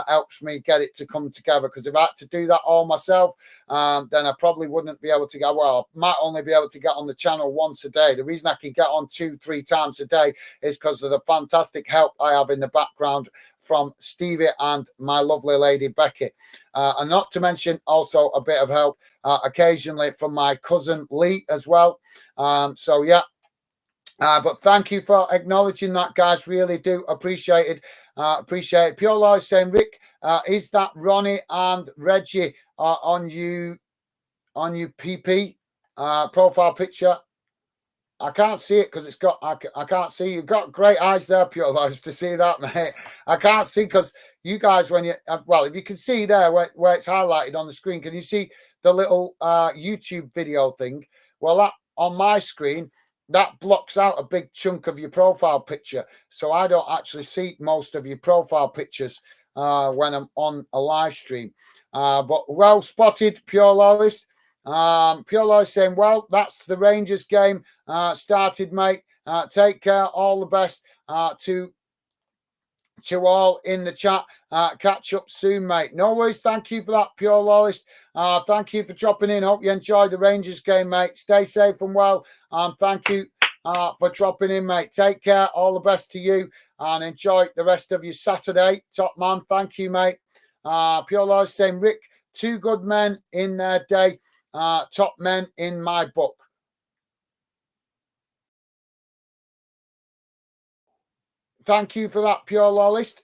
helps me get it to come together. Because if I had to do that all myself, then I probably wouldn't be able to get, well, I might only be able to get on the channel once a day. The reason I can get on 2-3 times a day is because of the fantastic help I have in the background from Stevie and my lovely lady Becky. And not to mention also a bit of help occasionally from my cousin Lee as well. So yeah. But thank you for acknowledging that, guys. Really do appreciate it. Appreciate it. Pure Law is saying, Rick, is that Ronnie and Reggie on you PP profile picture? I can't see it because it's got. I can't see. You've got great eyes there, Pure Laws, to see that, mate. I can't see because you guys, when you well, if you can see there where it's highlighted on the screen, can you see the little YouTube video thing? Well, that on my screen, that blocks out a big chunk of your profile picture, so I don't actually see most of your profile pictures when I'm on a live stream. But well spotted, Pure Lawless. Pure Lawless saying, well, that's the Rangers game started, mate. Take care. All the best to all in the chat. Catch up soon, mate. No worries. Thank you for that, Pure Lawless. Thank you for dropping in. Hope you enjoyed the Rangers game, mate. Stay safe and well. Thank you for dropping in, mate. Take care. All the best to you and enjoy the rest of your Saturday. Top man. Thank you, mate. Pure Lawless saying, Rick, 2 good men in their day. Top men in my book. Thank you for that, Pure Lawless.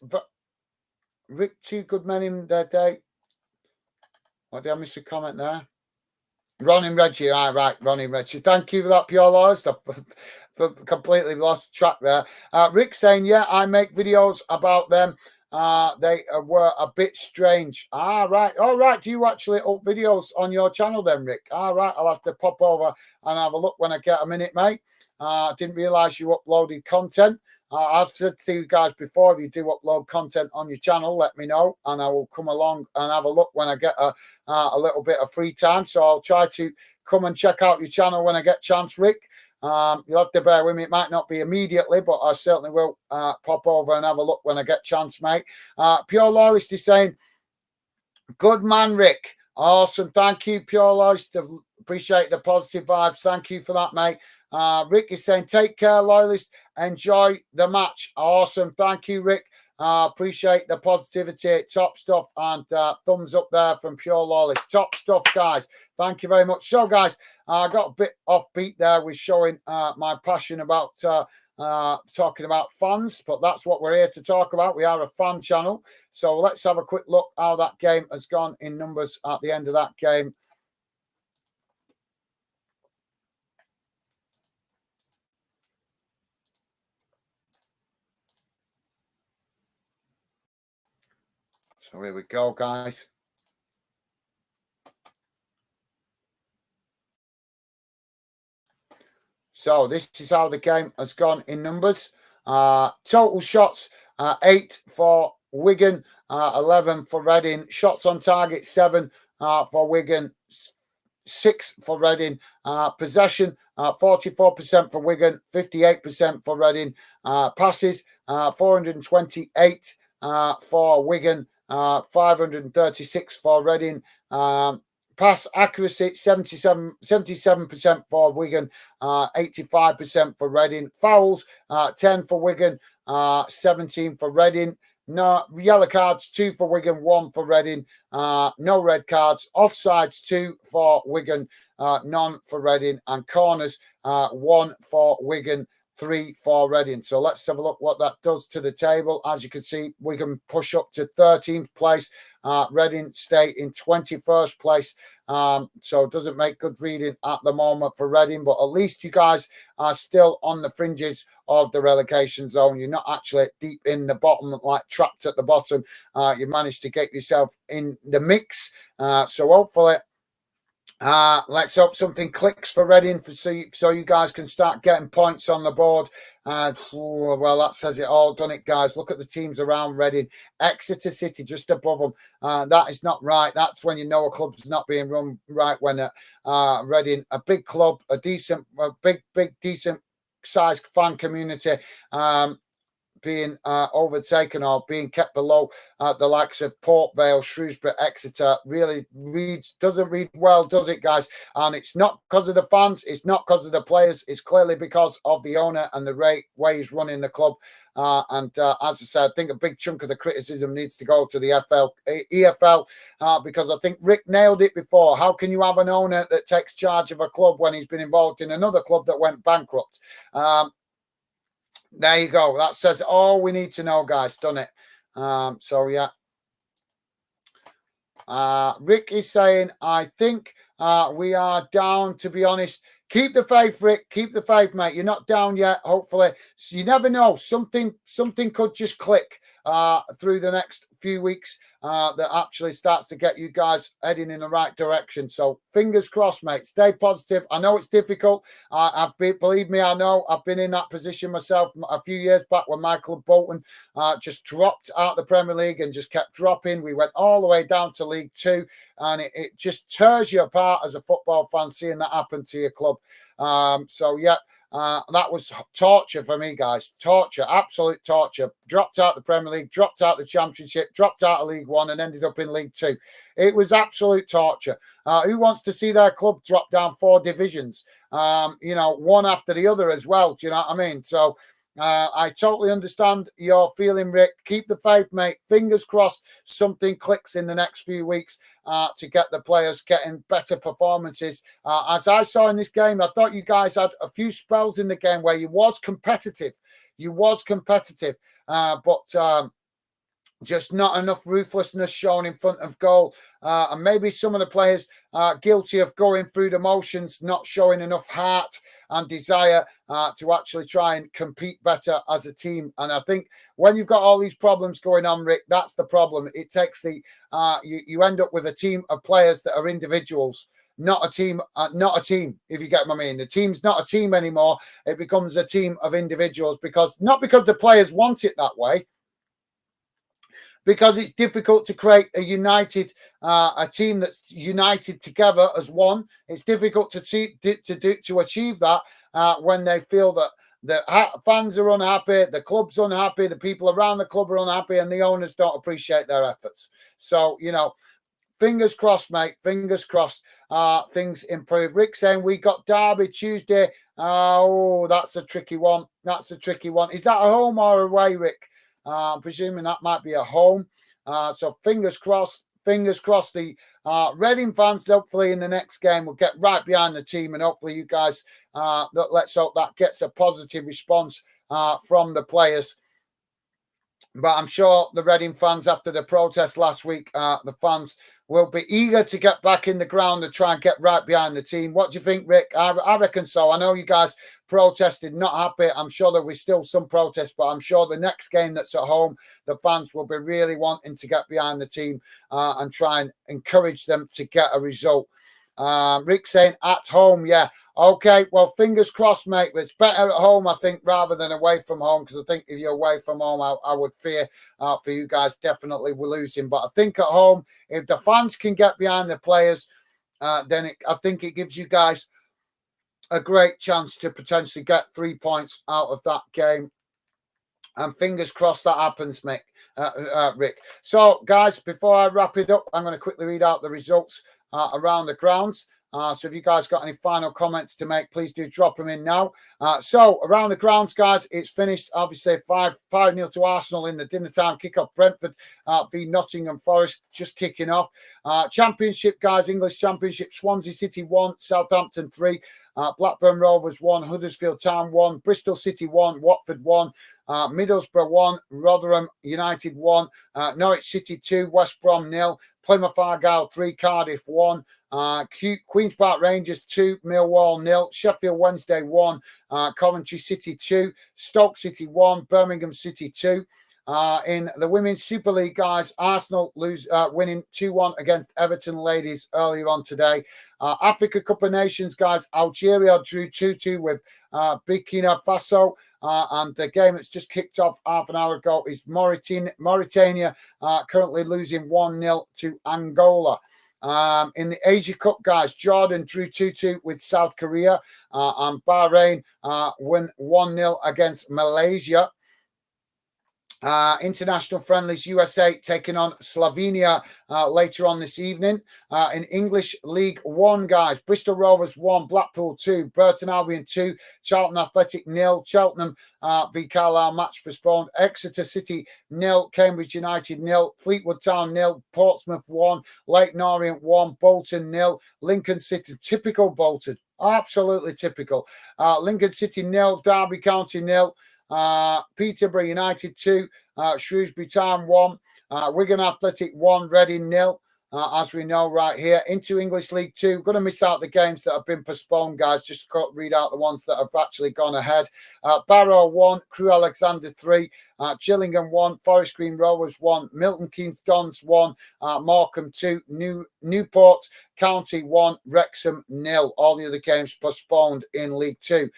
Rick, 2 good men in their day. What did I miss a comment there? Ron and Reggie. Right, Ron and Reggie. Thank you for that, Pure Lawless. I've completely lost track there. Rick saying, yeah, I make videos about them. They were a bit strange. Right. All right. Do you actually up videos on your channel then, Rick? Right. I'll have to pop over and have a look when I get a minute, mate. Didn't realize you uploaded content. I've said to you guys before, if you do upload content on your channel, let me know and I will come along and have a look when I get a little bit of free time. So I'll try to come and check out your channel when I get a chance, Rick. You'll have to bear with me. It might not be immediately, but I certainly will pop over and have a look when I get a chance, mate. Pure Loyalist is saying, good man, Rick. Awesome. Thank you, Pure Loyalist. Appreciate the positive vibes. Thank you for that, mate. Rick is saying, take care, Loyalist. Enjoy the match. Awesome. Thank you, Rick. Appreciate the positivity. Top stuff. And thumbs up there from Pure Loyalist. Top stuff, guys. Thank you very much. So, guys, I got a bit offbeat there with showing my passion about talking about fans, but that's what we're here to talk about. We are a fan channel. So let's have a quick look how that game has gone in numbers at the end of that game. So here we go, guys. So this is how the game has gone in numbers. Total shots, 8 for Wigan, 11 for Reading. Shots on target, 7 for Wigan, 6 for Reading. Possession, 44% for Wigan, 58% for Reading. Passes, 428 for Wigan, 536 for Reading. Pass accuracy, 77% for Wigan, 85% for Reading. Fouls, 10 for Wigan, 17 for Reading. No yellow cards, 2 for Wigan, 1 for Reading. No red cards. Offsides, 2 for Wigan, none for Reading. And corners, 1 for Wigan, 3 for Reading. So let's have a look what that does to the table. As you can see, Wigan push up to 13th place. Reading stay in 21st place. So it doesn't make good reading at the moment for Reading, but at least you guys are still on the fringes of the relegation zone. You're not actually deep in the bottom, like trapped at the bottom. You managed to get yourself in the mix. So hopefully, let's hope something clicks for Reading so you guys can start getting points on the board. Well, that says it all, doesn't it, guys? Look at the teams around Reading. Exeter City just above them. That is not right. That's when you know a club's not being run right. When Reading, a big club, a big, decent sized fan community, being overtaken or being kept below the likes of Port Vale, Shrewsbury, Exeter really doesn't read well, does it, guys? And it's not because of the fans, it's not because of the players, it's clearly because of the owner and the way he's running the club. As I said, I think a big chunk of the criticism needs to go to the EFL because I think Rick nailed it before. How can you have an owner that takes charge of a club when he's been involved in another club that went bankrupt? There you go. That says all we need to know, guys, doesn't it? So, yeah. Rick is saying, I think we are down, to be honest. Keep the faith, Rick. Keep the faith, mate. You're not down yet, hopefully. So you never know. Something could just click through the next few weeks that actually starts to get you guys heading in the right direction. So fingers crossed, mate. Stay positive. I know it's difficult. Believe me, I know. I've been in that position myself a few years back when Michael Bolton just dropped out the Premier League and just kept dropping. We went all the way down to League Two, and it just tears you apart as a football fan seeing that happen to your club. So, yeah. That was torture for me, guys. Torture, absolute torture. Dropped out the Premier League, dropped out the Championship, dropped out of League One and ended up in League Two. It was absolute torture. Who wants to see their club drop down 4 divisions? One after the other as well. Do you know what I mean? So I totally understand your feeling, Rick. Keep the faith, mate. Fingers crossed something clicks in the next few weeks to get the players getting better performances. As I saw in this game, I thought you guys had a few spells in the game where you was competitive. But just not enough ruthlessness shown in front of goal. And maybe some of the players are guilty of going through the motions, not showing enough heart and desire to actually try and compete better as a team. And I think when you've got all these problems going on, Rick, that's the problem. It takes you end up with a team of players that are individuals. Not a team, if you get what I mean. The team's not a team anymore. It becomes a team of individuals not because the players want it that way, because it's difficult to create a team that's united together as one. It's difficult to achieve that when they feel that the fans are unhappy, the club's unhappy, the people around the club are unhappy, and the owners don't appreciate their efforts. So, fingers crossed, mate. Fingers crossed things improve. Rick saying we got Derby Tuesday. Oh, that's a tricky one. Is that a home or away, Rick? I'm presuming that might be a home. So fingers crossed. The Reading fans, hopefully in the next game, will get right behind the team, and hopefully you guys, let's hope that gets a positive response from the players. But I'm sure the Reading fans, after the protest last week, the fans will be eager to get back in the ground and try and get right behind the team. What do you think, Rick? I reckon so. I know you guys protested, not happy. I'm sure there was still some protest, but I'm sure the next game that's at home, the fans will be really wanting to get behind the team and try and encourage them to get a result. Rick saying at home, yeah. Okay, well, fingers crossed, mate. But it's better at home, I think, rather than away from home, because I think if you're away from home, I would fear for you guys definitely we're losing. But I think at home, if the fans can get behind the players, then I think it gives you guys a great chance to potentially get 3 points out of that game. And fingers crossed that happens, Mick. Rick. So, guys, before I wrap it up, I'm going to quickly read out the results around the grounds. So if you guys got any final comments to make, please do drop them in now. So around the grounds, guys, it's finished. Obviously 5-0 to Arsenal in the dinner time kickoff. Brentford v Nottingham Forest just kicking off. Championship, guys, English Championship. Swansea City 1, Southampton 3. Blackburn Rovers 1, Huddersfield Town 1, Bristol City 1, Watford 1, Middlesbrough 1, Rotherham United 1, Norwich City 2, West Brom 0, Plymouth Argyle 3, Cardiff 1, Queen's Park Rangers 2, Millwall 0, Sheffield Wednesday 1, Coventry City 2, Stoke City 1, Birmingham City 2. In the Women's Super League, guys, Arsenal winning 2-1 against Everton ladies earlier on today. Africa Cup of Nations, guys, Algeria drew 2-2 with Burkina Faso. And the game that's just kicked off half an hour ago is Mauritania currently losing 1-0 to Angola. In the Asia Cup, guys, Jordan drew 2-2 with South Korea, and Bahrain won 1-0 against Malaysia. International friendlies, USA taking on Slovenia later on this evening. In English League 1, guys, Bristol Rovers 1, Blackpool 2, Burton Albion 2, Charlton Athletic 0, Cheltenham v Carlisle match postponed, Exeter City 0, Cambridge United 0, Fleetwood Town 0, Portsmouth 1, Leyton Orient 1, Bolton 0, Lincoln City, typical Bolton, absolutely typical. Lincoln City 0, Derby County 0, Peterborough United 2, Shrewsbury Town 1, Wigan Athletic 1, Reading 0. As we know right here, into English League 2. Going to miss out the games that have been postponed, guys. Just read out the ones that have actually gone ahead. Barrow 1, Crewe Alexander 3, Gillingham 1, Forest Green Rovers 1, Milton Keynes Dons 1, Morecambe 2, Newport County 1, Wrexham 0. All the other games postponed in League 2.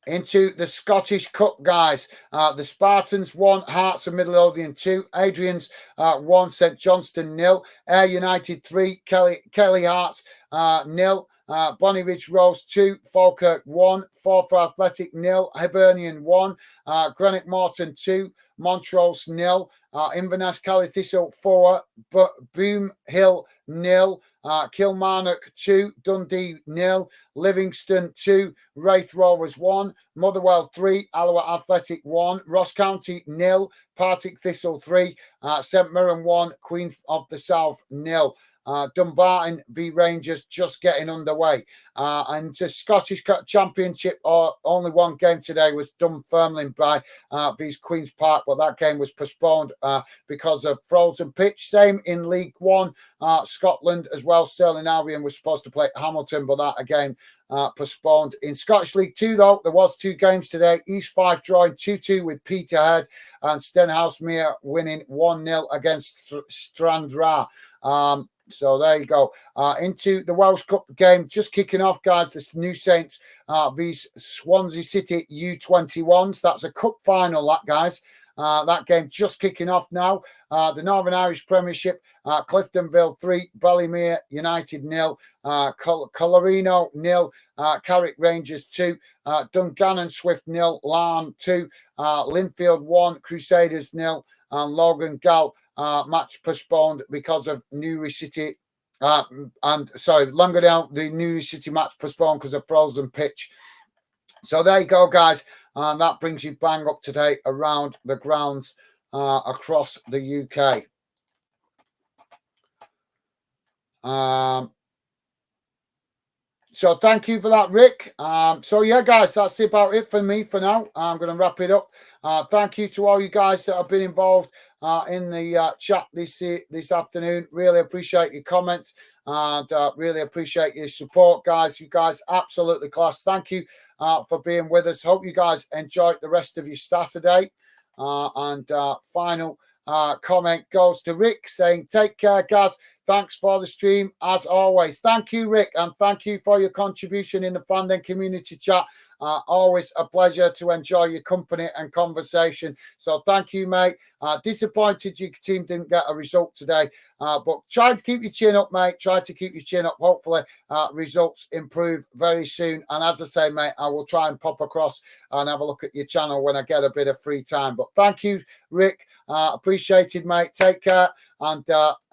Into the Scottish Cup, guys. The Spartans 1, Hearts of Midlothian 2, Adrian's 1, St Johnstone 0, Ayr United 3, Kelly Hearts 0, Bonnie Ridge Rose 2, Falkirk 1, Forfar Athletic 0, Hibernian 1, Greenock Morton 2, Montrose 0, Inverness Cally Thistle 4, Boom Hill 0, Kilmarnock 2, Dundee 0, Livingston 2, Wraith Rovers 1, Motherwell 3, Alloa Athletic 1, Ross County 0, Partick Thistle 3, St Mirren 1, Queens of the South 0. Dumbarton v Rangers just getting underway. And the Scottish Championship, only one game today was Dunfermline by vs Queen's Park, but that game was postponed because of frozen pitch. Same in League 1, Scotland as well. Stirling Albion was supposed to play Hamilton, but that again postponed. In Scottish League 2, though, there was 2 games today. East Fife drawing 2-2 with Peterhead, and Stenhousemuir winning 1-0 against Strandraer. So there you go. Into the Welsh Cup game, just kicking off, guys. This New Saints vs Swansea City U21s. That's a cup final, that, guys. That game just kicking off now. The Northern Irish Premiership, Cliftonville 3, Ballymere United 0, Colorino 0, Carrick Rangers 2, Dungannon Swift 0, Larne 2, Linfield 1, Crusaders 0, and Logan Gall match postponed because of Newry City. Langerdale, the Newry City match postponed because of frozen pitch. So there you go, guys. That brings you bang up to date around the grounds across the UK. So thank you for that, Rick. So yeah, guys, that's about it for me for now. I'm going to wrap it up. Thank you to all you guys that have been involved in the chat this afternoon. Really appreciate your comments and really appreciate your support, guys. You guys absolutely class. Thank you for being with us. Hope you guys enjoyed the rest of your Saturday. Final comment goes to Rick saying, "Take care, guys. Thanks for the stream as always." Thank you, Rick, and thank you for your contribution in the Fandom community chat. Always a pleasure to enjoy your company and conversation. So thank you, mate. Disappointed your team didn't get a result today, but try to keep your chin up, mate. Try to keep your chin up. Hopefully, results improve very soon. And as I say, mate, I will try and pop across and have a look at your channel when I get a bit of free time. But thank you, Rick. Appreciated, mate. Take care and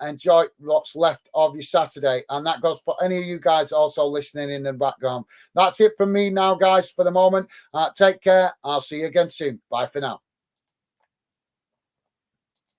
enjoy what's left of your Saturday. And that goes for any of you guys also listening in the background. That's it from me now, guys, for the moment. Take care. I'll see you again soon. Bye for now.